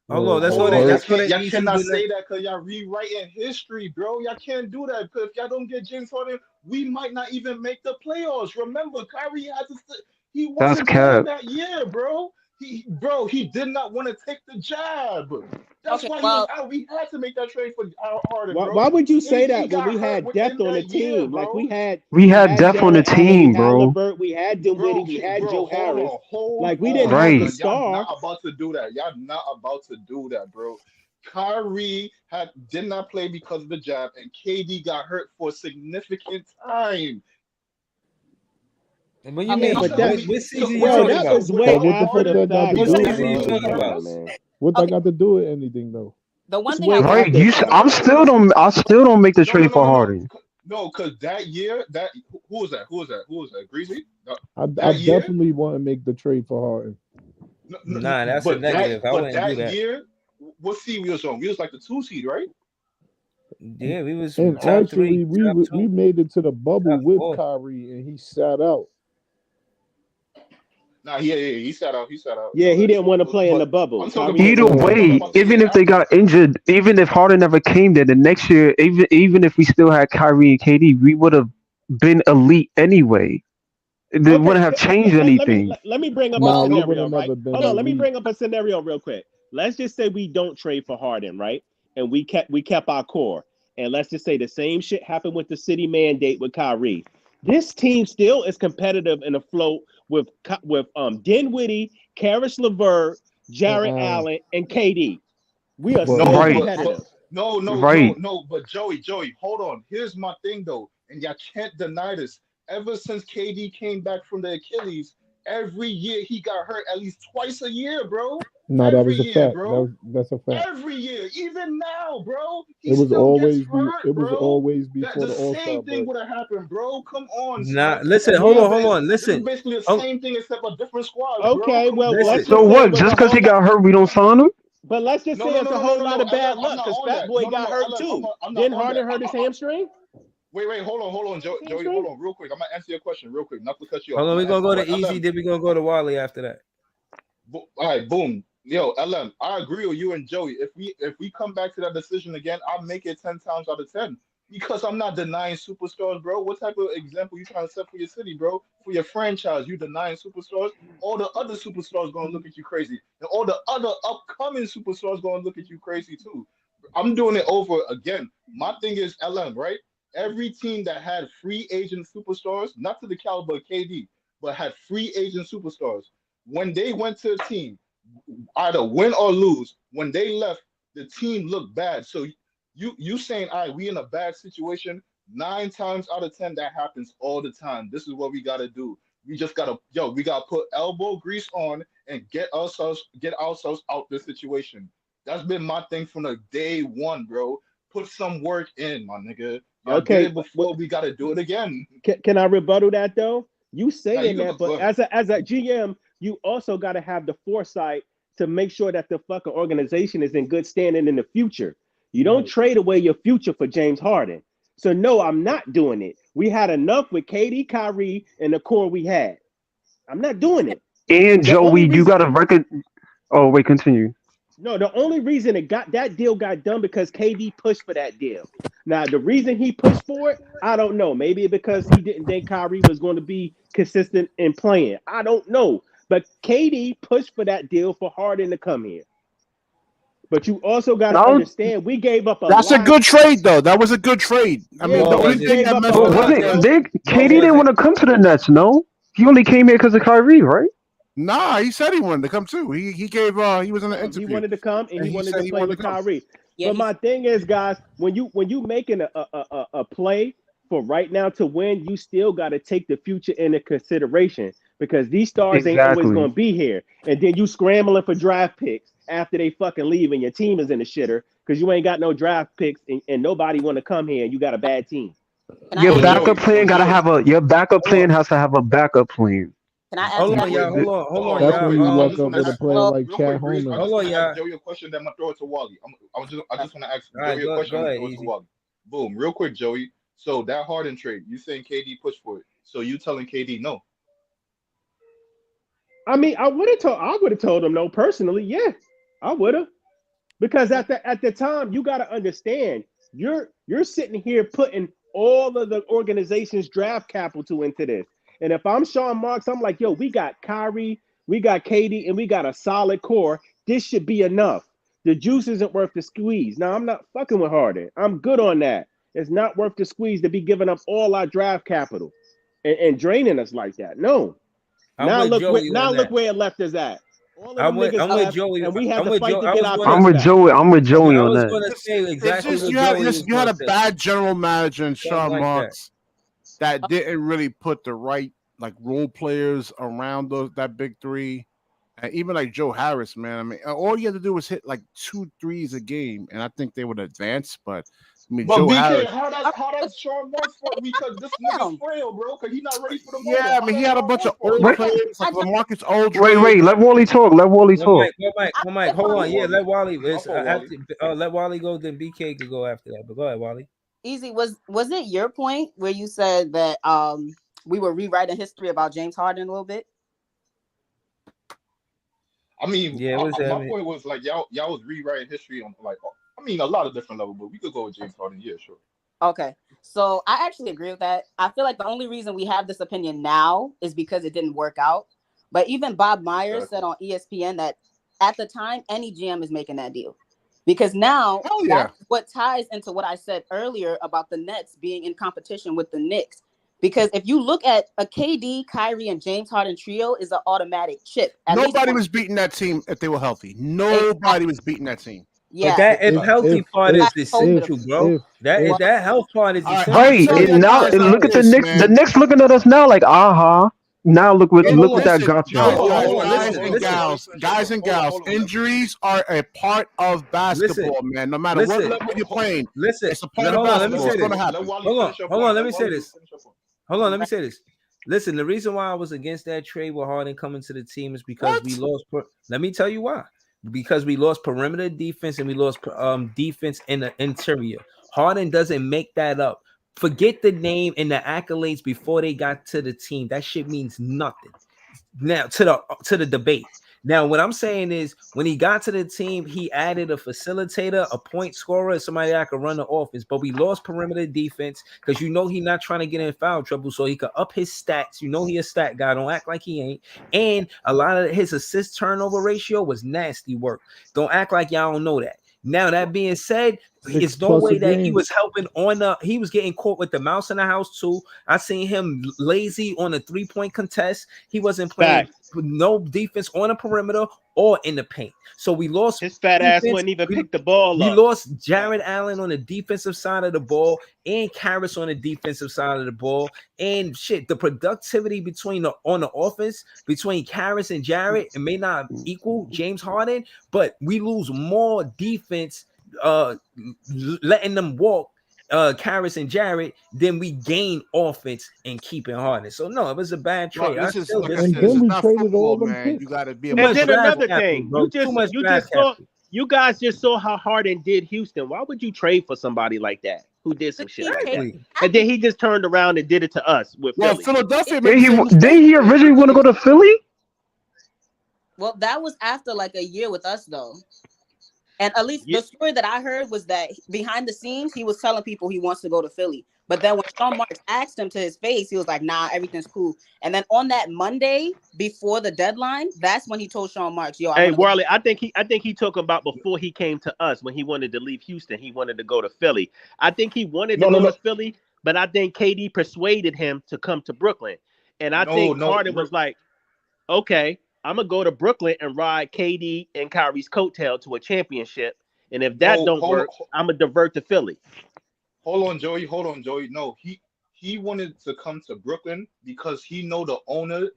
hold on. Let's It go to Y'all hurts. can't y'all ECW. cannot say that because y'all rewriting history, bro. Y'all can't do that because if y'all don't get James Harden, we might not even make the playoffs. Remember, Kyrie had to he That's wasn't playing cap. that year, bro. He did not want to take the jab. That's Okay, why he was well, out. We had to make that trade for Harden, Why, bro. why would you say KD that when got we hurt had depth within on the that year, team? Like bro. We we had had depth on the Jared Allen, we team, had bro. Levert, we had Dinwiddie, we had Bro, Joe Harris. hold Like we didn't on, have the Right. brother. Y'all star. not about to do that. Y'all not about to do that, bro. Kyrie did not play because of the jab, and KD got hurt for a significant time. What you okay, Yeah, mean? You but tell that, me, What season you bro, talking that about? was way But without what the fuck after Harden, the that got fact, to What do though, with season you bro. talking anything? Come about? on, man. What that okay. got to do with anything though? The one It's thing I way will Right. after the You. fact. I'm still don't. I still don't make the trade for Harden. No, because that year, who was that? Who was that? Greasy? I That year, definitely want to make the trade for Harden. Nah, that's a but negative. I but wouldn't do that that. year, what seed we was on? We was like the 2 seed, right? Yeah, we was And top three, actually, top we two, made it to the bubble top with four. Kyrie, and he sat out. Nah, yeah, he sat out. He sat out. Yeah, he didn't want to play in the But bubble. I'm talking Kyrie about didn't Either want to play in the way, bubble. the year even if they after. got injured, even if Harden never came there, the next year, even if we still had Kyrie and KD, we would have been elite anyway. It Okay, wouldn't have changed anything. let me bring up a Nah, Well, we would scenario, have right? never been Hold on, let me elite. bring up a scenario real quick. Let's just say we don't trade for Harden, right? And we kept our core. And let's just say the same shit happened with the city mandate with Kyrie. This team still is competitive and afloat with Dinwiddie, Karis LeVert, And Jared Allen, Allen, and KD. We are but still No, Right, but competitive. right. no. But Joey, hold on. Here's my thing though, and y'all can't deny this. Ever since KD came back from the Achilles, every year he got hurt at least twice a year, bro. no, that Every was a year, fact. bro. That's a fact. Every year, even now, bro, he It was still gets always hurt, it was bro. always That before the the All same Star thing break. would have happened, bro. Come on, Nah, son. listen, And hold Yeah, on, but this is basically the Um, same thing except a different squad, bro. okay, Come well, let's on. So just say it what? was Just a because he whole lot. got hurt, we don't sign him? But let's just say it's a whole lot of bad LM, I'm luck not because on Fat that. Boy got hurt LM, too. I'm not Didn't on that. Harden hurt his hamstring? Wait, hold on, His Joey, hamstring? hold on, real quick. I'm gonna answer your question real quick, not to cut you off. hold I'm on, we're gonna gonna answer. go But to Easy, then we're gonna go to Wally after that. all right, boom. Yo, LM, I agree with you and Joey. If we come back to that decision again, I'll make it 10 times out of 10. Because I'm not denying superstars, bro. What type of example you trying to set for your city, bro? For your franchise, you denying superstars? All the other superstars gonna look at you crazy, and all the other upcoming superstars gonna look at you crazy too. I'm doing it over again. My thing is LM, right? Every team that had free agent superstars, not to the caliber of KD, but had free agent superstars, when they went to a team, either win or lose, when they left, the team looked bad. So you saying, all right, we in a bad situation. 9 times out of 10, that happens all the time. This is what we gotta do. We just gotta, we gotta put elbow grease on and get ourselves out this situation. That's been my thing from the day one, bro. Put some work in, my nigga. Y'all did Okay, it before. We gotta do it again. can I rebuttal that though? You Now you saying could that, but go ahead. as a GM, you also got to have the foresight to make sure that the fucking organization is in good standing in the future. You don't Right. trade away your future for James Harden. So no, I'm not doing it. We had enough with KD, Kyrie, and the core we had. I'm not doing it. And The only Joey, you reason got a record. Oh wait, continue. No, the only reason it got that deal got done because KD pushed for that deal. Now, the reason he pushed for it, I don't know. Maybe because he didn't think Kyrie was going to be consistent in playing. I don't know. But KD pushed for that deal for Harden to come here. But you also got I to don't. understand we gave up a That's a lot. good trade, though. That was a good trade. I Yeah, mean, the No, it but only we wasn't. thing gave that up a messed But it up lot, wasn't was bro. they? No, it KD didn't wasn't. want to come to the Nets. No, he only came here because of Kyrie, right? nah. He said he wanted to come too. He gave he was in an He interview wanted to come and and he he wanted said to he play wanted with to come. Kyrie. Yeah, But my thing is, guys, when you making a play for right now to win, you still got to take the future into consideration. because these stars ain't always Exactly. gonna be here. And then you scrambling for draft picks after they fucking leave, and your team is in the shitter because you ain't got no draft picks, and nobody want to come here, and you got a bad team. Can I Your So answer backup that? Joey, plan gotta have a your backup Hold plan on, has to have a backup plan. Can I hold answer on, that? y'all. Wait, Hold on, real That's y'all. when quick. you I walk just up want to with a ask player Hello. like real Chad quick, Breeze. I Holman. just Hold want on, to ask y'all. Joey a question. Then I'm gonna throw it to Wally. I All just want to ask right, Joey a question. I'm go gonna ahead, throw it to easy. Wally. Boom, real quick, Joey. So that Harden trade, you saying KD pushed for it? So you telling KD no? I mean, I would have told him no personally. Yeah, I would have. Because at the time, you got to understand, you're sitting here putting all of the organization's draft capital into this. And if I'm Sean Marks, I'm like, yo, we got Kyrie, we got Katie, and we got a solid core. This should be enough. The juice isn't worth the squeeze. Now, I'm not fucking with Harden. I'm good on that. It's not worth the squeeze to be giving up all our draft capital and draining us like that. No. I'm with Joey Now on look that. where it left us at. All of them niggas I'm with left, Joey. and we had I'm to with fight Joe. to get our I'm picks with back. Joey. I'm with Joey I on was that. gonna say It's exactly just what you had Joey was you had gonna a say. bad general manager in Something Sean like that. Marks that didn't really put the right like role players around that big three. And even like Joe Harris, man. I mean, all you had to do was hit like 2 threes a game, and I think they would advance. But I mean, But Joe BK, Harris, how does Sean Marks for? Because this nigga's Damn. frail, bro. Because he's not ready for the moment. yeah, I How mean, he does had a Sean bunch of Marks for? old Wait, players I like just, LaMarcus wait, Aldridge. wait. Let Wally talk. Let Wally One talk. mic, one mic, I one mic. said Hold My on. Wally. fault, Yeah, Wally. let Wally. My fault, Wally. Let Wally go. Then BK could go after that. But go ahead, Wally. Easy. Was it your point where you said that we were rewriting history about James Harden a little bit? I mean, Yeah, it was. my point was like y'all was rewriting history on like I mean a lot of different levels, but we could go with James Harden. Yeah, sure. Okay. So I actually agree with that. I feel like the only reason we have this opinion now is because it didn't work out. But even Bob Myers said Exactly. on ESPN that at the time, any GM is making that deal. Because now Hell yeah. that's what ties into what I said earlier about the Nets being in competition with the Knicks. Because if you look at a KD, Kyrie, and James Harden trio is an automatic chip. At least Nobody on was beating that team if they were healthy. exactly. Nobody was beating that team. But Yeah. that if If Facts. healthy if part if is I the hope if essential, bro. if That if well, that health part is All right, I'm essential. Right, gonna tell So and you now guys and like look at the this, Knicks. The man. Knicks looking at us now like, now no, look hold what on, that Listen, got guys, y'all. guys, hold on. guys, Listen, and Hold on, listen, let me gals, finish that guys though. and Hold on, gals. hold on. Injuries are a part of listen, basketball, man. No matter what listen, level you're playing, listen. it's a part of Hold on, let me basketball. say It's going this. to Let happen. Wally finish your Hold on, point. let Let me say Wally this. finish your point. Hold on, let me say this. Listen, the reason why I was against that trade with Harden coming to the team is because we What? lost. Let me tell you why. Because we lost perimeter defense and we lost defense in the interior. Harden doesn't make that up. Forget the name and the accolades before they got to the team. That shit means nothing. Now to the debate. Now, what I'm saying is when he got to the team, he added a facilitator, a point scorer, and somebody that could run the offense. But we lost perimeter defense because he's not trying to get in foul trouble, so he could up his stats. He a stat guy. Don't act like he ain't. And a lot of his assist turnover ratio was nasty work. Don't act like y'all don't know that. Now, that being said, six it's no plus a way that he game. was helping he was getting caught with the mouse in the house too. I seen him lazy on a 3-point contest. He wasn't playing Fact. with no defense on the perimeter or in the paint. So we lost His fat ass defense. wouldn't even pick the ball We up. lost Jared Allen on the defensive side of the ball and Karras on the defensive side of the ball. And shit, the productivity on the offense between Karras and Jared, it may not equal James Harden, but we lose more defense letting them walk Karras and Jared, then we gain offense and keeping Harden. So no, it was a bad Well, trade. I this is still like I And said, disagree this then is with we you. not traded all football, them man. You picks. got to be Too able And to much then draft another capital, thing, bro. Too much you draft just saw capital. you guys just saw how Harden did Houston. Why would you trade for somebody like that who did some shit he like that? Exactly. And then he just turned around and did it to us with Well, Philly. Philadelphia made Did the he same did mistake. he originally want to go to Philly? well, that was after like a year with us though. And at least Yeah, the story that I heard was that behind the scenes, he was telling people he wants to go to Philly. But then when Sean Marks asked him to his face, he was like, nah, everything's cool. And then on that Monday before the deadline, that's when he told Sean Marks, yo, I hey want to go. Warley, I think he talking about before he came to us when he wanted to leave Houston. He wanted to go to Philly. I think he wanted to No, no, go to no, Philly, but I think KD persuaded him to come to Brooklyn. And I no, think no. Harden was like, okay, I'm gonna go to Brooklyn and ride KD and Kyrie's coattail to a championship. And if that No, don't work, I'm gonna divert to Philly. hold on, Joey. Hold on, Joey. No, he wanted to come to Brooklyn because he know the owner,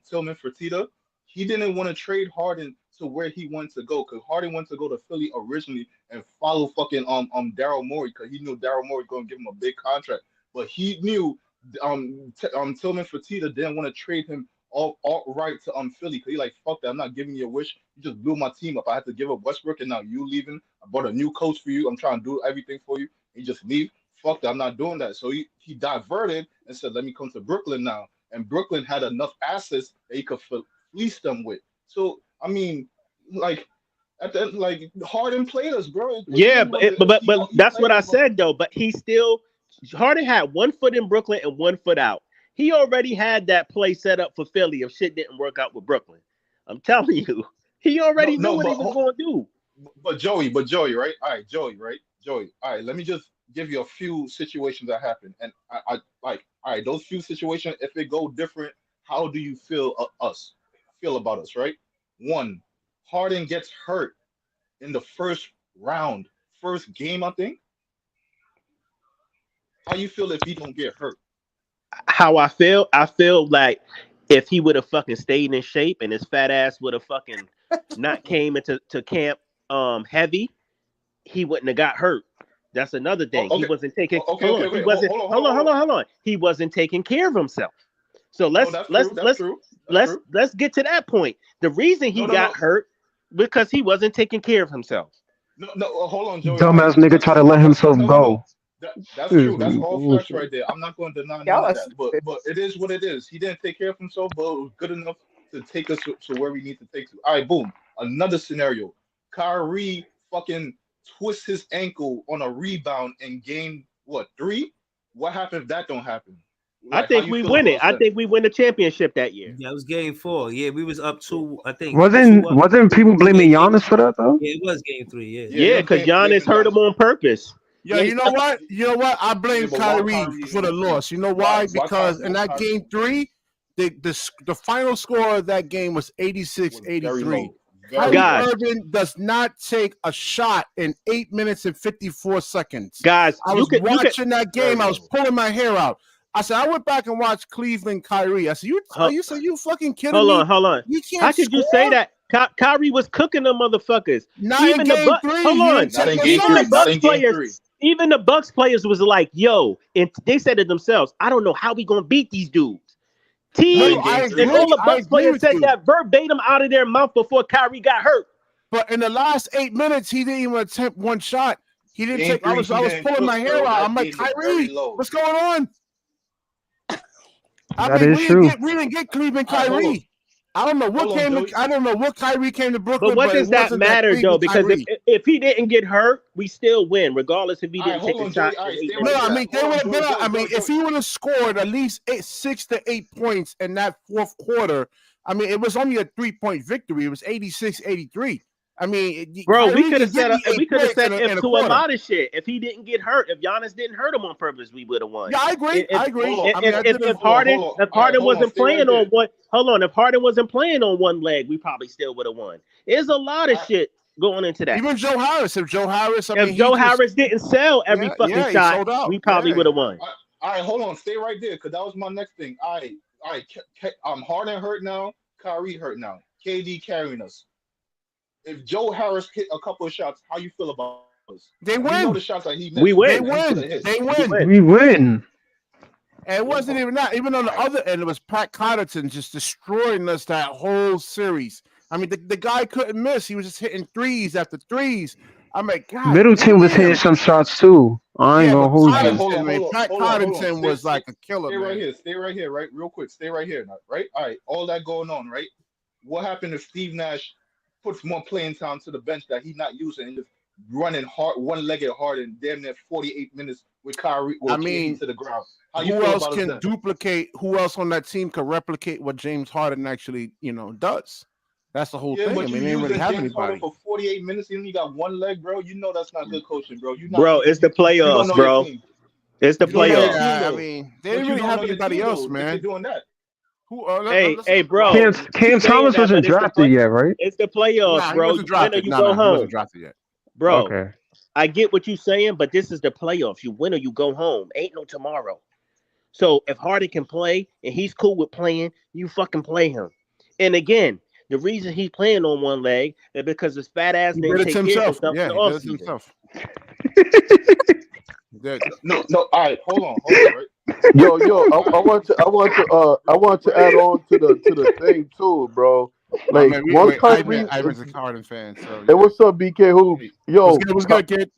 Tillman Fertitta. He didn't want to trade Harden to where he wanted to go because Harden wanted to go to Philly originally and follow fucking Daryl Morey because he knew Daryl Morey going to give him a big contract. But he knew Tillman Fertitta didn't want to trade him all right to Philly because he like, fuck that, I'm not giving you a wish. You just blew my team up. I had to give up Westbrook and now you leaving. I bought a new coach for you. I'm trying to do everything for you. He just leave. Fuck that, I'm not doing that. So he diverted and said, let me come to Brooklyn now. And Brooklyn had enough assets that he could fleece them with. So I mean, like at the like Harden played us, bro. Yeah, but that's what I said though. But Harden had 1 foot in Brooklyn and 1 foot out. He already had that play set up for Philly if shit didn't work out with Brooklyn. I'm telling you, he already knew what he was going to do. But Joey, right? All right, Joey. All right, let me just give you a few situations that happened, and I like, all right, those few situations. If it go different, how do you feel about us? Right? One, Harden gets hurt in the first game, I think. How you feel if he don't get hurt? How I feel like if he would have fucking stayed in shape and his fat ass would have fucking not came into camp heavy, he wouldn't have got hurt. That's another thing. Okay. He wasn't taking. Okay. Hold on. He wasn't taking care of himself. So let's get to that point. The reason he got hurt because he wasn't taking care of himself. No, hold on, Joey. Dumbass nigga try to let himself go. That's true. That's all facts right there. I'm not going to deny none of that. But it is what it is. He didn't take care of himself, but it was good enough to take us to where we need to take to. All right, boom. Another scenario. Kyrie fucking twists his ankle on a rebound in game 3? What happened if that don't happen? Like, I think we win it. I think we win the championship that year. Yeah, it was game 4. Yeah, we was up 2. I think wasn't people blaming Giannis for that though? Yeah, it was game 3. Yeah, because Giannis hurt him on purpose. Yeah, you know what? I blame Kyrie for the loss. You know why? Because in that game 3, the final score of that game was 86-83. Kyrie Irving does not take a shot in 8 minutes and 54 seconds. Guys, I was watching that game. I was pulling my hair out. I said, I went back and watched Cleveland Kyrie. I said, you fucking kidding me? Hold on. How could you say that? Kyrie was cooking them motherfuckers. Not in game 3. Hold on. Even the Bucks players was like, yo, and they said to themselves, I don't know how we gonna beat these dudes. And all the Bucks players said that verbatim out of their mouth before Kyrie got hurt. But in the last 8 minutes, he didn't even attempt one shot. He didn't take. I was pulling my hair out. I'm like, Kyrie, what's going on? We didn't get Cleveland Kyrie. I don't know what Kyrie came to Brooklyn. But what does that matter though? Because if he didn't get hurt, we still win, regardless if he didn't take a shot. If he would have scored at least 6 to 8 points in that fourth quarter, I mean, it was only a 3-point victory. It was 86-83. I mean, bro, we could have set if to a lot of shit. If he didn't get hurt, if Giannis didn't hurt him on purpose, we would have won. Yeah, I agree. If Harden wasn't playing on one, if Harden wasn't playing on one leg, we probably still would have won. There's a lot of shit going into that. Even Joe Harris, if Joe Harris didn't sell every fucking shot, we probably would have won. All right, hold on, stay right there, because that was my next thing. All right, Harden hurt now, Kyrie hurt now, KD carrying us. If Joe Harris hit a couple of shots, how you feel about us? They win. You know the shots that he missed. We win. We win. And it wasn't even that. Even on the other end, it was Pat Connaughton just destroying us that whole series. I mean, the guy couldn't miss. He was just hitting threes after threes. I'm like, God. Middleton was hitting some shots too. I ain't gonna hold you. Pat Connaughton was like a killer. Stay right here, right? Real quick. Stay right here, right? All right. All that going on, right? What happened if Steve Nash puts more playing time to the bench that he's not using and just running hard, one-legged hard, and damn near 48 minutes with Kyrie to the ground? Who else can duplicate? Who else on that team can replicate what James Harden actually, does? That's the whole thing. But they didn't really have anybody for 48 minutes. You only got one leg, bro. You know that's not good coaching, bro. It's the playoffs, bro. It's the playoffs. Yeah, I mean, they didn't really have anybody else, man. They're doing that. Hey, bro. Cam Thomas wasn't drafted yet, right? It's the playoffs, bro. He wasn't drafted. You go home. He wasn't drafted yet. Bro, okay. I get what you're saying, but this is the playoffs. You win or you go home. Ain't no tomorrow. So if Harden can play and he's cool with playing, you fucking play him. And again, the reason he's playing on one leg is because his fat ass He didn't did it to take care of himself. himself in Yeah, the he did it to offseason. himself. He did. No. All right, hold on, right? Yo, All right, I want to add on to the thing too, bro. I Like mean, once Ivan, Kyrie, Ivan's a Harden fan, so hey, yeah. what's up, BK Hoops? What's good, kid?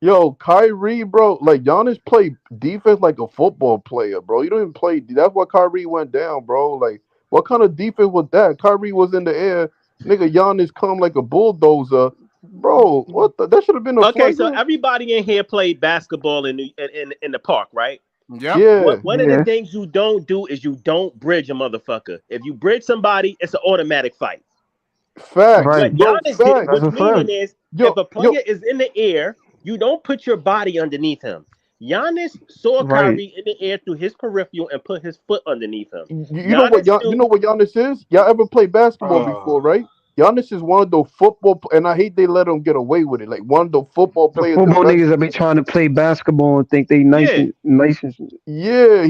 Yo, Kyrie, bro. Like Giannis played defense like a football player, bro. You don't even play. That's why Kyrie went down, bro. Like, what kind of defense was that? Kyrie was in the air, nigga. Giannis come like a bulldozer, bro. What? That should have been a Okay, so flagrant. everybody in here played basketball in the park, right? Yep. Yeah, One of the things you don't do is you don't bridge a motherfucker. If you bridge somebody, it's an automatic fight. facts, What Right. bro. Giannis did, Facts. That's a meaning fact. is, Yo, if a yo, player is in the air, you don't put your body underneath him. Giannis saw Right. Kyrie in the air through his peripheral and put his foot underneath him. you know what? Giannis You knew. know what Giannis is? Y'all ever played basketball before, right? Giannis is one of those and I hate they let him get away with it. Like one of the football The players, the football best. niggas that be trying to play basketball and think they nice Yeah, and shit. Yeah,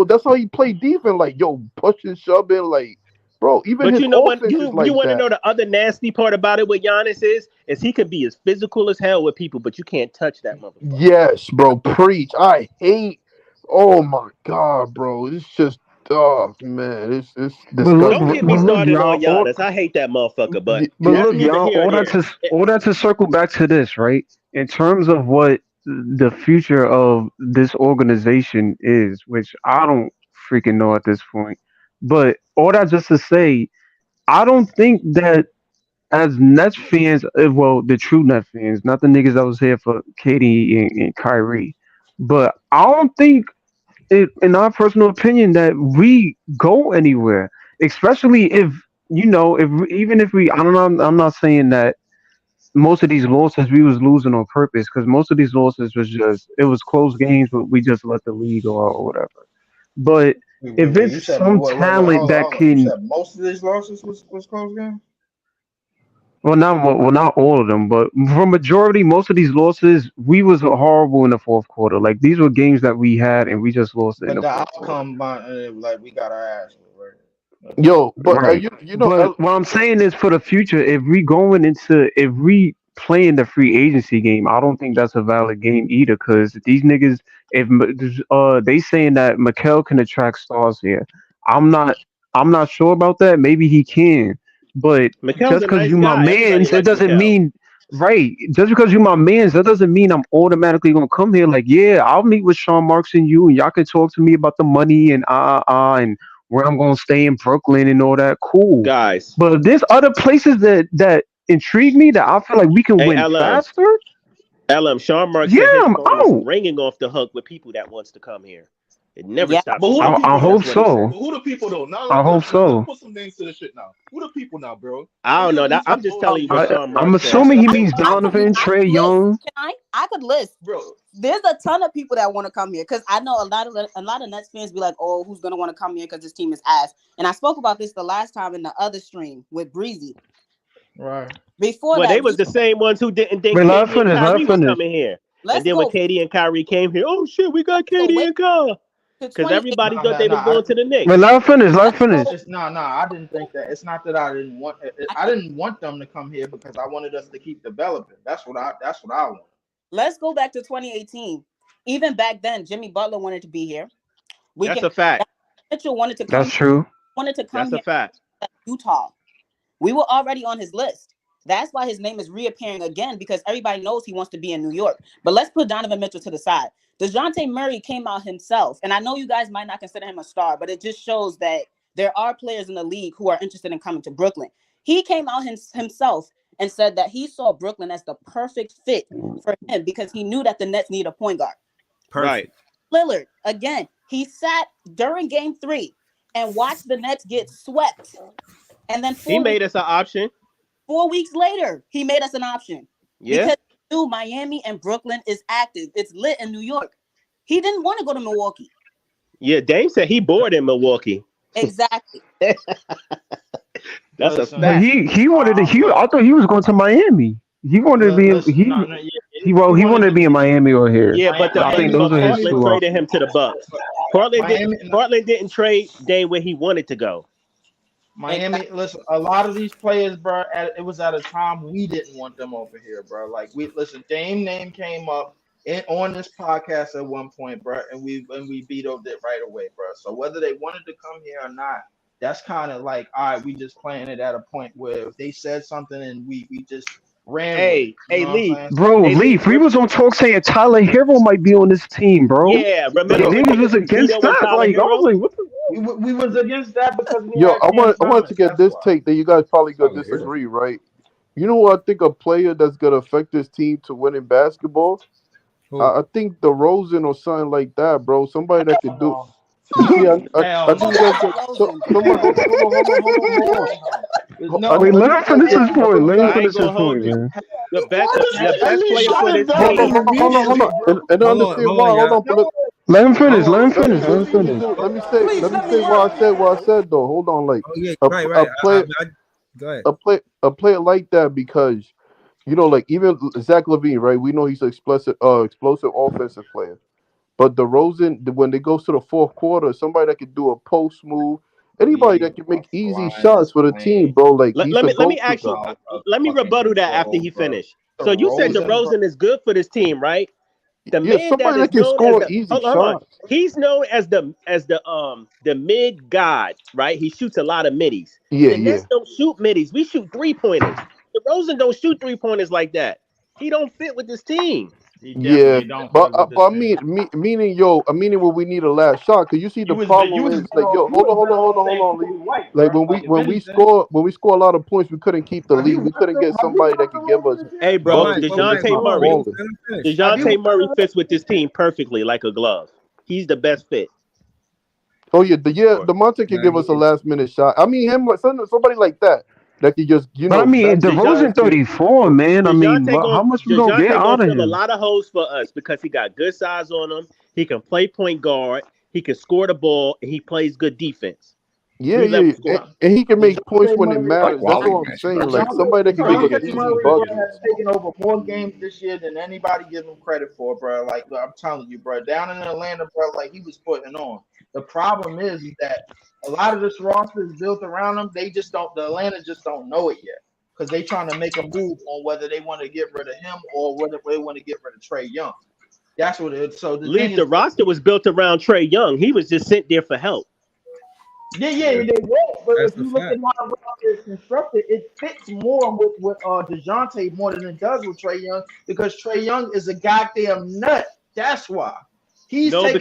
that's how he played defense. Like, yo, pushing, shoving, like, bro. Even but his you know what? offense is You like want to that. know the other nasty part about it with Giannis is he can be as physical as hell with people, but you can't touch that motherfucker. Yes, bro. Preach. I hate. Oh my god, bro. It's just. Oh man, it's But look, Don't disgusting. get me but look, started on y'all. Giannis. I hate that motherfucker, but But Yeah, that's look, neither y'all. here or there. All that to circle back to this, right? In terms of what the future of this organization is, which I don't freaking know at this point. But all that just to say, I don't think that as Nets fans, well, the true Nets fans, not the niggas that was here for Katie and Kyrie, but I don't think in our personal opinion, that we go anywhere, especially if even if we. I don't know. I'm not saying that most of these losses we was losing on purpose because most of these losses was just it was close games, but we just let the lead go out or whatever. But if You it's said some wait, talent hold that on. You can, said most of these losses was close games. not all of them, but for majority, most of these losses, we was horrible in the fourth quarter. Like these were games that we had, and we just lost it in But the the fourth quarter. outcome, like we got our ass whooped, right? yo, but Right. But what I'm saying is for the future, if we play in the free agency game, I don't think that's a valid game either. Because these niggas, if they saying that Mikel can attract stars here, I'm not I'm not sure about that. Maybe he can, but Mikel's just a because nice you my guy. Everybody man's, it likes doesn't Mikel. mean right. Just because you my man's, that doesn't mean I'm automatically gonna come here. Like, yeah, I'll meet with Sean Marks and you, and y'all can talk to me about the money and and where I'm gonna stay in Brooklyn and all that. Cool. Guys, But if there's other places that intrigue me that I feel like we can hey, win faster, Sean Mark yeah, said his I'm phone is out. ringing off the hook with people that wants to come here. It never Yeah. stops But who the ringing. I people hope though? That's what he said. so. But who the people though? Now I hope let's so. put some names to the shit now. Who the people now, bro? I Let don't me know. at least I'm just expose telling these you what I, people, Sean I'm Mark said. assuming he I, means Donovan, I could Trey list. Young. Can I? I could list. bro. There's a ton of people that want to come here because I know a lot of Nets fans be like, "Oh, who's gonna want to come here because this team is ass." And I spoke about this the last time in the other stream with Breezy. Right. Before Well, they that, was the same ones who didn't think Wait, let her KD and finish. Let her Kyrie was finish. coming here. And let's then when go. KD and Kyrie came here, oh shit, we got So KD wait and Kyrie. to Because 28. everybody thought they was No. going to the Wait, Knicks. let her finish. Let her Let's finish. go. It's no. I didn't think that. It's not that I didn't want. I I could, didn't want them to come here because I wanted us to keep developing. That's what I want. let's go back to 2018. Even back then, Jimmy Butler wanted to be here. We That's can. a fact. Mitchell That's true. wanted to come That's a here. fact. Utah. We were already on his list. That's why his name is reappearing again because everybody knows he wants to be in New York. But let's put Donovan Mitchell to the side. DeJounte Murray came out himself, and I know you guys might not consider him a star, but it just shows that there are players in the league who are interested in coming to Brooklyn. He came out himself and said that he saw Brooklyn as the perfect fit for him because he knew that the Nets need a point guard. Right. Lillard, again, he sat during game 3 and watched the Nets get swept. And then He made us an option. 4 weeks later, he made us an option. Yeah. Because he knew Miami and Brooklyn is active. It's lit in New York. He didn't want to go to Milwaukee. Yeah, Dame said he bored in Milwaukee. Exactly. That's a Listen, But fact. he wanted to. I thought he was going to Miami. He wanted to be in. listen, no, yeah, He wanted to be in Miami or here. Yeah, but I think but those are his Portland two traded options. him to the Bucks. Portland didn't trade Dame where he wanted to go. Miami, listen, a lot of these players, bro, it was at a time we didn't want them over here, bro. Like Dame name came up on this podcast at one point, bro, and we vetoed it right away, bro. So whether they wanted to come here or not, that's kind of like, all right, we just playing it at a point where if they said something and we just ran with it. Leaf. Bro, Leaf, we was on talk saying Tyler Hero might be on this team, bro. Yeah, remember niggas was against that. Like, I was like, what the we was against that because we Yo, had I Cam want to Thomas, get that's this why. take that you guys probably gonna disagree, right? You know what I think a player that's gonna affect this team to win in basketball? I think DeRozan or something like that, bro. Somebody that could do. You see, I think you guys get someone. Hold on. Wait, let him finish his point. Let him I finish ain't his gonna hold point, you. man. The best player for this Hold team. on. And I understand why. Hold on. Let him finish. Let him finish. Let him finish. Let me say what I said though. Hold on, like a player like that, because you know, like even Zach LaVine, right? We know he's an explosive offensive player. But DeRozan, when they go to the fourth quarter, somebody that can do a post move, anybody that can make easy shots for the team, bro. Like Let me ask you. Let me rebuttal that after he finished. So you said DeRozan is good for this team, right? The man somebody that that is can known score as easy shots. He's known as the mid god, right? He shoots a lot of middies. Yeah, the Nets don't shoot middies. We shoot 3-pointers. DeRozan don't shoot 3-pointers like that. He don't fit with this team. Yeah, but I mean, meaning when we need a last shot, because you see the problem is like, yo, hold on, Lee. Like when we score a lot of points, we couldn't keep the lead. We couldn't get somebody that could give us. Hey, bro, buckets DeJounte Murray fits with this team perfectly like a glove. He's the best fit. Oh yeah, DeMonte can give us a last minute shot. I mean, somebody like that could just But I mean, DeRozan 34, man. I mean, how much we gonna get out of him? A lot of holes for us because he got good size on him. He can play point guard. He can score the ball, and he plays good defense. Yeah, and he can make points when it matters. That's what I'm saying. Like somebody that can give us easy buckets. Has taken over more games this year than anybody gives him credit for, bro. Like I'm telling you, bro. Down in Atlanta, bro, like he was putting on. The problem is that a lot of this roster is built around him. The Atlanta just don't know it yet because they trying to make a move on whether they want to get rid of him or whether they want to get rid of Trae Young. That's what it is. So the roster was built around Trae Young. He was just sent there for help. Yeah, they were. But if you look at how the roster is constructed, it fits more with DeJounte more than it does with Trae Young because Trae Young is a goddamn nut. That's why. Because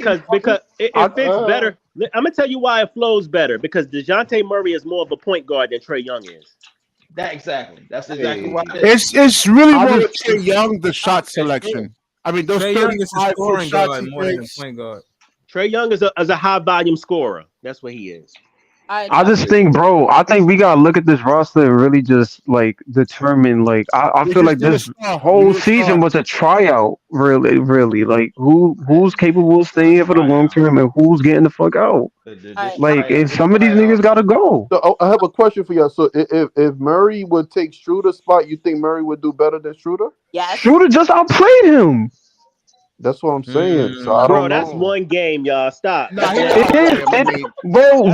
it fits better. I'm gonna tell you why it flows better because DeJounte Murray is more of a point guard than Trae Young is. That's exactly why. It's really more Trae Young the shot selection. I mean, those Trae Young is a scoring guard more than a makes. point guard. Trae Young is a high volume scorer. That's what he is. I just think, bro, we gotta look at this roster and really just like determine. Like, I feel like this whole season was a tryout. Really, like who's capable of staying for the long term and who's getting the fuck out. Like, and some of these niggas gotta go. So I have a question for y'all. So if Murray would take Schroeder's spot, you think Murray would do better than Schroeder? Yeah, Schroeder just outplayed him. That's what I'm saying. So I don't know. That's one game, y'all. Stop. Bro,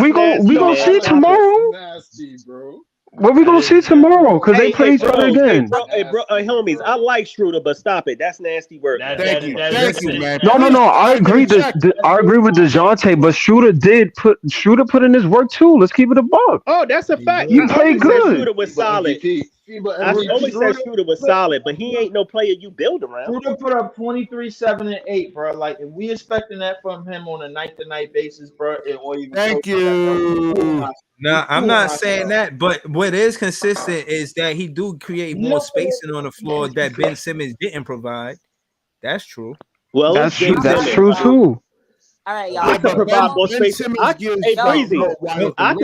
we gonna see tomorrow. Nasty, bro. What we gonna see tomorrow? Because they play each other again. Homies, I like Schroeder, but stop it. That's nasty work. Thank you, man. No. I agree. I agree with DeJounte, but Schroeder put in his work too. Let's keep it a buck. Oh, that's a fact. You played good. Schroeder was solid. I always said Schroeder was solid, but he ain't no player you build around. Schroeder put up 23, 7, and 8, bro. Like, if we expecting that from him on a night-to-night basis, bro, or even thank you. No, I'm not saying that, but what is consistent is that he do create more spacing on the floor that Ben Simmons didn't provide. That's true. Well, that's true too. All right, y'all. I could provide more space. I could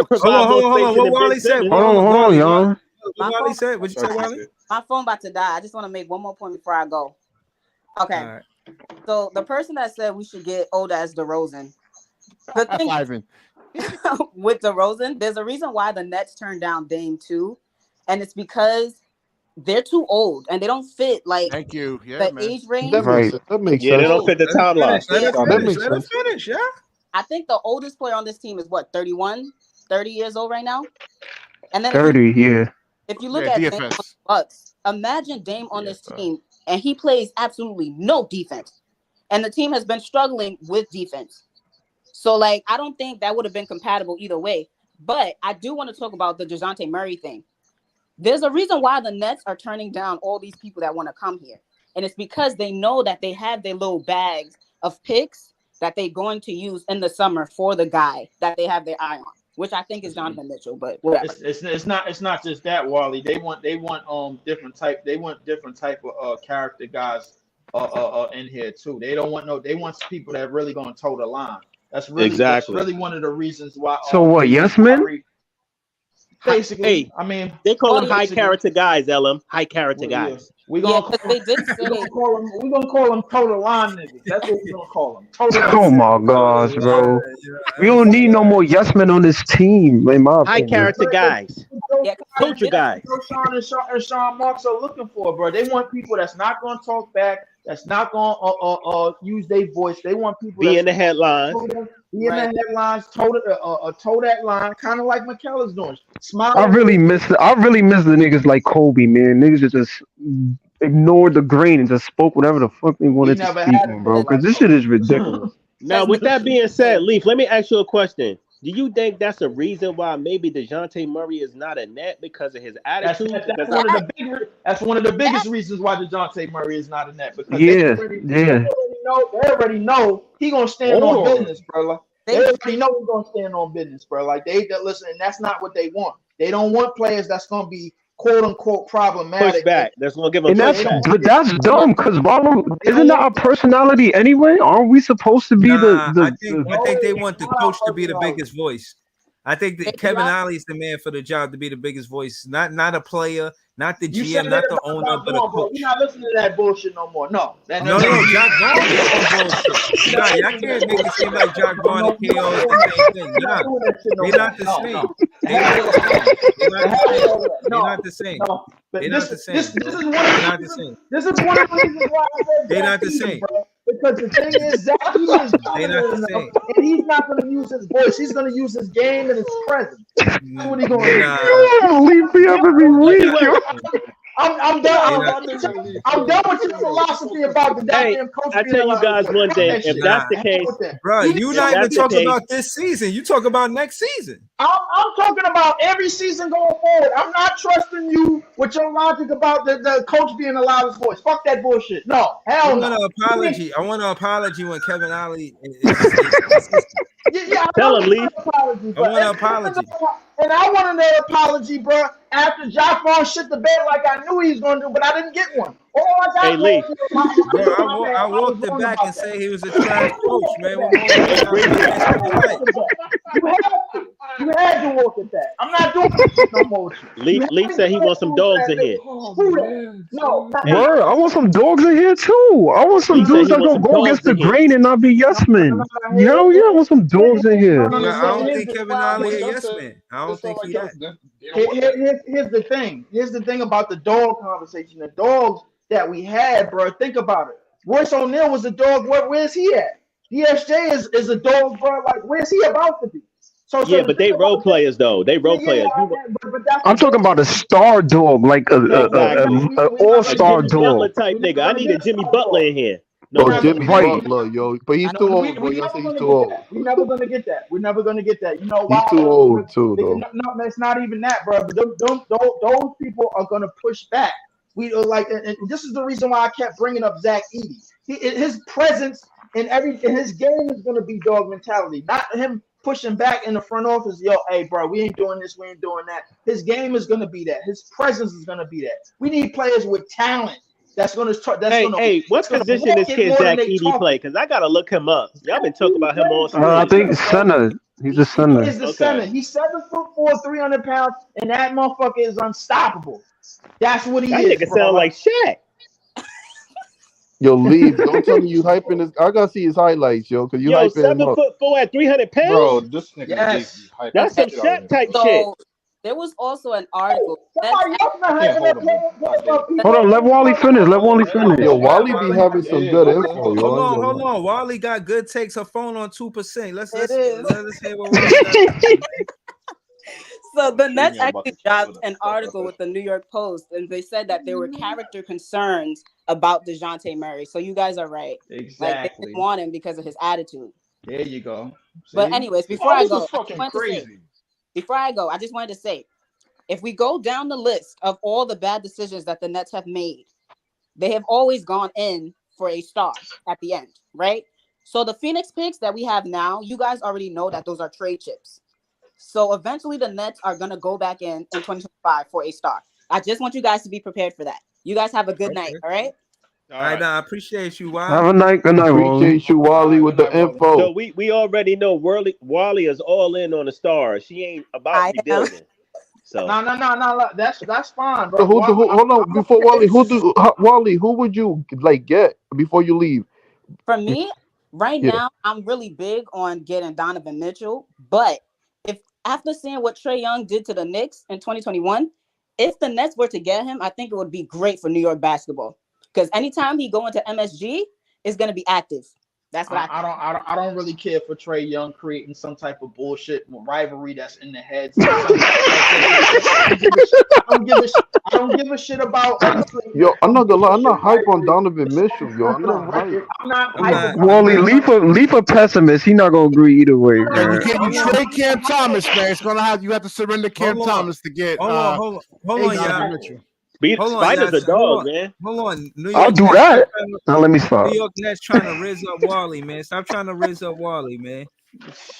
provide Hold on. What Wally said? Hold on, y'all. What you say, Wally? My phone about to die. I just want to make one more point before I go. Okay. Right. So the person that said we should get old as DeRozan. The thing with DeRozan, there's a reason why the Nets turned down Dame too, and it's because they're too old and they don't fit like the age range. That makes sense. They don't fit the timeline. Let him finish, yeah. I think the oldest player on this team is what, 31, 30 years old right now. And then 30, yeah. if you look Yeah, at Dame on DFS. the Bucks, imagine Dame on this team and he plays absolutely no defense. And the team has been struggling with defense. So, like, I don't think that would have been compatible either way. But I do want to talk about the DeJounte Murray thing. There's a reason why the Nets are turning down all these people that want to come here. And it's because they know that they have their little bags of picks that they're going to use in the summer for the guy that they have their eye on, which I think is Donovan Mitchell, but whatever. It's not just that, Wally. They want different type of character guys in here too. They want people that really gonna toe the line. That's really one of the reasons why. So what? Yes, men. Basically, Hey, I mean, they call them high basically. character guys, LM. High character guys. We gonna they did say we gonna call them total line niggas. That's what we gonna call them. Total Oh my gosh, bro. We don't need no more yes men on this team, in my High opinion. character guys. Culture guys. Sean and Sean Marks are looking for, bro. They want people that's not gonna talk back, that's not gonna use their voice. They want people Be that's in the headlines. Be in the headlines, toe that line, kind of like McKellar's doing. Smile. I really miss the niggas like Kobe, man. Niggas that just ignored the grain and just spoke whatever the fuck they wanted to never speak had on, it bro. Because this shit is ridiculous. Now, with that being said, Leaf, let me ask you a question. Do you think that's a reason why maybe DeJounte Murray is not a net because of his attitude? That's one of the biggest reasons why DeJounte Murray is not a net. Because Yeah, they already know he gonna stand on Hold on. business, bro. Like, they already know he's gonna stand on business, bro. Like they listen, and that's not what they want. They don't want players that's gonna be quote unquote problematic. Push back. That's gonna give them And that's pushback. but that's dumb because isn't that our personality anyway? Aren't we supposed to be I think they want the coach to be the biggest voice. I think that Kevin Ollie's the man for the job to be the biggest voice, not a player, not the GM, not the owner, but a coach. You're not listening to that bullshit no more. No, No, Jack Vaughn is some bullshit. Nah, y'all can't make it seem like Jack Vaughn and KO is the same thing. Nah, they're not the same. They're not the same. They're not the same. This is one of the reasons why I said they're not the Zach same. Edey, because the thing is, Zach Edey is dominant enough, and he's not going to use his voice. He's going to use his game and his presence. That's what he's going to do. Leave me up every week, yo. I'm done. I'm done with your philosophy about the goddamn coach. I tell you guys one thing, if that's the case, bro, you not even talking about this season. You talk about next season. I'm talking about every season going forward. I'm not trusting you with your logic about the coach being the loudest voice. Fuck that bullshit. No, hell no. I want an apology when Kevin Ollie. Tell him, Lee. I want an apology. And I want an apology, bro, after Josh Vaughn shit the bed like I knew he was going to do, but I didn't get one. Hey, Lee. I walked it back and say he was a trash coach, man. You had to walk at that. I'm not doing this no more. Lee said he wants some dogs in here. No. Word, I want some dogs in here too. I want some dudes that gonna go against the grain and not be yes men. Hell yeah, I want some dogs in here. I don't think Kevin Ollie a yes man. I don't think he that. Here's the thing. Here's the thing about the dog conversation. The dogs that we had, bro. Think about it. Royce O'Neal was a dog. Where's he at? DSJ is a dog, bro. Like, where's he about to be? So yeah, but they role players though. They role players. I'm talking about a star dog, like a all-star dog. Type nigga. I need a Jimmy Butler in here. No, Jimmy Butler, yo, but he's too old. Bro, y'all say he's too old. We're never gonna get that. We're never gonna get that. You know why? He's too old too, though. No, it's not even that, bro. But those people are gonna push back. We like, and this is the reason why I kept bringing up Zach Edey. His presence in his game is gonna be dog mentality, not him pushing back in the front office. Yo, hey, bro, we ain't doing this, we ain't doing that. His game is gonna be that. His presence is gonna be that. We need players with talent. That's gonna. What position does kid Zach Edey play? Because I gotta look him up. Y'all been talking about him all season. I think center. He's a center. He's the center. He's 7'4", 300 pounds, and that motherfucker is unstoppable. That's what he is. That nigga sound like Shaq. Yo, leave. Don't tell me you hyping this. I gotta see his highlights, yo, because you hyping him up. 7'4" at 300 pounds. Bro, this nigga yes. That's some Shaq type shit. There was also an article. Somebody else not having that. Hold on, let Wally finish. Let Wally finish. Yo, Wally be having some good info, yo. Hold on. Wally got good takes. Her phone on 2%. Let's is. let us hear what Wally got to say. So the Nets actually dropped an article with the New York Post, and they said that there were character concerns about DeJounte Murray. So you guys are right. Exactly. Like, they didn't want him because of his attitude. There you go. See? But anyways, before I go, I just wanted to say, if we go down the list of all the bad decisions that the Nets have made, they have always gone in for a star at the end, right? So the Phoenix picks that we have now, you guys already know that those are trade chips. So eventually the Nets are going to go back in 2025 for a star. I just want you guys to be prepared for that. You guys have a good night, all right? All right, now I appreciate you, Wally. Have a night. Good night, Wally. Appreciate you, Wally, with the info. So we already know Wally is all in on the stars. She ain't about rebuilding. So No. That's fine, bro. So hold on, before Wally, who would you like get before you leave? For me, right now, I'm really big on getting Donovan Mitchell. But if after seeing what Trae Young did to the Knicks in 2021, if the Nets were to get him, I think it would be great for New York basketball. Because anytime he go into MSG, it's going to be active. That's what I don't really care for Trae Young creating some type of bullshit rivalry that's in the heads. I don't give a shit about. Yo, I'm not gonna lie, I'm not hype on Donovan Mitchell, yo. I'm not hype. I'm not hype. Wally, leave a pessimist. He not gonna agree either way, man. You trade Cam Thomas, man. It's gonna have you have to surrender Cam Thomas to get. Hold on, Donovan Mitchell. Spiders a dog, man. Hold on. New York I'll do that. Now let me stop. New York Nets trying to riz up Wally, man. Stop trying to riz up Wally, man.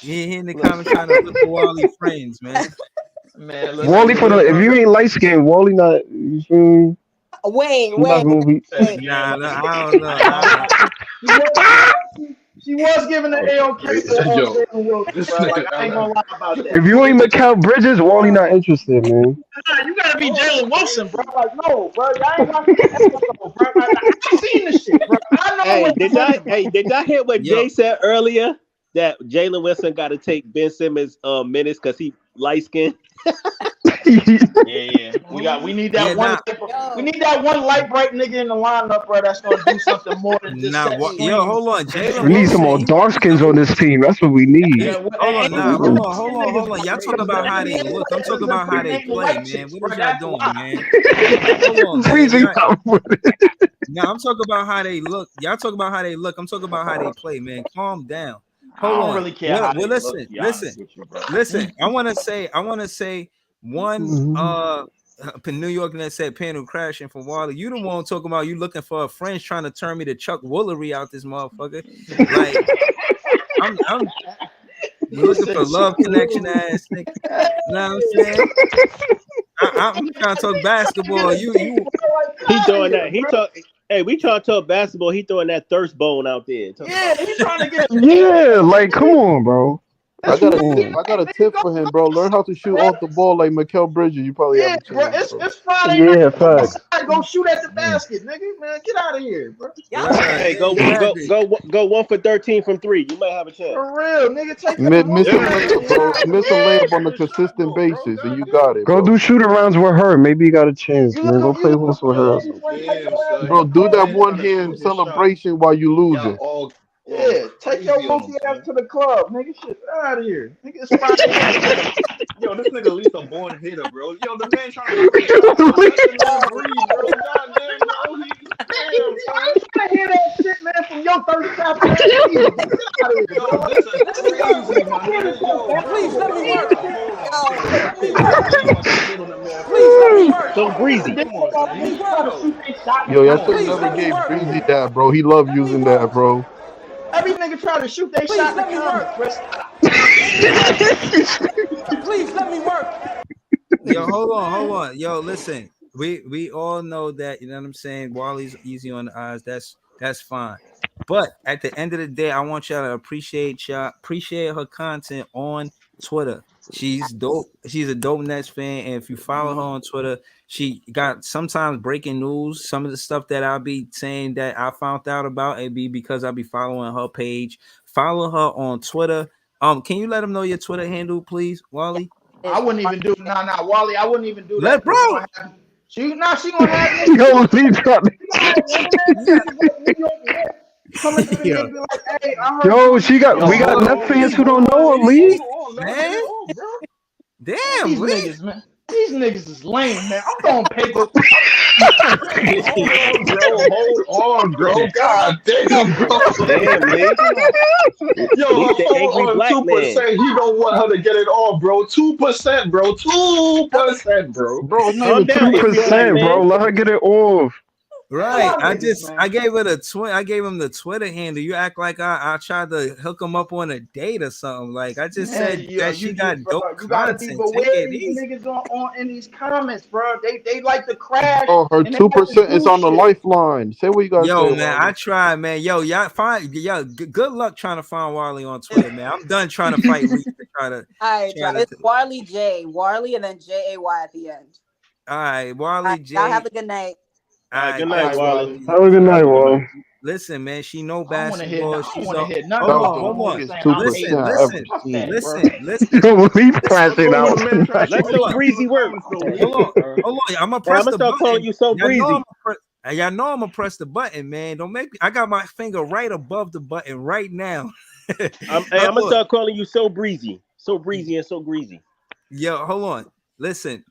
He in the comments trying to look for Wally friends, man. Man, Wally if you ain't light skinned, Wally not. Wait. Nah, I don't know. She was giving an AOK to Jalen Wilson, bro. Like, I ain't gonna lie about that. If you ain't Mikal Bridges, Wally not interested, man. Nah, you gotta be Jalen Wilson, bro. Like, no, bro. Y'all ain't watching the episode, bro. Like, I seen this shit, bro. I know did y'all hear what Jay said earlier? That Jalen Wilson got to take Ben Simmons minutes because he light skinned. Yeah. We need that one. We need that one light bright nigga in the lineup, bro. That's gonna do something more than just. Hold on, Jalen. We need some more dark skins on this team. That's what we need. Hold on. Y'all talk about how they look. I'm talking about how they play, man. What is y'all doing, man? Hold on, Now I'm talking about how they look. Y'all talk about how they look. I'm talking about how they play, man. Calm down. Hold on. I don't really care. Well, listen. I want to say one New York Nets said panel crashing for Wally. You the one talking about you looking for a friend trying to turn me to Chuck Woolery out this motherfucker. Like I'm looking for love connection ass nigga. You know what I'm saying? I'm trying to talk basketball. You he doing that. Hey, we trying to talk basketball. He throwing that thirst bone out there. Yeah, he's trying to get. Yeah, like come on, bro. I got a tip for him, bro. Learn how to shoot off the ball like Mikal Bridges. You probably have a chance, bro. It's Friday night. Facts. Go shoot at the basket, nigga. Man, get out of here, bro. Hey, go 1 for 13 from 3. You might have a chance. For real, nigga. Take miss a layup, bro. Miss a layup on a consistent basis, and you got it. Go do shooting rounds with her. Maybe you got a chance, man. Go play horse with her. Bro, do that one hand celebration while you losing. Yeah, take your monkey ass to the club, nigga. Shit, out of here. Nigga, it's Friday. Yo, this nigga Lisa born hitter, bro. Yo, the man trying to breathe, bro. Goddamn, bro. I ain't trying to hear that shit, man, from your 35 ass. Please let me work. So Breezy. Yo, y'all should never gave Breezy that, bro. He loved using that, bro. Every nigga try to shoot they shot in the comments. Please let me work. Yo, hold on. Yo, listen. We all know that, you know what I'm saying? Wally's easy on the eyes. That's fine. But at the end of the day, I want y'all to appreciate her content on Twitter. She's dope. She's a dope Nets fan. And if you follow her on Twitter, she got sometimes breaking news. Some of the stuff that I'll be saying that I found out about, it be because I'll be following her page. Follow her on Twitter. Can you let them know your Twitter handle, please, Wally? I wouldn't even do Wally. I wouldn't even do that. Let bro. She gonna have niggas. Yo, Lee dropped Coming to me and be like, "Hey, I heard." Yo, we got Net fans who don't know her, Lee. Man. Damn, these Lee. niggas, man. These niggas is lame, man. I'm going paper. Hold on, bro. God damn, bro. Damn, Lee. Yo, Lee's the angry black 2%. man. He don't want her to get it off, bro. 2%, bro. 2%, bro. Bro, it's not Calm even down, angry black 2%, bro. man. Let her get it off. Right. I man. gave her I gave him the Twitter handle. You act like I tried to hook him up on a date or something. Like I just said that she got dope You gotta be content. beware these niggas on in these comments, bro. They like to crash. Oh, her and they like to 2% is do on the shit. lifeline. Say what you got to Yo, say. man, Wally. I tried, man. Yo, good luck trying to find Warley on Twitter, man. I'm done trying to fight Lee to try to. All right, try it's to- Warley J, Warley, and then JAY at the end. All right, Warley All right, J. y'all have a good night. All right, Good night, Wally. Have a good night, Wally. Listen, man, she know I don't want to hear. basketball. I don't She's want to a hear nothing That hold about was on, the hold on. saying biggest I'm 2% hating. I Listen, ever seen. listen. Yo, Lee crashing out. Let some breezy work. Hold on. I'm gonna Hey, press I'm gonna the start button. calling you so breezy. Y'all know I'm gonna press the button, man. Don't make me. I got my finger right above the button right now. I'm gonna start calling you so breezy, and so greasy. Yo, hold on. Listen,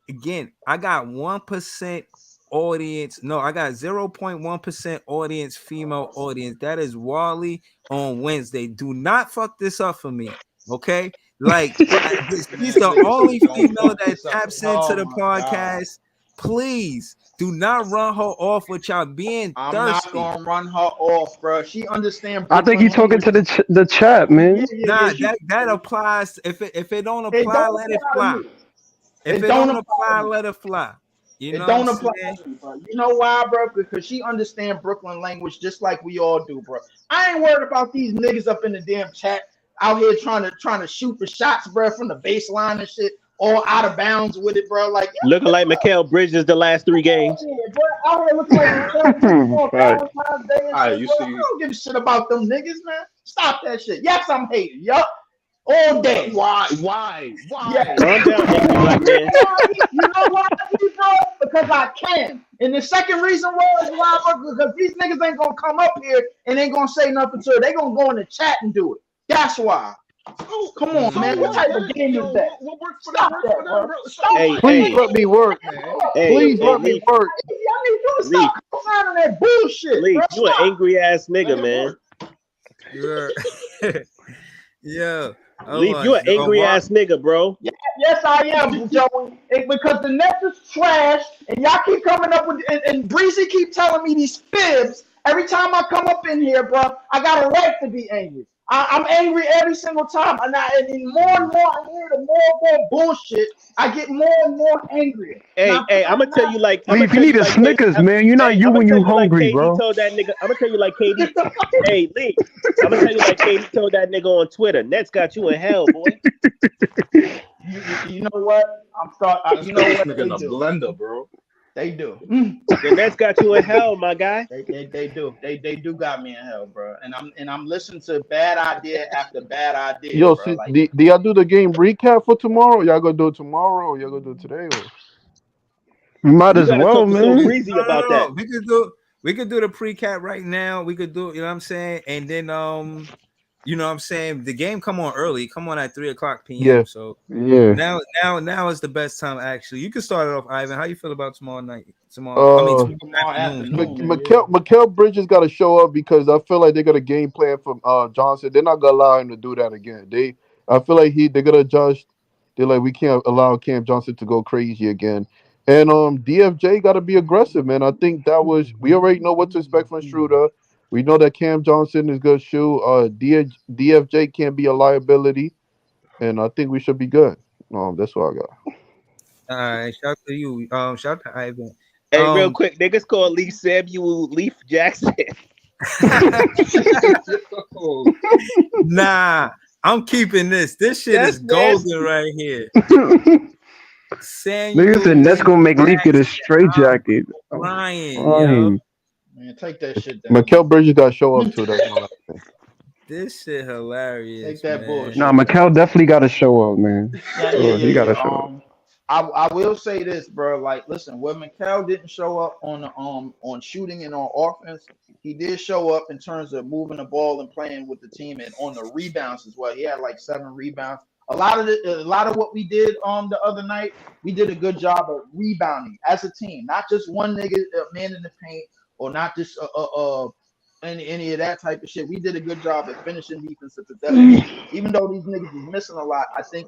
again, I got 1% audience. No, I got 0.1% audience, female audience. That is Wally on Wednesday. Do not fuck this up for me. Okay. Like she's the only female that taps into the podcast. Please do not run her off with y'all being I'm thirsty. not gonna run her off, bro. She understands. I think he's talking to the chat, man. Nah, that applies. If it don't apply, let it fly. If it don't apply, let it fly. You know it don't what I'm apply saying? to me, bro. You know why, bro? Because she understands Brooklyn language just like we all do, bro. I ain't worried about these niggas up in the damn chat out here trying to shoot the shots, bro, from the baseline and shit, all out of bounds with it, bro. Like Looking like Mikal Bridges the last 3 games. yeah, bro. Out here looking like Valentine's Day and Alright, shit, you bro. see- I don't give a shit about them niggas, man. Stop that shit. Yes, I'm hating. Yup. All day. Why? Yeah. Calm down, angry black man. You know why, bro? Because I can. And the second reason why, bro, because these niggas ain't gonna come up here and ain't gonna say nothing to her. They gonna go in the chat and do it. That's why. Come on, man. What type of game is that? What works for Stop them? that, bro. Stop Hey, it. Please let me work. Please let me Lee, work. Y'all need to stop signing that bullshit, Lee, bro. you an Stop. angry ass nigga, man. Yeah. Lee, you an angry ass nigga, bro. Yes, I am, Joey. Because the Nets is trash, and y'all keep coming up with, and Breezy keep telling me these fibs. Every time I come up in here, bro, I got a right to be angry. I'm angry every single time, and the more and more I hear, the more bullshit, I get more and more angry. Hey, I'm gonna tell you like. Lee, if you need a Snickers, man, you're not you when you hungry, like bro. Told that nigga. I'm gonna tell you like KD. Hey, Lee, I'm gonna tell you like KD told that nigga on Twitter. Nets got you in hell, boy. You know what? You know what? Nigga in a blender, bro. They do. The Nets got you in hell, my guy. They do. They do got me in hell, bro. And I'm listening to bad idea after bad idea. Yo, bro. see, Like, do y'all do the game recap for tomorrow? Y'all gonna do it tomorrow or y'all gonna do it today? Or? Might You as gotta well, talk to so man. breezy about that. We could do the pre-cap right now. We could do, you know what I'm saying? And then you know what I'm saying, the game come on early, come on at 3:00 p.m. Yeah. So Yeah. now is the best time actually. You can start it off, Ivan. How you feel about tomorrow night? Tomorrow afternoon. Mikal Bridges got to show up because I feel like they got a game plan from Johnson. They're not gonna allow him to do that again. I feel like they're gonna adjust. They're like, we can't allow Cam Johnson to go crazy again. And DFJ got to be aggressive, man. I think we already know what to expect from Schroeder. We know that Cam Johnson is good shoot. DFJ can't be a liability, and I think we should be good. That's what I got. All right, shout out to you. Shout out to Ivan. Hey, real quick, niggas call Lee Samuel Leaf Jackson. Nah, I'm keeping this. This shit That's is golden nasty. right here. Niggas said that's gonna make Leaf get a straight jacket. Ryan, Fine. man, take that shit down. Mikal Bridges got to show up too. That's all I think. This shit hilarious, Take that man. Nah, bullshit, man. Mikel definitely got to show up, man. He got Yeah. to show up. I will say this, bro. Like, listen, when Mikal didn't show up on shooting and on offense, he did show up in terms of moving the ball and playing with the team and on the rebounds as well. He had like 7 rebounds. A lot of what we did the other night, we did a good job of rebounding as a team, not just one nigga man in the paint or not just any of that type of shit. We did a good job at finishing defensive possessions. Even though these niggas is missing a lot, I think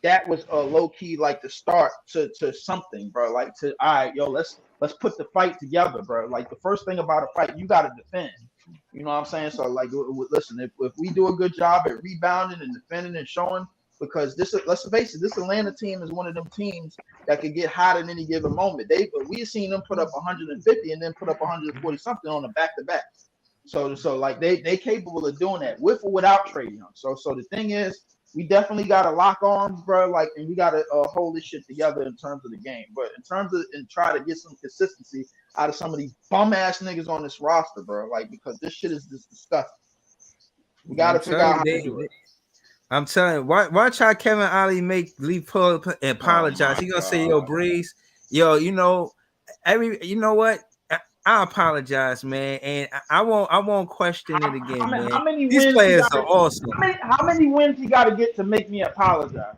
that was low key like the start to something, bro. Like to all right, yo, let's put the fight together, bro. Like the first thing about a fight, you gotta defend. You know what I'm saying? So like, listen, if we do a good job at rebounding and defending and showing, because let's face it, this Atlanta team is one of them teams that could get hot at any given moment. We've seen them put up 150 and then put up 140 something on a back to back. So like they capable of doing that with or without Trae Young. So the thing is, we definitely got to lock arms, bro. Like, and we got to hold this shit together in terms of the game. But in terms of and try to get some consistency out of some of these bum ass niggas on this roster, bro. Like, because this shit is just disgusting. We got to figure out how to do it. I'm telling you, watch how Kevin Ollie leave pull up and apologize. He gonna say, "Yo, Breeze, yo, you know what? I apologize, man, and I won't question it again, man. How many These wins players are awesome. How many wins he got to get to make me apologize,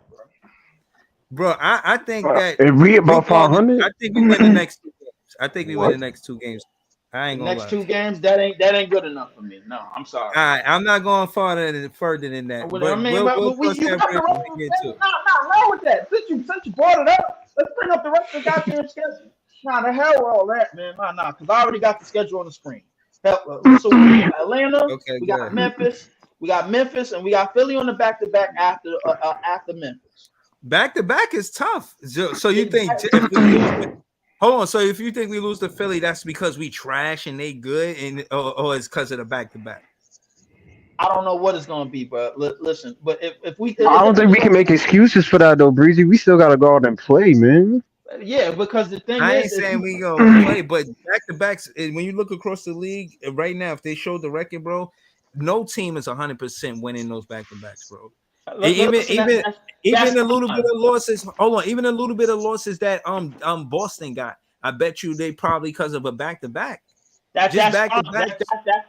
bro? I think that if we about 500, I think we win the next 2 games. I think we win the next 2 games. I ain't gonna next lie. 2 games, that ain't good enough for me. No, I'm sorry. All right, I'm not going further than that. Well, but I mean, we'll we cross you that got bridge the when we get to it. Nah, with that. Since you brought it up, let's bring up the rest of the goddamn schedule. Nah, the hell with all that, man. Nah, because I already got the schedule on the screen. So we got Atlanta, we got Memphis, and we got Philly on the back-to-back after Memphis. Back-to-back is tough. So you think if we lose? Hold on. So if you think we lose to Philly, that's because we trash and they good, and or it's because of the back-to-back? I don't know what it's gonna be, but listen. But if we, I don't think we can make excuses for that though, Breezy. We still gotta go out and play, man. Yeah, because the thing I is, ain't saying we gonna play, but back-to-backs. When you look across the league right now, if they show the record, bro, no team is 100% winning those back-to-backs, bro. Even a little bit of losses. Hold on, even a little bit of losses that Boston got. I bet you they probably because of a back-to-back. That's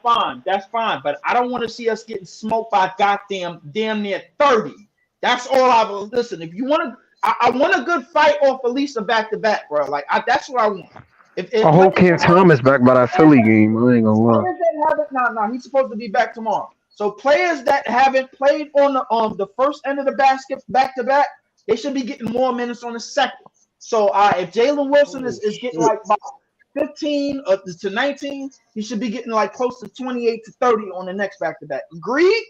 fine. That's fine. But I don't want to see us getting smoked by damn near 30. That's all I will listen. If you want to, I want a good fight off at least a back-to-back, bro. Like that's what I want. I hope Cam Thomas back by that Philly game. I ain't gonna lie. No, he's supposed to be back tomorrow. So players that haven't played on the first end of the basket back-to-back, they should be getting more minutes on the second. So if Jalen Wilson is getting like about 15 to 19, he should be getting like close to 28 to 30 on the next back-to-back. Agreed?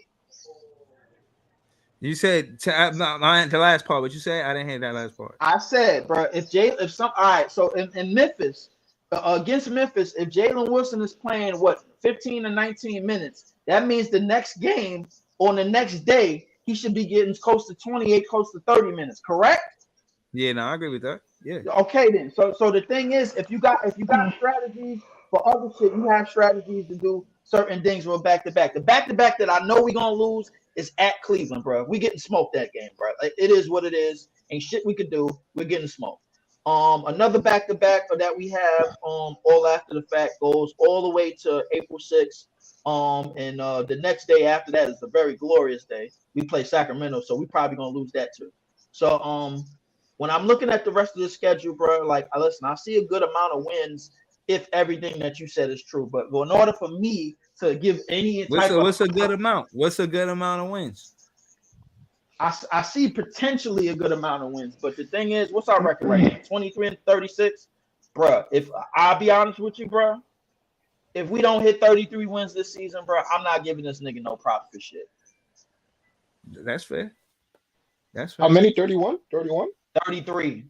You said the last part. What you say? I didn't hear that last part. I said, bro, all right. So in Memphis, against Memphis, if Jalen Wilson is playing 15 to 19 minutes, that means the next game on the next day he should be getting close to 28, close to 30 minutes. Correct? Yeah, no, I agree with that. Yeah. Okay, then. So the thing is, if you got strategies for other shit, you have strategies to do certain things with back-to-back. The back-to-back that I know we're gonna lose is at Cleveland, bro. We getting smoked that game, bro. Like, it is what it is. Ain't shit we could do. We're getting smoked. Another back-to-back that we have all after the fact goes all the way to April 6th. And the next day after that is a very glorious day. We play Sacramento, so we probably gonna lose that too. So when I'm looking at the rest of the schedule, bro, like listen, I see a good amount of wins if everything that you said is true. But in order for me to give any what's a good amount? What's a good amount of wins? I see potentially a good amount of wins, but the thing is, what's our record right now? 23 and 36, bro. If I'll be honest with you, bro, if we don't hit 33 wins this season, bro, I'm not giving this nigga no props for shit. That's fair. That's fair. How many? 31? 31? 33.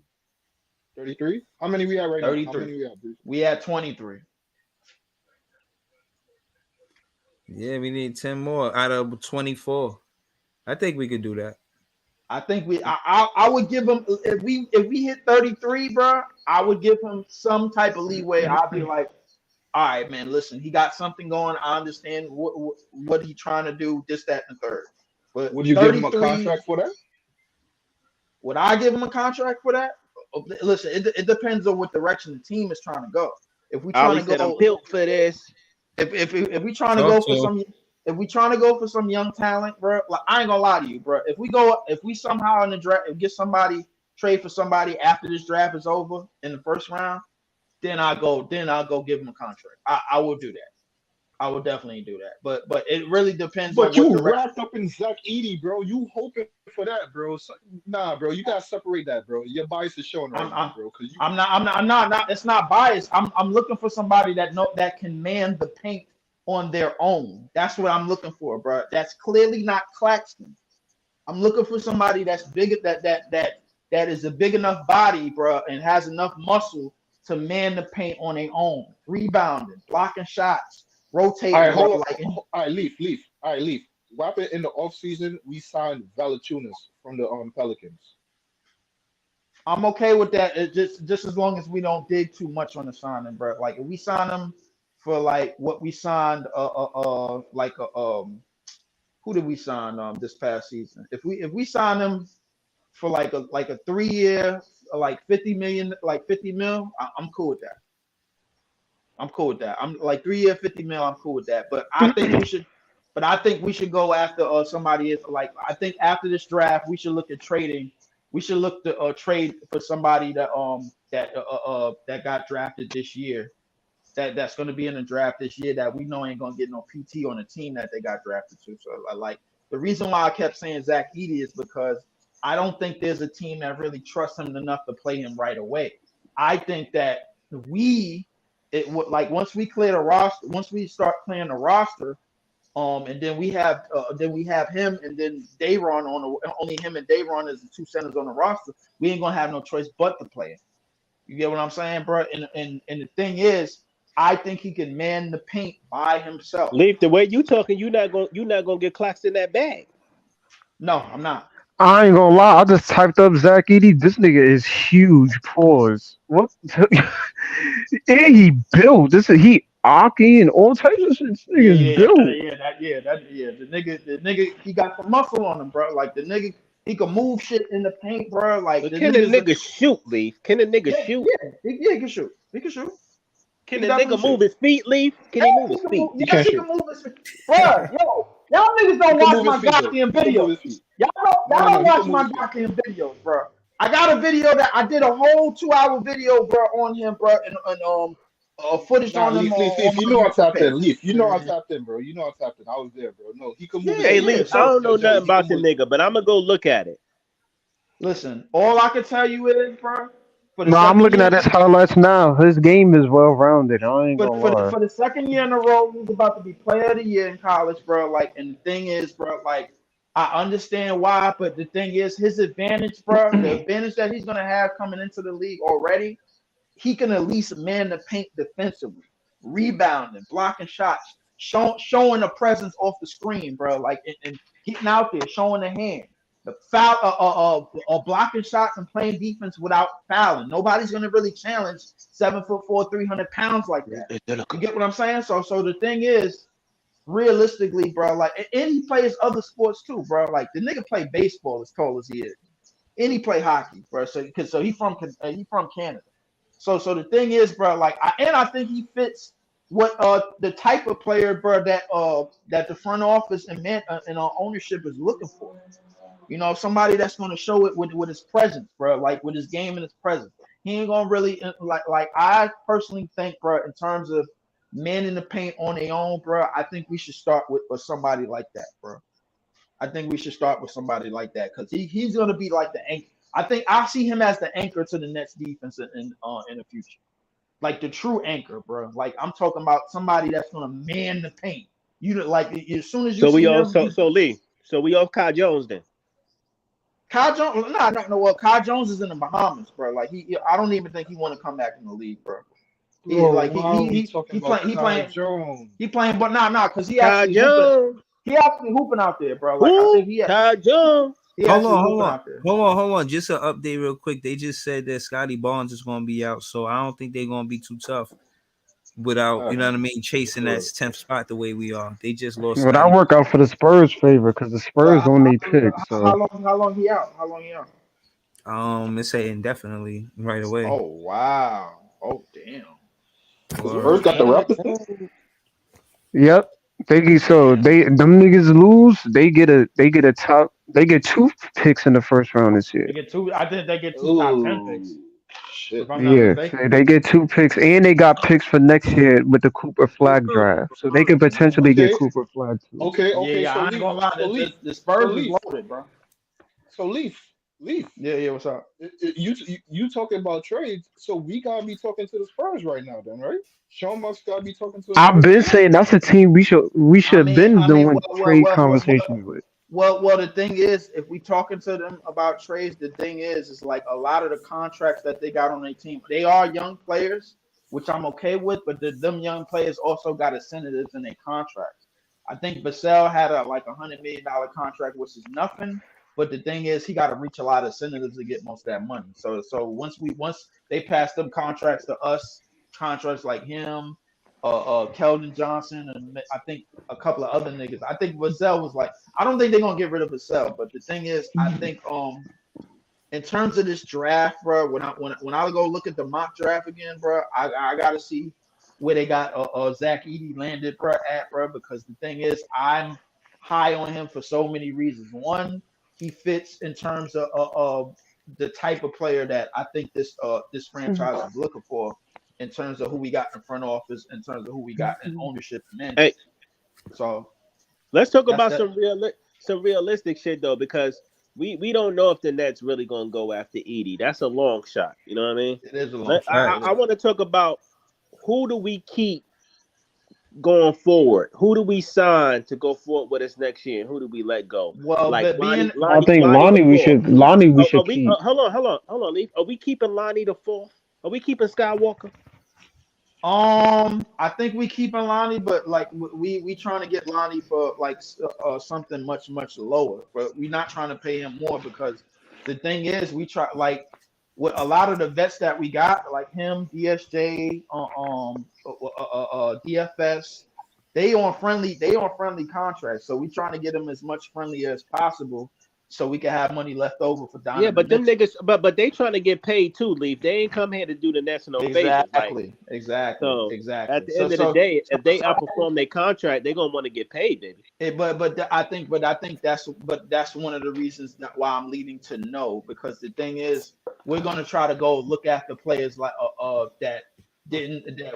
33? How many we have right 33. now? How many we have? We had 23. Yeah, we need 10 more out of 24. I think we could do that. I think I would give him if we hit 33, bro. I would give him some type of leeway. I'd be like, all right, man, listen, he got something going. I understand what he trying to do, this, that, and the third. But Would you give him a 33, contract for that? would I give him a contract for that? Listen, it depends on what direction the team is trying to go. If we trying Ali to said, "I'm go, built for this." if we trying to Talk go to for him. some, if we trying to go for some young talent, bro, like I ain't gonna lie to you, bro. If we somehow in the draft get somebody, trade for somebody after this draft is over in the first round, then I'll go give him a contract. I will do that. I will definitely do that. But it really depends on But what you direction. wrapped up in Zach Edey, bro. You hoping for that, bro. So, nah, bro. You gotta separate that, bro. Your bias is showing right I'm, now, I'm bro. Cause you I'm not. It's not biased. I'm looking for somebody that can man the paint on their own. That's what I'm looking for, bro. That's clearly not Claxton. I'm looking for somebody that's big, that is a big enough body, bro, and has enough muscle to man the paint on their own, rebounding, blocking shots, all right, rotating, bro. hold on. Like, All right, leave. All right, leave. What happened in the offseason? We signed Valachunas from the Pelicans. I'm okay with that. It just as long as we don't dig too much on the signing, bro. Like if we sign them for like what we signed, who did we sign this past season? If we sign them for like a 3 year, like 50 million, like 50 mil, I'm cool with that. I'm cool with that. I'm like 3 year, 50 mil. I'm cool with that. But I think we should. But I think we should go after somebody. Is like I think after this draft, we should look at trading. We should look to trade for somebody that got drafted this year. That's going to be in the draft this year that we know ain't going to get no PT on the team that they got drafted to. So like the reason why I kept saying Zach Edey is because I don't think there's a team that really trusts him enough to play him right away. I think that like once we clear the roster, once we start clearing the roster, and then we have him and then Dayron only him and Dayron as the two centers on the roster. We ain't gonna have no choice but to play him. You get what I'm saying, bro? And the thing is, I think he can man the paint by himself. Leaf, the way you talking, you not gonna get Claxton that bag. No, I'm not. I ain't gonna lie. I just typed up Zach Edey. This nigga is huge. Pause. What? And he built. He Aki and all types of shit. This nigga is built. The nigga, he got the muscle on him, bro. Like the nigga, he can move shit in the paint, bro. Like But the can the nigga's nigga shoot, Leaf? Can the nigga shoot? he can shoot. He can shoot. Can He the definitely nigga move shoot. his feet, Leaf? Can he move his feet? He Yes, can't he shoot. can move his feet. Bro, yo, y'all niggas he don't can watch move his my feet though. goddamn He can move videos. his feet. Y'all No, don't he can watch move my his feet. goddamn videos, bro. I got a video that I did a whole 2 hour video, bro, on him, bro, and footage Nah, on him Leaf. on You my know I YouTube tapped page. in. Leaf, you know I tapped in, bro. You know I tapped in. I was there, bro. No, he can move his Yeah, Hey, feet, yeah. bro. Leaf, I So don't know Joey, nothing he can about the move. nigga, but I'm gonna go look at it. listen, all I can tell you is, bro, for the No, I'm second looking year, at his highlights now. His game is well rounded. I ain't gonna lie. for the second year in a row, he's about to be player of the year in college, bro. Like, and the thing is, bro, like, I understand why, but the thing is, his advantage, bro, the advantage that he's gonna have coming into the league already, he can at least man the paint defensively, rebounding, blocking shots, showing a presence off the screen, bro. Like, and getting out there, showing the hand, the foul, blocking shots and playing defense without fouling. Nobody's gonna really challenge 7'4", 300 pounds like that. You get what I'm saying? So the thing is, realistically, bro, like, and he plays other sports too, bro. Like the nigga play baseball as tall as he is, and he play hockey, bro. So he from Canada. So the thing is, bro, like, I think he fits what the type of player, bro, that the front office and ownership is looking for. You know, somebody that's going to show it with his presence, bro, like with his game and his presence. He ain't gonna really like I personally think, bro, in terms of men in the paint on their own, bro. I think we should start with somebody like that, bro. I think we should start with somebody like that because he's gonna be like the anchor. I think I see him as the anchor to the Nets defense in the future, like the true anchor, bro. Like I'm talking about somebody that's gonna man the paint. Like as soon as you So we see all him, so Lee. So we off Kai Jones then. Kyle Jones, no. Well, Kyle Jones is in the Bahamas, bro. Like I don't even think he want to come back in the league, bro. Bro, why are we talking about Kai playing, Jones? he playing, but because he Kai actually Jones. he actually hooping out there, bro. Like I think Kai Jones. he Hold actually on, hooping out there. hold on. Just an update real quick. They just said that Scotty Barnes is gonna be out, so I don't think they're gonna be too tough. without, you know what I mean, chasing that 10th spot the way we are. They just lost Well, that Scotty. work out for the Spurs' favor because the But Spurs only pick. how So long? How long he out? How long he out? It's saying indefinitely right away. Oh wow. Oh damn. The Or Spurs got the Damn. Raptors. yep, them niggas lose. They get a top. They get 2 picks in the first round this year. They get two. I think they get two top 10 picks. Ooh, shit. If I'm not Yeah, mistaken. so they get 2 picks, and they got picks for next year with the Cooper Flag draft. So they could potentially get Okay, Cooper Flag too. okay, Yeah, okay. yeah. So I ain't Leaf, gonna lie. so Leaf, The so Spurs is Leaf, loaded, bro. so Leaf. Yeah, yeah. What's up? You talking about trades? So we gotta be talking to the Spurs right now, then, right? Sean must gotta be talking to the I've Spurs been too. saying that's a team we should have been doing trade conversations with. Well, the thing is, if we talking to them about trades, the thing is like a lot of the contracts that they got on their team, they are young players, which I'm okay with, but them young players also got incentives in their contracts. I think Vassell had like $100 million contract, which is nothing. But the thing is, he got to reach a lot of incentives to get most of that money. So once they pass them contracts to us, contracts like him, Keldon Johnson, and I think a couple of other niggas. I think Vassell was like, I don't think they're gonna get rid of Vassell, but the thing is, I think in terms of this draft, bro, when I go look at the mock draft again, bro, I gotta see where they got Zach Edey landed, bro, because the thing is, I'm high on him for so many reasons. One, he fits in terms of the type of player that I think this franchise is looking for, in terms of who we got in front office, in terms of who we got in ownership and management. Hey, So let's talk about that. some realistic shit though, because we don't know if the Nets really gonna go after Edie. That's a long shot. You know what I mean? It is a long shot. I want to talk about who do we keep going forward? Who do we sign to go forward with us next year? And who do we let go? Well, Like but being I think Lonnie we should keep. Hold on, Leaf. Are we keeping Lonnie the fourth? Are we keeping Skywalker? I think we keeping Lonnie, but like we trying to get Lonnie for like something much lower, but we're not trying to pay him more, because the thing is, we try like with a lot of the vets that we got, like him, DSJ, DFS, they on friendly contracts, so we trying to get them as much friendly as possible, so we can have money left over for Donovan. Yeah, but them niggas, but they trying to get paid too, Leaf. They ain't come here to do the national favor. Exactly. So at the end of the day, if they outperform their contract, they're gonna want to get paid, baby. I think that's one of the reasons why I'm leading to no, because the thing is, we're gonna try to go look after players like that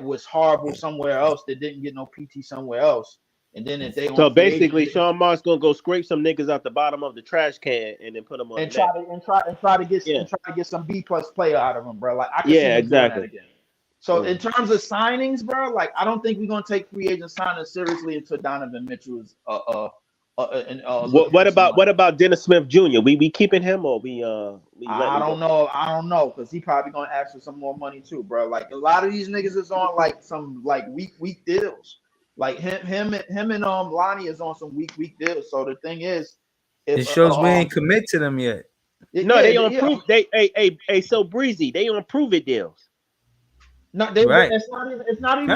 was horrible somewhere else, that didn't get no PT somewhere else. And then if they so basically, Sean Mark's gonna go scrape some niggas out the bottom of the trash can and then put them on and try to get some B+ player out of them, bro. Like I can see exactly. that again. So in terms of signings, bro, like I don't think we're gonna take free agent signings seriously until Donovan Mitchell is What about Dennis Smith Jr.? We keeping him or we I don't know, because he probably gonna ask for some more money too, bro. Like a lot of these niggas is on like some like week deals. Like him and Lonnie is on some week deals. So the thing is, it shows we ain't commit to them yet. They on prove they so breezy. They on prove it deals. No, it's not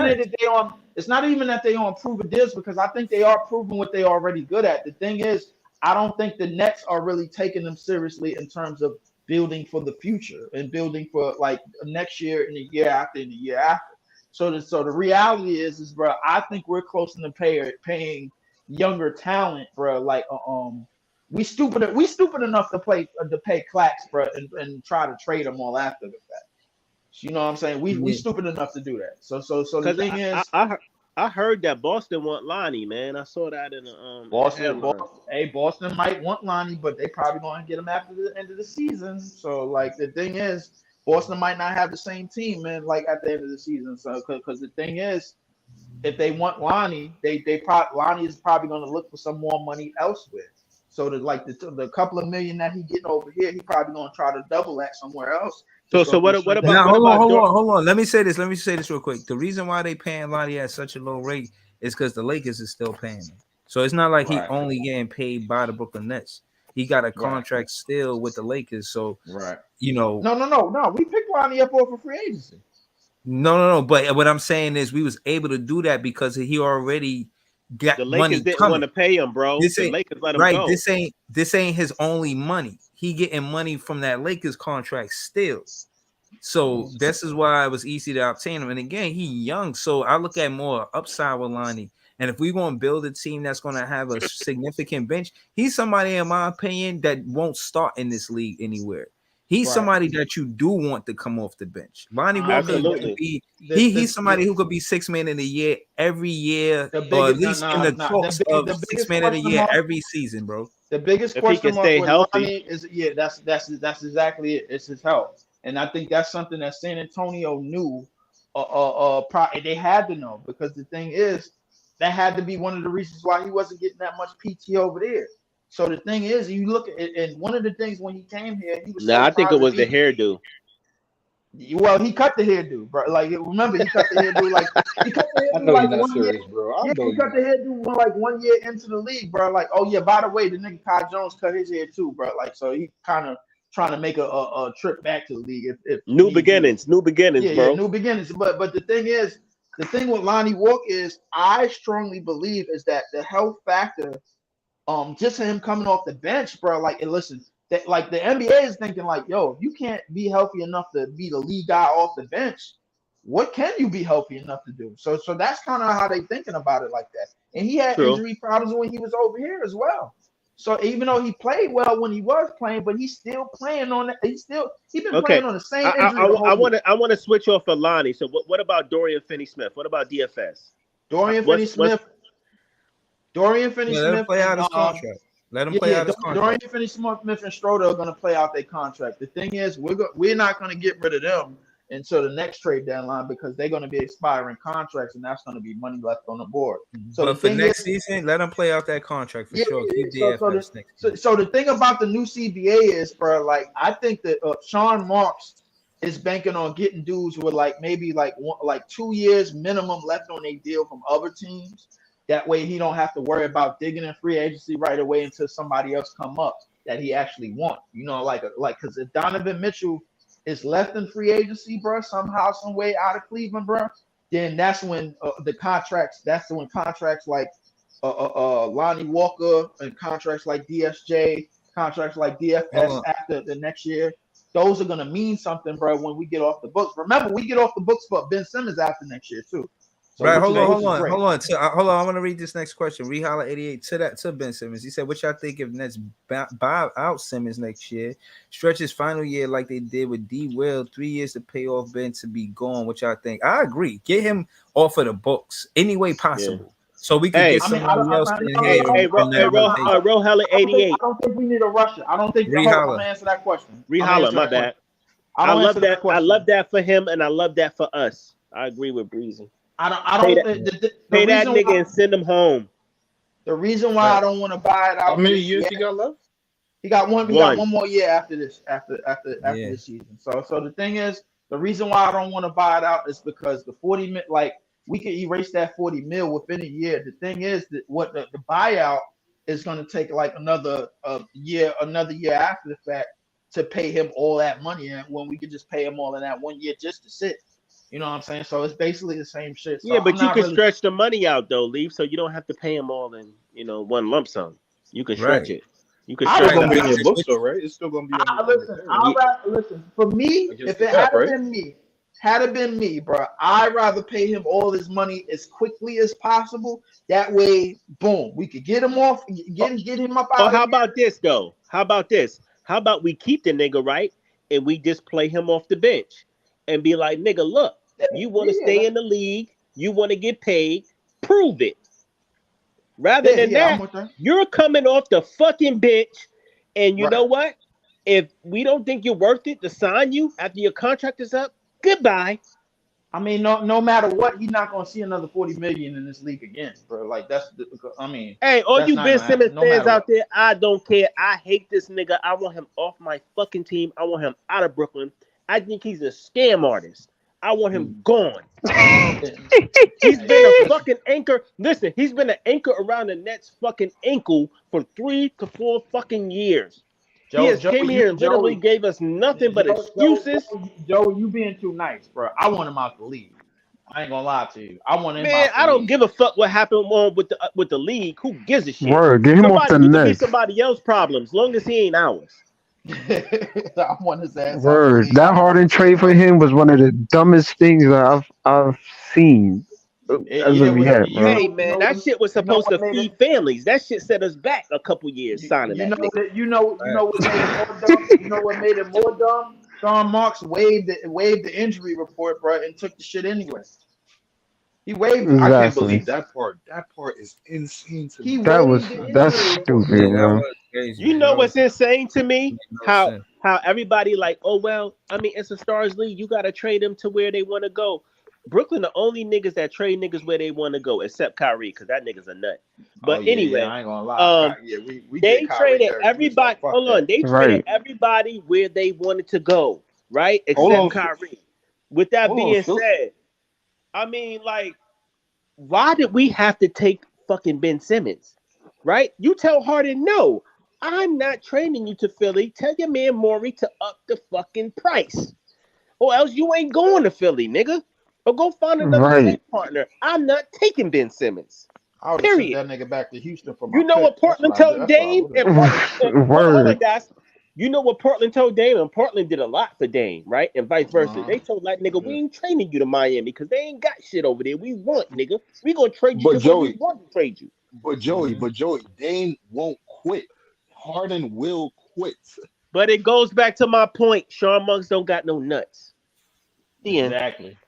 even that they on prove it deals, because I think they are proving what they already good at. The thing is, I don't think the Nets are really taking them seriously in terms of building for the future and building for like next year and the year after and the year after. So the reality is, bro, I think we're close to paying younger talent, bro. Like we stupid enough to pay Clax, bro, and try to trade them all after the fact. You know what I'm saying? We stupid enough to do that. So the thing is, I heard that Boston want Lonnie, man. I saw that in the Boston might want Lonnie, but they probably gonna get him after the end of the season. So like the thing is, Boston might not have the same team, man, like at the end of the season. So because the thing is, if they want Lonnie, Lonnie is probably gonna look for some more money elsewhere. So the couple of million that he getting over here, he probably gonna try to double that somewhere else. So what about? Now, hold on. Let me say this real quick. The reason why they paying Lonnie at such a low rate is because the Lakers is still paying him. So it's not like he only getting paid by the Brooklyn Nets. He got a contract still with the Lakers. So No. you know. No. We picked Lonnie up off of free agency. No. But what I'm saying is, we was able to do that because he already got The Lakers money didn't want coming. to pay him, bro. This The ain't Lakers let him right. go. This ain't his only money. He getting money from that Lakers contract still. So this is why it was easy to obtain him. And again, he young, so I look at more upside with Lonnie. And if we want to build a team that's going to have a significant bench, he's somebody, in my opinion, that won't start in this league anywhere. He's somebody that you do want to come off the bench. Lonnie Walker could be he's somebody who could be 6 man in the year every year, or at least in the talks of 6 man of the year every season, bro. The biggest If he question can mark stay with healthy. Lonnie is that's exactly it. It's his health, and I think that's something that San Antonio knew. They had to know, because the thing is, that had to be one of the reasons why he wasn't getting that much PT over there. So the thing is, you look at it, and one of the things when he came here, he was. I think it was the hairdo. Well, he cut the hairdo, bro. Like, remember, he cut the hairdo like he cut the I hairdo know like you're not 1 year. serious, bro. I Yeah, know he cut the hairdo like 1 year into the league, bro. Like, oh yeah, by the way, the nigga Kai Jones cut his hair too, bro. Like, so he kind of trying to make a trip back to the league. If New beginnings, bro. Yeah, new beginnings. But the thing is, the thing with Lonnie Walker is, I strongly believe is that the health factor, just him coming off the bench, bro. Like, and listen, that like the NBA is thinking like, yo, you can't be healthy enough to be the lead guy off the bench. What can you be healthy enough to do? So that's kind of how they thinking about it like that. And he had injury problems when he was over here as well. So even though he played well when he was playing, but he's still playing on that. He's been playing on the same injury. I want to switch off of Lonnie. So what about Dorian Finney-Smith? What about DFS? Dorian Finney-Smith. Let him play out his contract. Let him play out his contract. Dorian Finney-Smith and Schroeder are going to play out their contract. The thing is, we're not going to get rid of them until the next trade deadline, because they're going to be expiring contracts, and that's going to be money left on the board. So but for next season, let him play out that contract for sure. Keep DFS next. So the thing about the new CBA is, bro, like, I think that Sean Marks is banking on getting dudes with maybe 2 years minimum left on a deal from other teams. That way he don't have to worry about digging in free agency right away until somebody else come up that he actually wants. You know, because if Donovan Mitchell is left in free agency, bro, somehow, some way out of Cleveland, bro, then that's when contracts like Lonnie Walker and contracts like DSJ, contracts like DFS after the next year, those are gonna mean something, bro, when we get off the books. Remember, we get off the books for Ben Simmons after next year too. So right, hold on. I want to read this next question. Reholla 88 to Ben Simmons. He said, "What y'all think if Nets buy out Simmons next year, stretch his final year like they did with D. Will, 3 years to pay off Ben to be gone? What y'all think?" I agree. Get him off of the books any way possible, so we can get somebody else in here. Rohella 88. I don't think we need a rusher. I don't think I'm gonna answer that question. Reholla, my bad. I love that. I love that for him, and I love that for us. I agree with Breezy. I don't pay that nigga and send him home. The reason why I don't want to buy it out. How many years he got left? He got one. He got one more year after this. After this season. So the thing is, the reason why I don't want to buy it out is because the 40 mil, we could erase that 40 mil within a year. The thing is that what the buyout is going to take another year after the fact to pay him all that money, and when we could just pay him all in that 1 year just to sit. You know what I'm saying? So it's basically the same shit. So yeah, but you can stretch the money out though, Leaf, so you don't have to pay him all in, one lump sum. You can stretch it. You can stretch it. It's gonna be in your books though, right? It's still gonna be. Listen. For me, if it had been me, bro, I'd rather pay him all his money as quickly as possible. That way, boom, we could get him off, get him up out. Oh, how about this though? How about we keep the nigga, right, and we just play him off the bench and be like, nigga, look. You want to stay in the league, you want to get paid, prove it. Rather than that, you're coming off the fucking bench, and you know what? If we don't think you're worth it to sign you after your contract is up, goodbye. I mean, no matter what, he's not gonna see another 40 million in this league again, bro. Like hey, all you Ben Simmons fans out there, I don't care. I hate this nigga. I want him off my fucking team. I want him out of Brooklyn. I think he's a scam artist. I want him gone. He's been a fucking anchor. Listen, he's been an anchor around the Nets' fucking ankle for 3 to 4 fucking years. Joe, He has Joe, came here and literally Joey, gave us nothing but excuses. Joe, you being too nice, bro. I want him out the league. I ain't gonna lie to you. I want him Man, out the I don't league. give a fuck what happened with the league. Who gives a shit? Word, get him off the He could be Nets. somebody else's problem, as long as he ain't ours. I want his ass out the Word, league. that Harden trade for him was one of the dumbest things that I've seen as Yeah, of yet, bro. Hey man, that shit was supposed to feed families. That shit set us back a couple years signing that nigga. You know what made it more dumb? You know what made it more dumb? Sean Marks waived the injury report, bro, and took the shit anyway. He waived it. I can't Exactly. believe that part. That part is insane to He me. waived the That's injury report. stupid, bro. You know what's insane to me? How everybody like, oh well, I mean it's a stars league. You gotta trade them to where they want to go. Brooklyn, the only niggas that trade niggas where they want to go, except Kyrie, because that nigga's a nut. But anyway, I ain't gonna lie. We they traded dirty. everybody. Hold on, they traded everybody where they wanted to go, right? Except Kyrie. With that being said, I mean, like, why did we have to take fucking Ben Simmons? Right? You tell Harden, no, I'm not trading you to Philly. Tell your man Maury to up the fucking price, or else you ain't going to Philly, nigga. Or go find another trade partner. I'm not taking Ben Simmons. I would have sent that nigga back to Houston for my You know what Portland told Dame? Hold on, guys. You know what Portland told Dame? And Portland did a lot for Dame, right? And vice versa. They told that nigga, we ain't trading you to Miami because they ain't got shit over there. We want, nigga. We gonna trade you to where we want to trade you. But Joey, Dame won't quit. Harden will quit. But it goes back to my point. Sean Monks don't got no nuts. Exactly.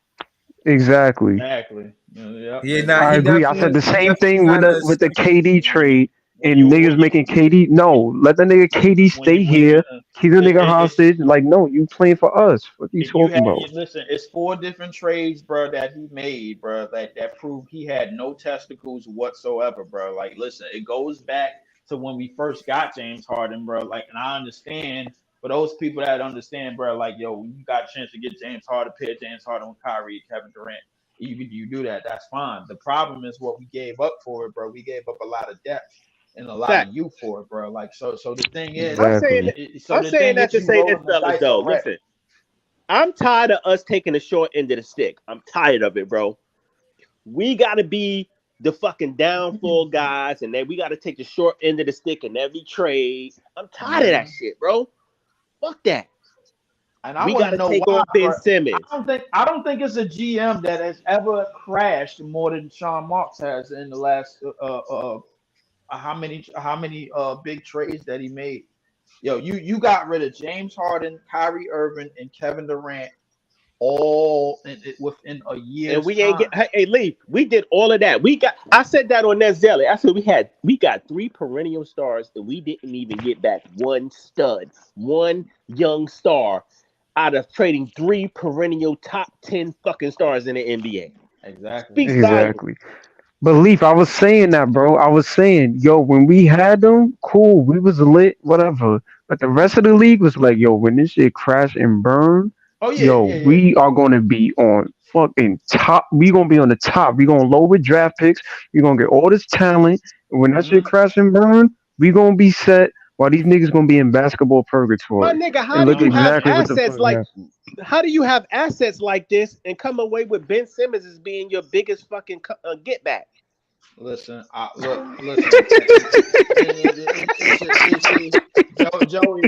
Yeah, I agree. I said the same thing with the KD trade and niggas making KD. No, let the nigga KD stay here. Keep the nigga hostage. Like, no, you playing for us. What you talking about? Listen, it's 4 different trades, bro, that he made, bro, that proved he had no testicles whatsoever, bro. Like, listen, it goes back to when we first got James Harden, bro. Like, and I understand for those people that understand, bro, like, yo, when you got a chance to get James Harden, pair James Harden with Kyrie, Kevin Durant, you do that. That's fine. The problem is what we gave up for it, bro. We gave up a lot of depth and a lot of youth for it, bro. Like, so the thing is, I'm saying that to say this, fellas, though. Listen, I'm tired of us taking the short end of the stick. I'm tired of it, bro. We gotta be the fucking downfall guys, and then we gotta take the short end of the stick in every trade. I'm tired of that shit, bro. Fuck that. And I we want to know take why, on Ben Simmons. I don't think it's a GM that has ever crashed more than Sean Marks has in the last how many big trades that he made. Yo, you got rid of James Harden, Kyrie Irving, and Kevin Durant all within a year. And we ain't get Leaf. We did all of that. I said that on Nezzelli. I said we got 3 perennial stars that we didn't even get back. One stud, one young star out of trading 3 perennial top 10 fucking stars in the NBA. Exactly. But Leaf, I was saying that, bro. I was saying, yo, when we had them, cool, we was lit, whatever. But the rest of the league was like, yo, when this shit crash and burn, we are gonna be on fucking top. We gonna be on the top. We gonna lower draft picks. We gonna get all this talent. And when that shit crash and burn, we gonna be set. While these niggas gonna be in basketball purgatory. My nigga, how do you have assets like? How do you have assets like this and come away with Ben Simmons as being your biggest fucking get back? Listen, Joey,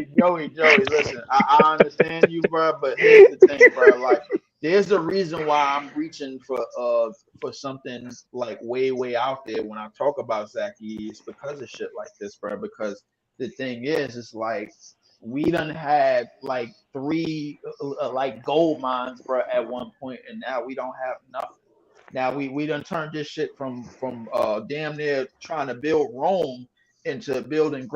listen, I understand you, bro, but here's the thing, bro. Like, there's a reason why I'm reaching for something like way out there when I talk about Zach Yee. It's because of shit like this, bro. Because the thing is, it's like we done had like 3 like gold mines, bro, at one point, and now we don't have nothing. Now we done turned this shit from damn near trying to build Rome into rebuilding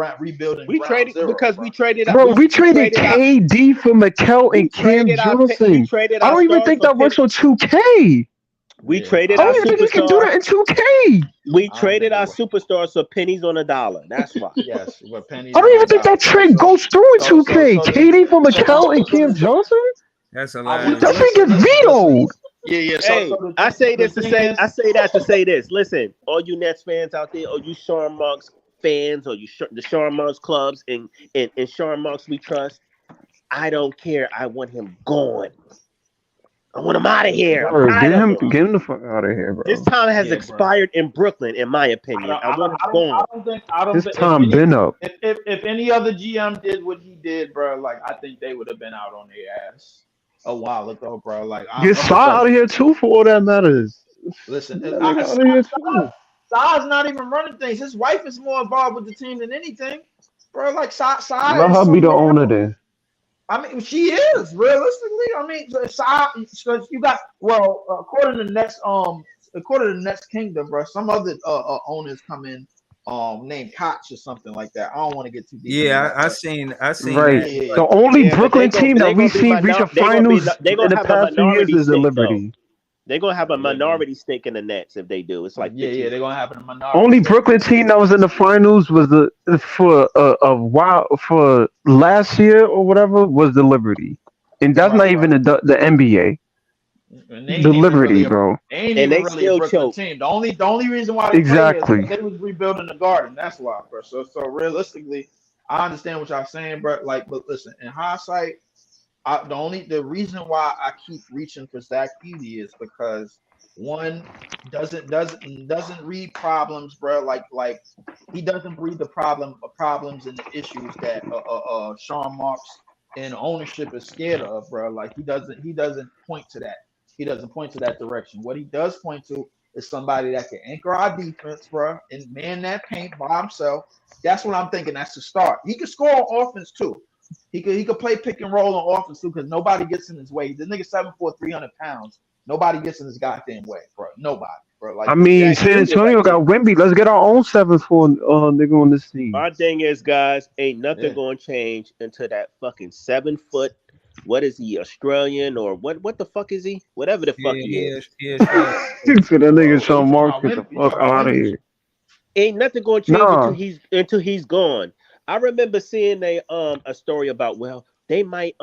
we traded zero, because bro. we traded. Bro, we traded KD for Mikel and Cam Johnson. I don't even think that works on 2K. We traded I our don't even think you can do that in 2K. We traded our superstars for pennies on a dollar. That's why. Yes, with pennies. I don't even think that trade goes through in 2K. KD for Mikel and Cam Johnson? That's a lie. That thing get vetoed. Yeah. Hey, I say that to say this. Listen, all you Nets fans out there, all you Sean Monks fans or the Sean Marks clubs and Sean Marks we trust. I don't care. I want him gone. I want him out of here. I'm Word, tired of him. get him the fuck out of here, His bro. time has Yeah, bro. expired in Brooklyn, in my opinion. I want him gone. I don't His think time been up. if any other GM did what he did, bro, like I think they would have been out on their ass a while ago, bro. Like Get I'm Saw just out of here too for all that matters. listen. Get that nigga out of here too. Sa's not even running things. His wife is more involved with the team than anything, bro. Like Sa Let is her so be the damn. owner then. I mean, she is realistically. I mean, so you got according to the next kingdom, bro. Some other owners come in, named Koch or something like that. I don't want to get too deep into Yeah, that, I but seen Right. that. yeah. The only Yeah, but Brooklyn team that they we've gonna be seen reach a they gonna be finals they in gonna the have a past 2 years minority is the stake though. Liberty. They're gonna have a Yeah, minority stake in the Nets if they do. It's like yeah, 50. they're gonna have a minority. Only stake. Brooklyn team that was in the finals was for a while for last year or whatever was the Liberty, and that's not Right. even the NBA. And they The ain't even Liberty, really bro. And they a still Brooklyn choke. team. The only reason why they play here is Exactly. because they was rebuilding the Garden. That's why, bro. So realistically, I understand what y'all saying, bro. Like, but listen, in hindsight, the reason why I keep reaching for Zach Edey is because one doesn't read problems, bro. Like he doesn't read the problems and the issues that Sean Marks and ownership is scared of, bro. Like he doesn't point to that. He doesn't point to that direction. What he does point to is somebody that can anchor our defense, bro, and man that paint by himself. That's what I'm thinking. That's the start. He can score on offense too. He could play pick and roll on offense too because nobody gets in his way. The nigga 7'4", 300 pounds. Nobody gets in his goddamn way, bro. Nobody, bro. Like I mean, Zach San Jr. Antonio right there. got Wemby. Let's get our own 7'4" nigga on this team. My thing is, guys, ain't nothing Yeah. gonna change until that fucking 7 foot. What is he, Australian or what? What the fuck is he? Whatever the fuck he is. So that nigga You Sean talking Marks about get the Wemby? You talking fuck about out of Wemby? here. Ain't nothing gonna change Nah, until he's gone. I remember seeing a story about they might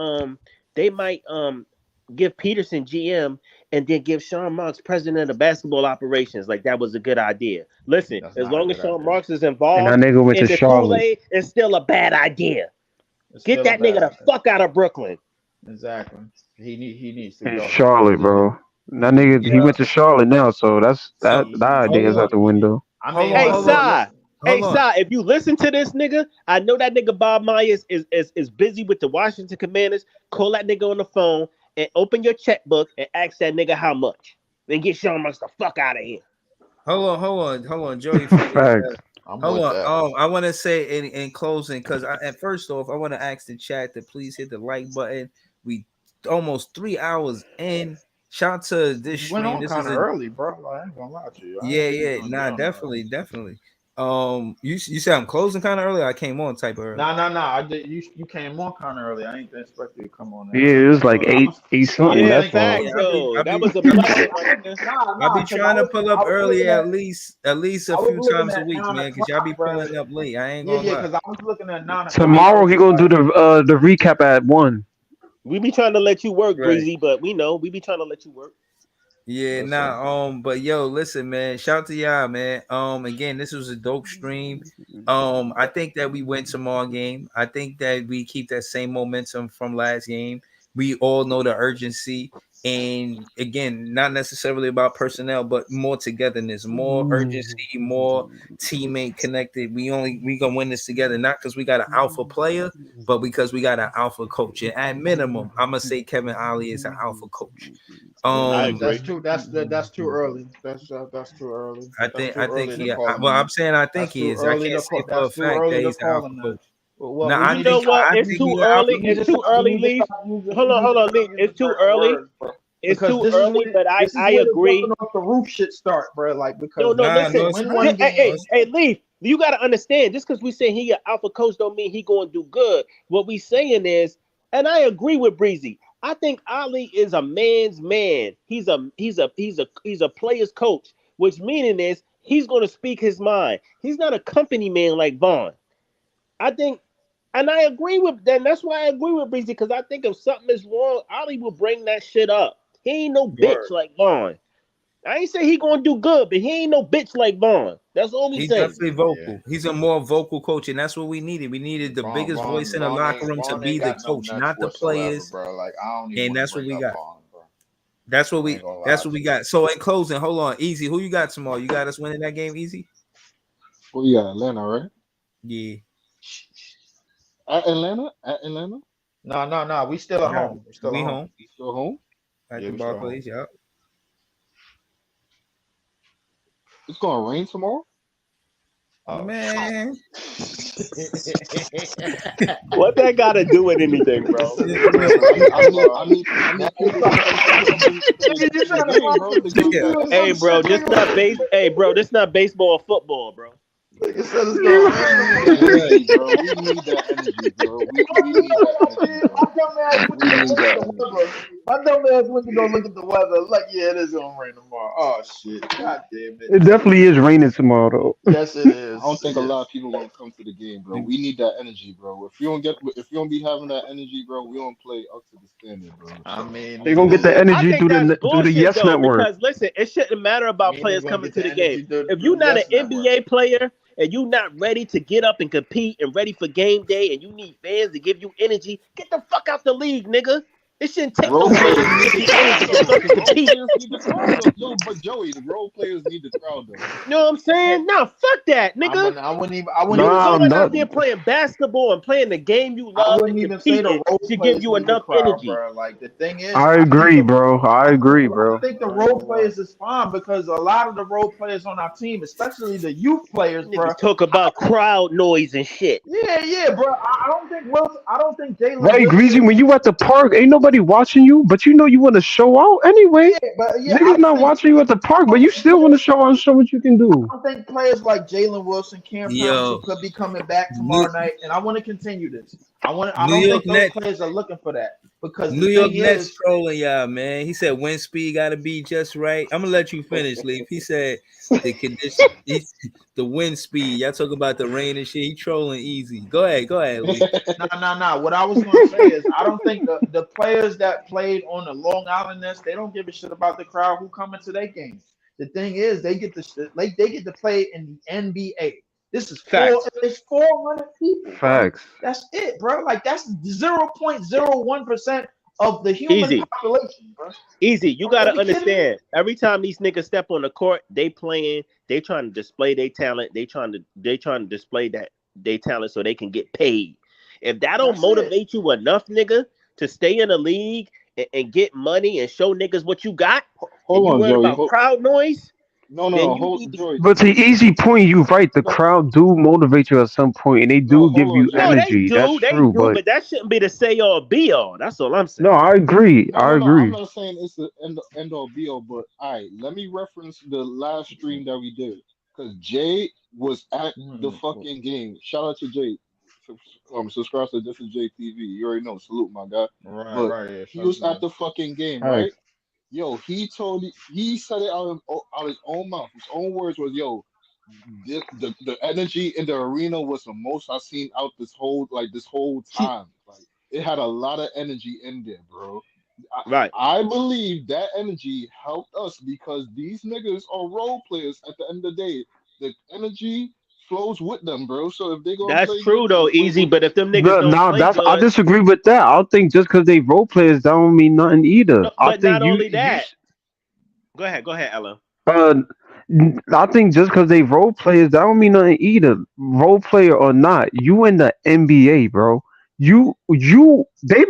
give Peterson GM and then give Sean Marks president of basketball operations. Like that was a good idea. Listen, That's as not a long as good Sean idea. Marks is and that involved nigga went in to the Charlotte. Kool-Aid, it's still a bad idea. It's Get still a that bad nigga the idea. fuck out of Brooklyn. Exactly. He needs to In go. Charlotte, bro. That nigga, he went to Charlotte now, so So that idea hold is on, out the window. I hold mean, on, Hey, but hold on, Si. Hey, hold on. Si, if you listen to this nigga, I know that nigga Bob Myers is busy with the Washington Commanders. Call that nigga on the phone and open your checkbook and ask that nigga how much. Then get Sean Marks the fuck out of here. Hold on, Joey. Before you Facts. I'm hold with on. that. I want to say in closing because at first off, I want to ask the chat to please hit the like button. We almost 3 hours in. Shout out to this You went stream. on This kind is of a early, bro. I ain't gonna lie to you. I didn't yeah, think you yeah. was gonna get Nah, on that early. definitely. You said I'm closing kind of early. I came on type of early. Nah. I did. You came on kind of early. I ain't expect you to come on that Yeah, it early. was like eight I something. was Yeah, That's thinking. why. facts Yeah, though. I That be was a blessing, my nigga. I be Nah. Because trying to pull up I was early looking at least a I was few looking times a at week, man, because y'all be 9 o'clock, bro. pulling up late. I ain't Yeah, gonna lie. because I was looking at 9 o'clock. I Tomorrow was he just gonna do like, the recap at 1. We be trying to let you work, Right. Breezy, but we know we be trying to let you work. Yeah, what's up? but yo, listen, man. Shout out to y'all, man. Again, this was a dope stream. I think that we win tomorrow game. I think that we keep that same momentum from last game. We all know the urgency, and again, not necessarily about personnel, but more togetherness, more urgency, more teammate connected. We gonna win this together, not because we got an alpha player, but because we got an alpha coach. And at minimum, I'm gonna say Kevin Ollie is an alpha coach. I That's agree. too. That's too early. That's too early. That's too I think early to he. call him Well, that. I'm saying I think That's he too is. I early can't to say call. for a That's too fact that early to he's an call alpha him that. coach. Well, No, we I You need to know think what? stop. I It's think too he's an early. alpha We need coach. It's to too stop. We early, need to Leaf. stop using. Hold We on, need hold to on, stop Leaf. using It's too certain early. words, bro. It's Because too this is early, when but I this is where the agree. jumping off the roof shit start, bro. Like No, because no, we Nah, need to no, listen. it's win not. Hey, one hey, No, hey, game. it's hey, Leaf. You gotta understand. Just because we say he an alpha coach, don't mean he gonna do good. What we saying is, and I agree with Breezy. I think Ali is a man's man. He's a player's coach, which meaning is he's gonna speak his mind. He's not a company man like Vaughn. I think, and I agree with that. That's why I agree with Breezy because I think if something is wrong, Ali will bring that shit up. He ain't no bitch word. like Vaughn. I ain't say he gonna do good, but he ain't no bitch like Vaughn. That's all we He's saying. definitely vocal. He's a more vocal coach, and that's what we needed. We needed the biggest voice in the locker room to be ain't the got no coach, nuts not the whatsoever, players. bro. Like I don't even And want to that's what bring we up got. Vaughn, bro. That's what I ain't we. gonna lie That's what to we you. got. So in closing, hold on, Easy. Who you got tomorrow? You got us winning that game, Easy. Who you got? Atlanta, right? Yeah. At Atlanta? At Atlanta? No. We still at Nah, home. We still we at home. home You still home? at Yeah, the we still at home. Barclays. Yep. It's gonna rain tomorrow? Oh Man, What that got to do with anything, nigga bro? said it's you gonna know, rain tomorrow. I Now need you people trying to to come nigga, you to the trying to game, watch bro. some To give TV that or Hey, some energy, bro, shit, bro. this nigga. not base. Hey, bro, this not baseball or football, bro. Nigga said it's We gonna rain need that tomorrow. energy, bro. We need that energy, bro. We need that energy, My bro. dumb ass went We to go need look at that the energy. weather. My dumb ass went to go look at the weather. Like, yeah, it is gonna rain tomorrow. Oh shit. God damn it. It definitely is raining tomorrow though. Yes, it I don't is. think a Yeah. lot of people gonna come to the game, bro. We need that energy, bro. If you don't be having that energy, bro, we don't play up to the standard, bro. I So mean, They niggas gonna get gonna the get. I energy think that's through the bullshit Yes though, Network. because listen, it shouldn't matter about We ain't players gonna coming get to the the game. energy through, If through you're the not an Yes Network. NBA player and you're not ready to get up and compete and ready for game day, and you need fans to give you energy, get the fuck out the league, nigga. It shouldn't take no role fans players to need give the you crowd energy to though. fucking Role compete. players need the crowd though. Yo, but Joey, the role players need the crowd though. You know what I'm saying? Nah, fuck that, nigga. I wouldn't You even Nah, say going the out not. there playing basketball and playing the game you I love and wouldn't even say the competing role should give players you need the enough crowd, energy. bro. Like the thing is, I agree, bro. I agree, bro. I think the I ain't role gonna lie. players is fine because a lot of the role players on our team, especially the youth players, bro. Niggas talk about crowd noise and shit. Yeah, bro. I don't think Wilson. I don't think Jalen Right, Wilson. Greasy, when you at the park, ain't nobody watching you, but you know you want to show out anyway. Yeah, but yeah, I Niggas don't not think watching you at the park, but you still want to show out and show what you can do. I don't think players like Jalen Wilson, Cam Thomas, who yo, could be coming back New, tomorrow night, and I want to continue this. I New don't York think those Nets, players are looking for that because the New York thing Nets is, trolling y'all, man. He said wind speed got to be just right. I'm gonna let you finish, Leaf. He said the condition, the wind speed. Y'all talk about the rain and shit. He trolling easy. Go ahead, Leaf. nah. What I was gonna say is, I don't think the players that played on the Long Island Nets, they don't give a shit about the crowd who coming to their games. The thing is, they get to play in the NBA. This is Facts. it's 400 people, bro. Facts. That's it, bro. Like that's 0.01% of the human Easy. population, bro. Easy. You Are gotta we kidding me? understand. Every time these niggas step on the court, they playing, they trying to display their talent. They trying to display that they talent so they can get paid. If that don't That's it. motivate you enough, nigga, to stay in the league and get money and show niggas what you got, and Hold you on, worried Joey. about crowd noise, then No. you Hold need to. Joey. But to easy point, you right. The No, crowd do motivate you at some point, and they no. do give Hold on, you No, Joey. energy. That's they true. do, But but that shouldn't be the say all be all. That's all I'm no, saying. I agree. I No. I'm agree. not saying it's the end all be all, but all right. Let me reference the last stream that we did because Jay was at the fucking game. Shout out to Jay. Subscribe to This Is JTV. You already know. Salute, my guy. But Right. Yeah, he shout out was to at them. the fucking game, right? Facts. Yo, he said it out his own mouth. His own words was, "Yo, the energy in the arena was the most I've seen out this whole time. Like it had a lot of energy in there, bro. Right. I believe that energy helped us because these niggas are role players. At the end of the day, the energy flows with them, bro. So if they gonna That's play good, true they though, gonna play easy. good. But if them niggas But don't now play that's I good, disagree with that. I don't think just because they role players, that don't mean nothing either. no, I but think not only that. Go ahead, Ella. uh, I think just because they role players, that don't mean nothing either. Role player or not, you in the NBA, bro. They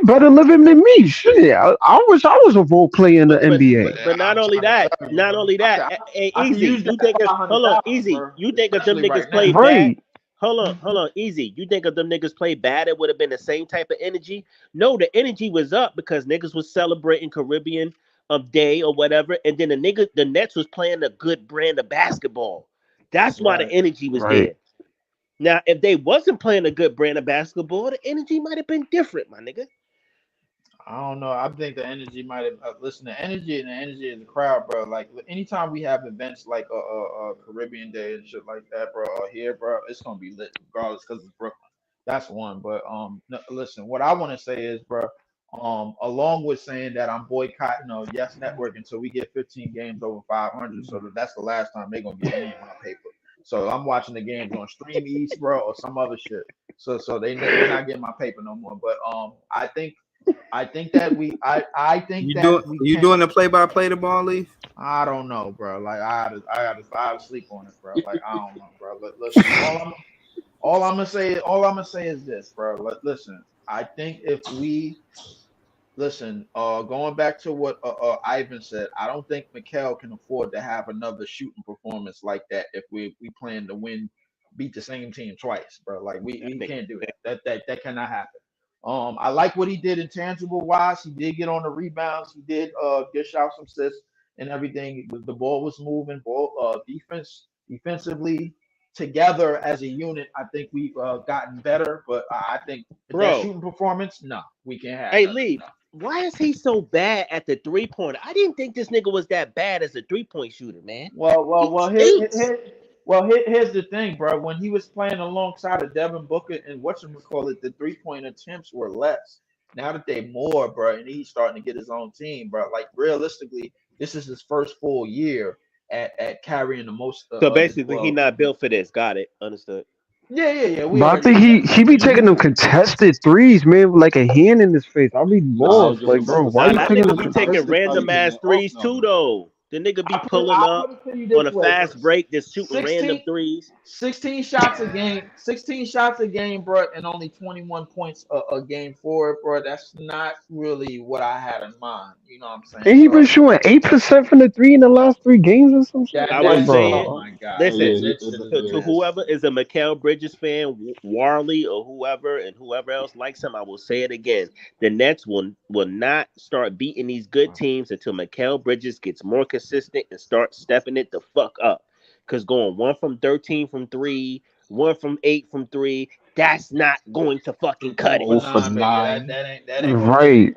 better live him than me. Shit, I wish I was a role player in the But but NBA. but not I'm only trying to that, tell you, not bro. only that. Hey, I can easy. use You that think if hold on, 500,000, easy. bro. You think if them Especially niggas right now. played bad? Right. Hold on, easy. You think if them niggas played bad, it would have been the same type of energy? No, the energy was up because niggas was celebrating Caribbean Day or whatever, and then the Nets was playing a good brand of basketball. That's why the Right. energy was Right. there. Now, if they wasn't playing a good brand of basketball, the energy might have been different, my nigga. I don't know. I think the energy might have. Listen, the energy and the energy of the crowd, bro. Like anytime we have events like Caribbean Day and shit like that, bro, here, bro, it's gonna be lit regardless because it's Brooklyn. That's one. But no, listen, what I want to say is, bro. Along with saying that I'm boycotting Yes Network until we get 15 games over 500. So that's the last time they're gonna get me my paper. So I'm watching the games on Stream East, bro, or some other shit. So they're not getting my paper no more. But I think that I think that we You can. doing the play-by-play the ball leave? I don't know, bro. Like I had to sleep on it, bro. Like I don't know, bro. Listen, all I'm gonna say is this, bro. Listen, I think if we listen, going back to what Ivan said, I don't think Mikel can afford to have another shooting performance like that if we plan to win, beat the same team twice, bro. Like we can't do that. That cannot happen. I like what he did intangible wise. He did get on the rebounds. He did dish out some assists and everything. The ball was moving. Ball defensively together as a unit. I think we've gotten better, but I think that Bro. shooting performance, no, we can't have Hey, that. Lee, why is he so bad at the 3-pointer? I didn't think this nigga was that bad as a 3-point shooter, man. Well. He stinks. Here's the thing, bro. When he was playing alongside of Devin Booker and whatchamacallit, the 3-point attempts were less. Now that they more, bro, and he's starting to get his own team, bro. Like realistically, this is his first full year at carrying the most So of the basically, he 12. not built for this. Got it. Understood. Yeah. We But I already think knew that. he be taking them contested threes, man, with like a hand in his face. I'll be Nah, lost. just Like, bro, remember why Nah, you that taking nigga them be sometimes taking contested sometimes random you threes? get ass an off threes too, number. though. The nigga be pulling I up put it to you on this a way, bro. fast break, just shooting random 16, threes. 16 shots a game, 16 shots a game, bro, and only 21 points a game for it, bro. That's not really what I had in mind. You know what I'm saying? And he been So shooting 8% from the three in the last 3 games or some shit. I Like, was saying, oh bro, my God, listen, Yeah, to whoever is a Mikal Bridges fan, Warley or whoever, and whoever else likes him, I will say it again. The Nets will not start beating these good teams until Mikal Bridges gets more consistent and start stepping it the fuck up. Because going 1 from 13 from 3, 1 from 8 from 3, that's not going to fucking cut it. 0 for nah, baby, that 9. that ain't that ain't gonna do it. right.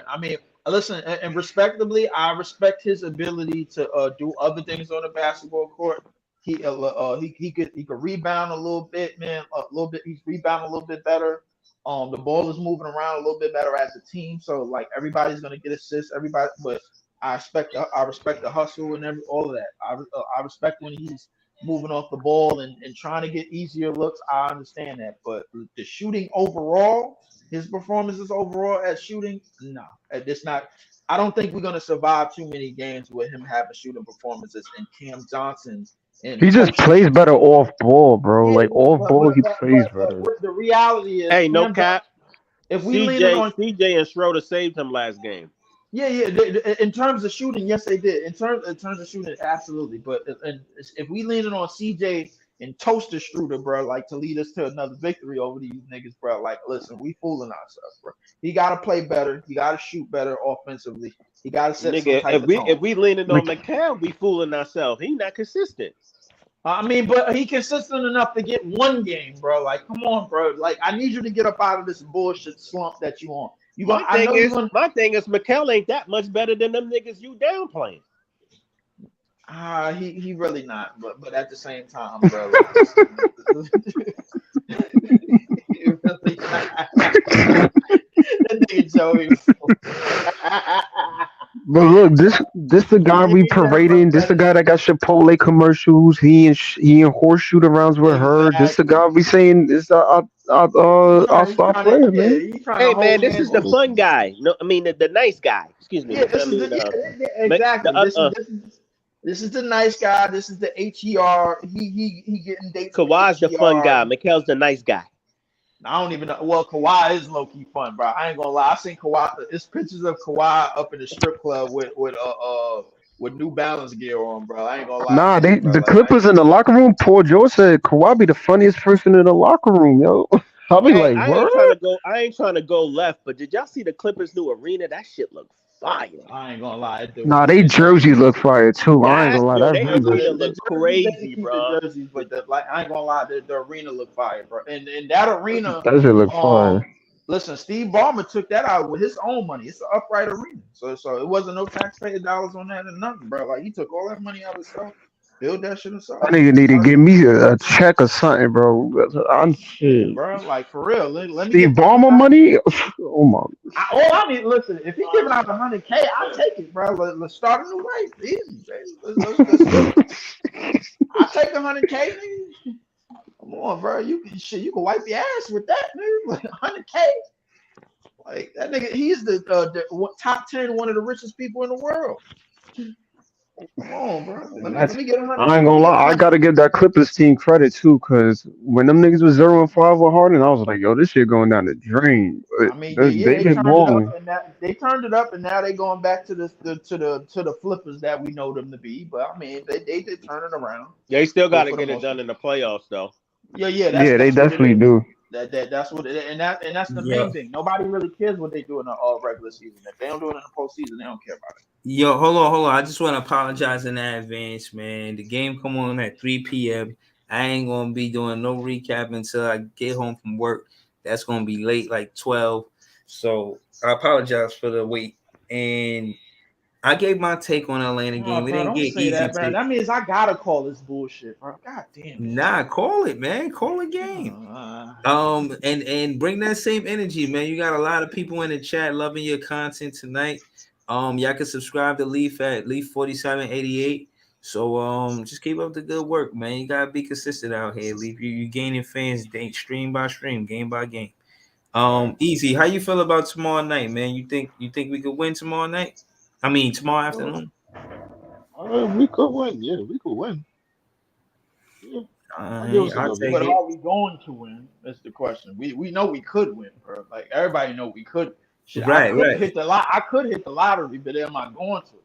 I mean, listen, and respectably, I respect his ability to do other things on the basketball court. He could rebound a little bit, man, a little bit. He's rebounding a little bit better. The ball is moving around a little bit better as a team. So like everybody's gonna get assists, everybody. But I respect the hustle and all of that. I respect when he's moving off the ball and trying to get easier looks. I understand that, but the shooting overall, his performances overall at shooting, no, it's not. I don't think we're gonna survive too many games with him having shooting performances and Cam Johnson and He just posting. plays better off ball, bro. Yeah, Like, off but ball, but he but plays but, better. but the reality is Hey, no Cam Johnson. cap. If we leaning on CJ and Schroeder saved him last game. yeah, in terms of shooting, yes, they did. In terms of shooting, absolutely. But if we leaning on CJ and Toaster Struder, bro, like to lead us to another victory over these niggas, bro, like listen, we fooling ourselves, bro. He got to play better. He got to shoot better offensively. He got to set some Nigga, type if of we tone. if we leaning on Like, McCall, we fooling ourselves. He not consistent. I mean, but he consistent enough to get one game, bro. Like, come on, bro. Like, I need you to get up out of this bullshit slump that you on. You going My I thing know you're is, gonna. McCall ain't that much better than them niggas you downplaying. He really not, but at the same time, bro, like he really not. That nigga Joey. but look, this the guy we parading. This the guy that got Chipotle commercials. He and horseshoe rounds with her. This the Exactly. guy we saying is our He's star trying to, player, yeah, man. he's trying to Hey man, hold this hands is the with. fun guy. No, I mean the nice guy. Excuse me. Yeah, this I is the mean, exactly. the This is the nice guy. This is the HER. He getting dates with Kawhi's the fun guy. HER. McCall's the nice guy. I don't even know. Well, Kawhi is low key fun, bro. I ain't gonna lie. I seen Kawhi. It's pictures of Kawhi up in the strip club with New Balance gear on, bro. I ain't gonna lie Nah, to you, bro. the Like Clippers in the locker room. Paul George said Kawhi be the funniest person in the locker room, yo. I'll be Hey, like, what? I ain't trying to go left, but did y'all see the Clippers new arena? That shit look fire. I ain't gonna lie. Nah, they jerseys look fire too. I ain't That gonna lie, yo, that's they really arena The look jerseys, they can crazy, keep the bro. jerseys, but like I ain't gonna lie, the arena look fire, bro. And that arena, that shit look um, fire. listen, Steve Ballmer took that out with his own money. It's an upright arena, so it wasn't no taxpayer dollars on that and nothing, bro. Like he took all that money out himself. Build that shit That inside. nigga need to give me a check or something, bro. I'm Yeah, shit. bro. Like for real. Let me Steve get the Ballmer money? Oh my. all I need, listen, if he giving out 100K, I'll take it, bro. Let's start a new life. Easy, baby. Let's do it. I'll take 100K, nigga. Come on, bro. You can wipe your ass with that, nigga. Like 100K. Like that nigga, he's top 10, one of the richest people in the world. Come on, bro. Let That's, me get 100. I ain't Let gonna me get lie. I 100. gotta give that Clippers team credit too, cause when them niggas was 0-5 with Harden, I was like, yo, this shit going down the drain. But I mean, they they been turned it up, balling. and that they turned it up, and now they going back to the flippers that we know them to be. But I mean, they did turn it around They still got to for the get it most done part. in the playoffs, though. Yeah, Yeah, they that's what it definitely is. do. That's what it is, and that's the Yo, main thing. Nobody really cares what they do in the regular season. If they don't do it in the postseason, they don't care about it. yo, hold on. I just want to apologize in advance, man. The game come on at 3 p.m. I ain't gonna be doing no recap until I get home from work. That's gonna be late, like 12. So I apologize for the wait. And I gave my take on Atlanta Oh, game. We bro, didn't don't get say easy that, bro. take. That means I gotta call this bullshit, bro. God damn it. Nah, call it, man. Call a game. And bring that same energy, man. You got a lot of people in the chat loving your content tonight. Y'all can subscribe to Leaf at Leaf 4788. So just keep up the good work, man. You gotta be consistent out here, Leaf. You gaining fans stream by stream, game by game. Easy. How you feel about tomorrow night, man? You think we could win tomorrow night? I mean tomorrow afternoon. We could win. Yeah, we could win. Yeah, I'll give us a I'll W. take But it. are we going to win? That's the question. We know we could win, bro. Like everybody know we could. Shit, I Right, could right. hit the lot. I could hit the lottery, but am I going to?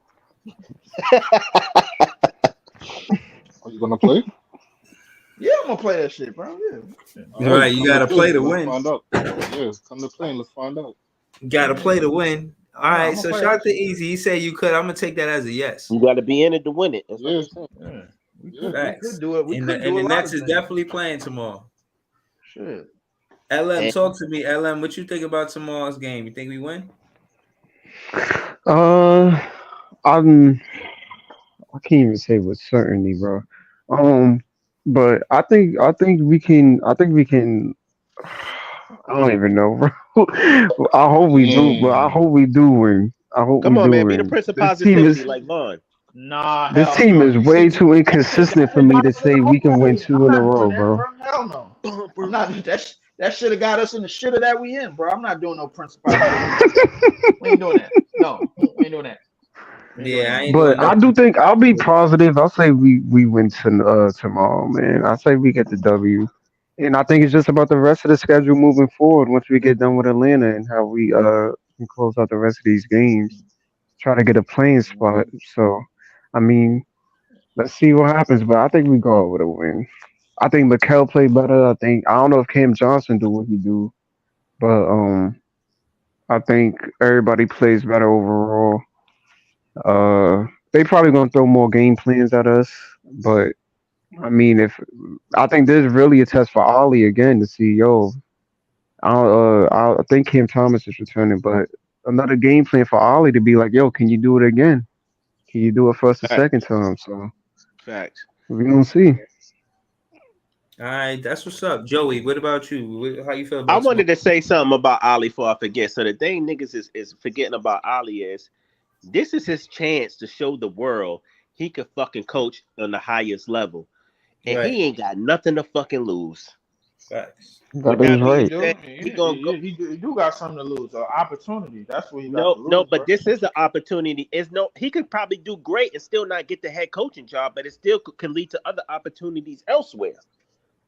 Are you gonna play? Yeah, I'm gonna play that shit, bro. Yeah. All right, Right, you come to gotta play. play to Let's win. find out. Yeah, come to play and let's find out. Gotta Yeah. play to win. All I'm right, gonna so play shout that out to shit. Easy. He said you could. I'm gonna take that as a yes. You got to be in it to win it. That's what Yeah, they say. Yeah. yeah. We could Facts. do it. We And the could and do the a lot Nets of is things. definitely playing tomorrow. Shit. LM, And talk to me. LM, what you think about tomorrow's game? You think we win? Uh, I'm. I can't even say with certainty, bro. Um, but I think we can. I think we can. I don't even know, bro. I hope we do, but I Mm. hope we do win. I hope we come on, do man. Be the win. prince of positivity like Vaughn. Nah, This hell team no. is You see, way too inconsistent that's for a me to positive. say we can win Okay, two I'm in a not doing row, that, bro. bro. Hell no. I'm not. That should have got us in the shitter that we in, bro. I'm not doing no Prince of Positivity. We ain't doing that. No, we ain't doing that. We ain't doing Yeah, that, I bro. ain't doing But I nothing. do think I'll be positive. I'll say we win tomorrow, man. I say we get the W. And I think it's just about the rest of the schedule moving forward once we get done with Atlanta and how we can close out the rest of these games. Try to get a playing spot. So I mean, let's see what happens. But I think we go out with a win. I think Mikel played better. I don't know if Cam Johnson do what he do, but I think everybody plays better overall. They probably gonna throw more game plans at us, but I mean, if I think there's really a test for Ollie again to see, yo, I think Cam Thomas is returning, but another game plan for Ollie to be like, yo, can you do it again? Can you do it for us the second Facts. time? So Facts. we gonna see. All right, that's what's up. Joey, what about you? How you feel I about tomorrow? wanted to say something about Ali before I forget. So the thing niggas is forgetting about Ali is this is his chance to show the world he could fucking coach on the highest level. And Right. he ain't got nothing to fucking lose. Facts. With That is that being He right. do. said, we gonna go. He do got something to lose. An opportunity. That's what he got No, to no, lose, but bro. this is an opportunity. It's no, he could probably do great and still not get the head coaching job, but it still can lead to other opportunities elsewhere.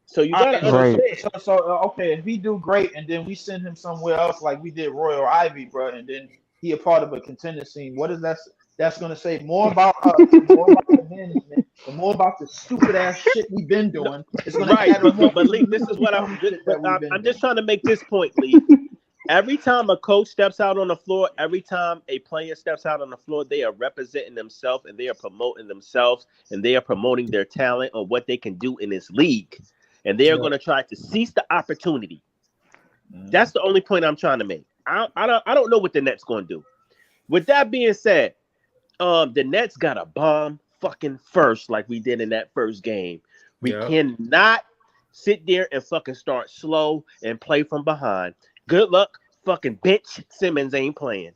So you All got to right, Right. understand. okay, if he do great and then we send him somewhere else like we did Royal Ivy, bro, and then he a part of a contender scene, what is that? That's gonna say more about us, more about the management, and more about the stupid ass shit we've been No, doing. It's gonna right, add more but to the Leaf, this is goofy what dumb shit but that we've been I'm just doing. trying to make this point, Leaf. Every time a coach steps out on the floor, every time a player steps out on the floor, they are representing themselves and they are promoting themselves and they are promoting their talent on what they can do in this league. And they are Right. going to try to seize the opportunity. Mm. That's the only point I'm trying to make. I don't know what the Nets going to do. With that being said, the Nets got a bomb fucking first like we did in that first game. We Yeah. cannot sit there and fucking start slow and play from behind. Good luck, fucking bitch. Simmons ain't playing.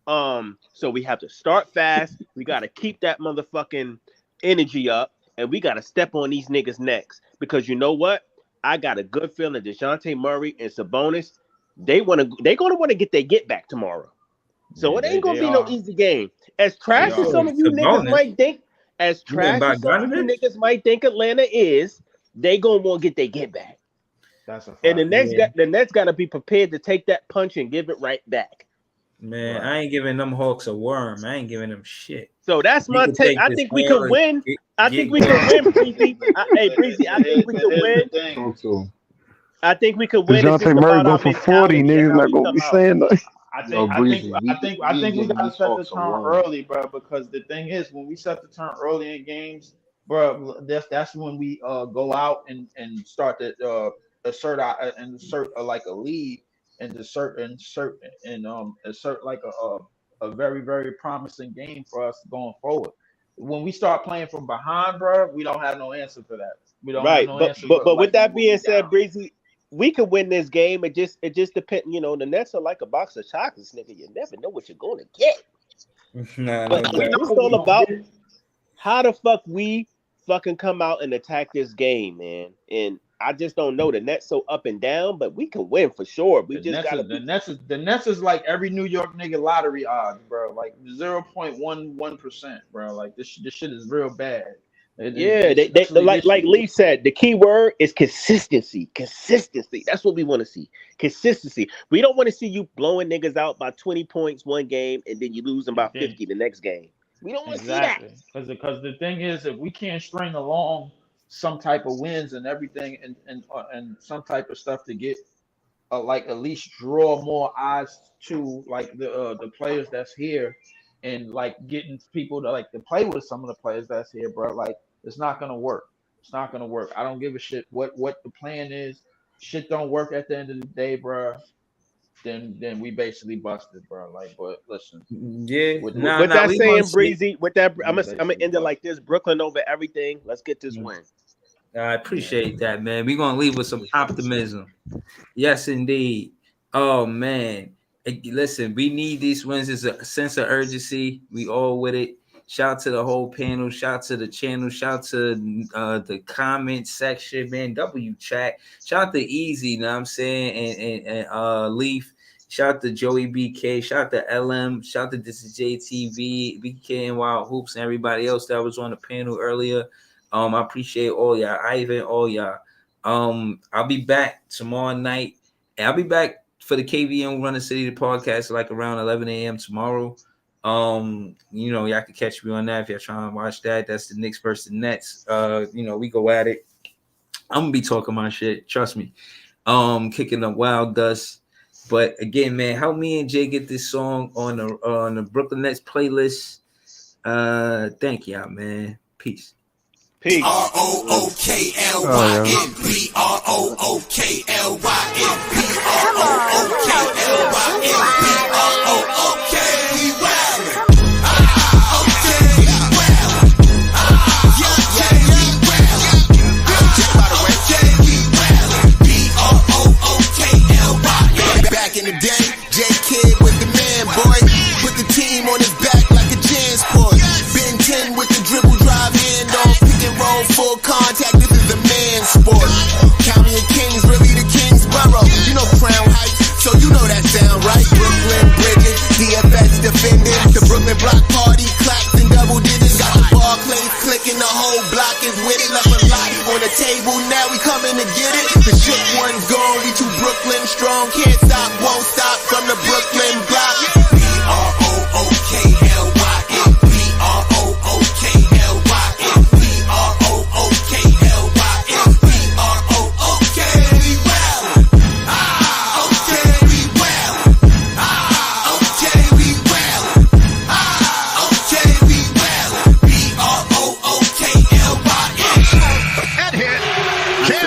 So we have to start fast. We gotta keep that motherfucking energy up, and we gotta step on these niggas' necks. Because you know what? I got a good feeling DeJounte Murray and Sabonis, they're gonna want to get their get back tomorrow. So Yeah, it ain't gonna they be no are. easy game. As They trash as are. some of you niggas Sabonis. might think, You mean Bogdanovich? Atlanta is, they gonna want to get their get back. That's a fact. And Yeah. the Nets gotta be prepared to take that punch and give it right back. Man, Right. I ain't giving them Hawks a worm. I ain't giving them shit. So that's You my can take. take I this think we L could and win. I get think we could going. win, Breezy. Hey, Breezy, I think we could win. Talk to him. I think we could win. It's just DeJounte Murray about go our for 40. mentality and Niggas how not we gonna come be out. saying that. Yo, Breezy, I think we giving gotta these set the Hawks a tone worm. early, bro. Because the thing is, when we set the tone early in games, bro, that's when we go out and start to assert like a lead and assert like a very very promising game for us going forward. When we start playing from behind, bro, we don't have no answer for that. We don't have Right, no but answer but for but with like that when being we said, down. Breezy, we could win this game. It just depends. You know, the Nets are like a box of chocolates, nigga. You never know what you're going to get. Nah, no But doubt. it's all about how the fuck we fucking come out and attack this game, man. And I just don't know. The Nets so up and down, but we can win for sure. We The just Nets gotta is the Nets is like every New York nigga lottery odds, bro. Like 0.11%, bro. Like this shit is real bad. Yeah, Especially like this year. Lee said, the key word is consistency. Consistency. That's what we want to see. Consistency. We don't want to see you blowing niggas out by 20 points one game and then you lose them by 50 the next game. We don't want to see that. Exactly. Because the thing is, if we can't string along some type of wins and everything and some type of stuff to get like at least draw more eyes to like the players that's here and like getting people to like to play with some of the players that's here, bro. Like it's not gonna work. It's not gonna work. I don't give a shit what the plan is. Shit don't work at the end of the day, bro. Then we basically busted, bro. Like, but listen, Yeah. with Nah, With that we gonna saying, see. Breezy, with that, I'm we gonna basically end it busted. like this: Brooklyn over everything. Let's get this win. I appreciate that, man. We're gonna leave with some optimism. Yes, indeed. Oh man. Listen, we need these wins. It's a sense of urgency. We all with it. Shout out to the whole panel. Shout out to the channel. Shout out to the comment section, man. W chat. Shout out to Easy, you know what I'm saying? And Leaf. Shout out to Joey BK. Shout out to LM. Shout out to This Is JTV, BK and Wild Hoops, and everybody else that was on the panel earlier. I appreciate all y'all. Ivan, all y'all. I'll be back tomorrow night. And I'll be back for the KVM Run the City the podcast like around 11 a.m. tomorrow. You know, y'all can catch me on that if y'all trying to watch that. That's the Knicks versus the Nets. You know, we go at it. I'm gonna be talking my shit, trust me. Kicking up wild dust. But again, man, help me and Jay get this song on the Brooklyn Nets playlist. Thank y'all, man. Peace. Peace. ROOKLYN Back in the day, J Kid was the man, boy. Put the team on his back like a transport. Ben 10 with the dribble drive handoff, pick and roll, full contact. This is a man sport. County of Kings, really the Kingsborough. You know Crown Heights, so you know that sound right. Brooklyn Bridges, DFS defending. The Brooklyn Block Party claps and double digits. Got the Barclays clicking, the whole block is with it. Left a lot on the table, now we coming to get it. The shook one's gone, we too Brooklyn strong. Can't stop, won't stop from the Brooklyn block. BROOKLYN, BROOKLYN.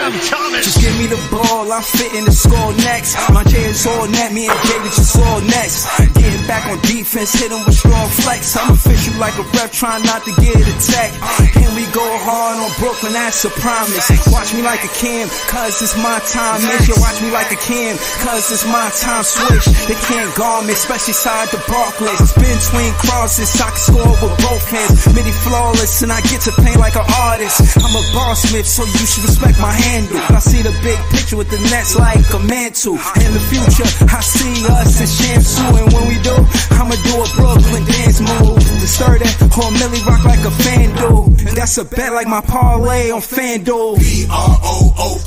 Cam Thomas. Just give me the ball, I'm fitting to score next. My J is all net, me and Jada just all next. Getting back on defense, hit him with strong flex. I'm official like a ref, trying not to get attacked. And we go hard on Brooklyn, that's a promise. Watch me like a Cam, cause it's my time. Make you watch me like a Cam, cause it's my time. Switch, they can't guard me, especially side the Barclays. Spin between crosses, I can score with both hands. Midi flawless, and I get to play like an artist. I'm a boss smith, so you should respect my handle. I see the big picture with the Nets like a mantle. In the future, I see us as champs too. And when we do, I'ma do a Brooklyn dance move. The sturdy or Millie rock like a FanDuel. And that's a bet like my parlay on FanDuel. BROOKL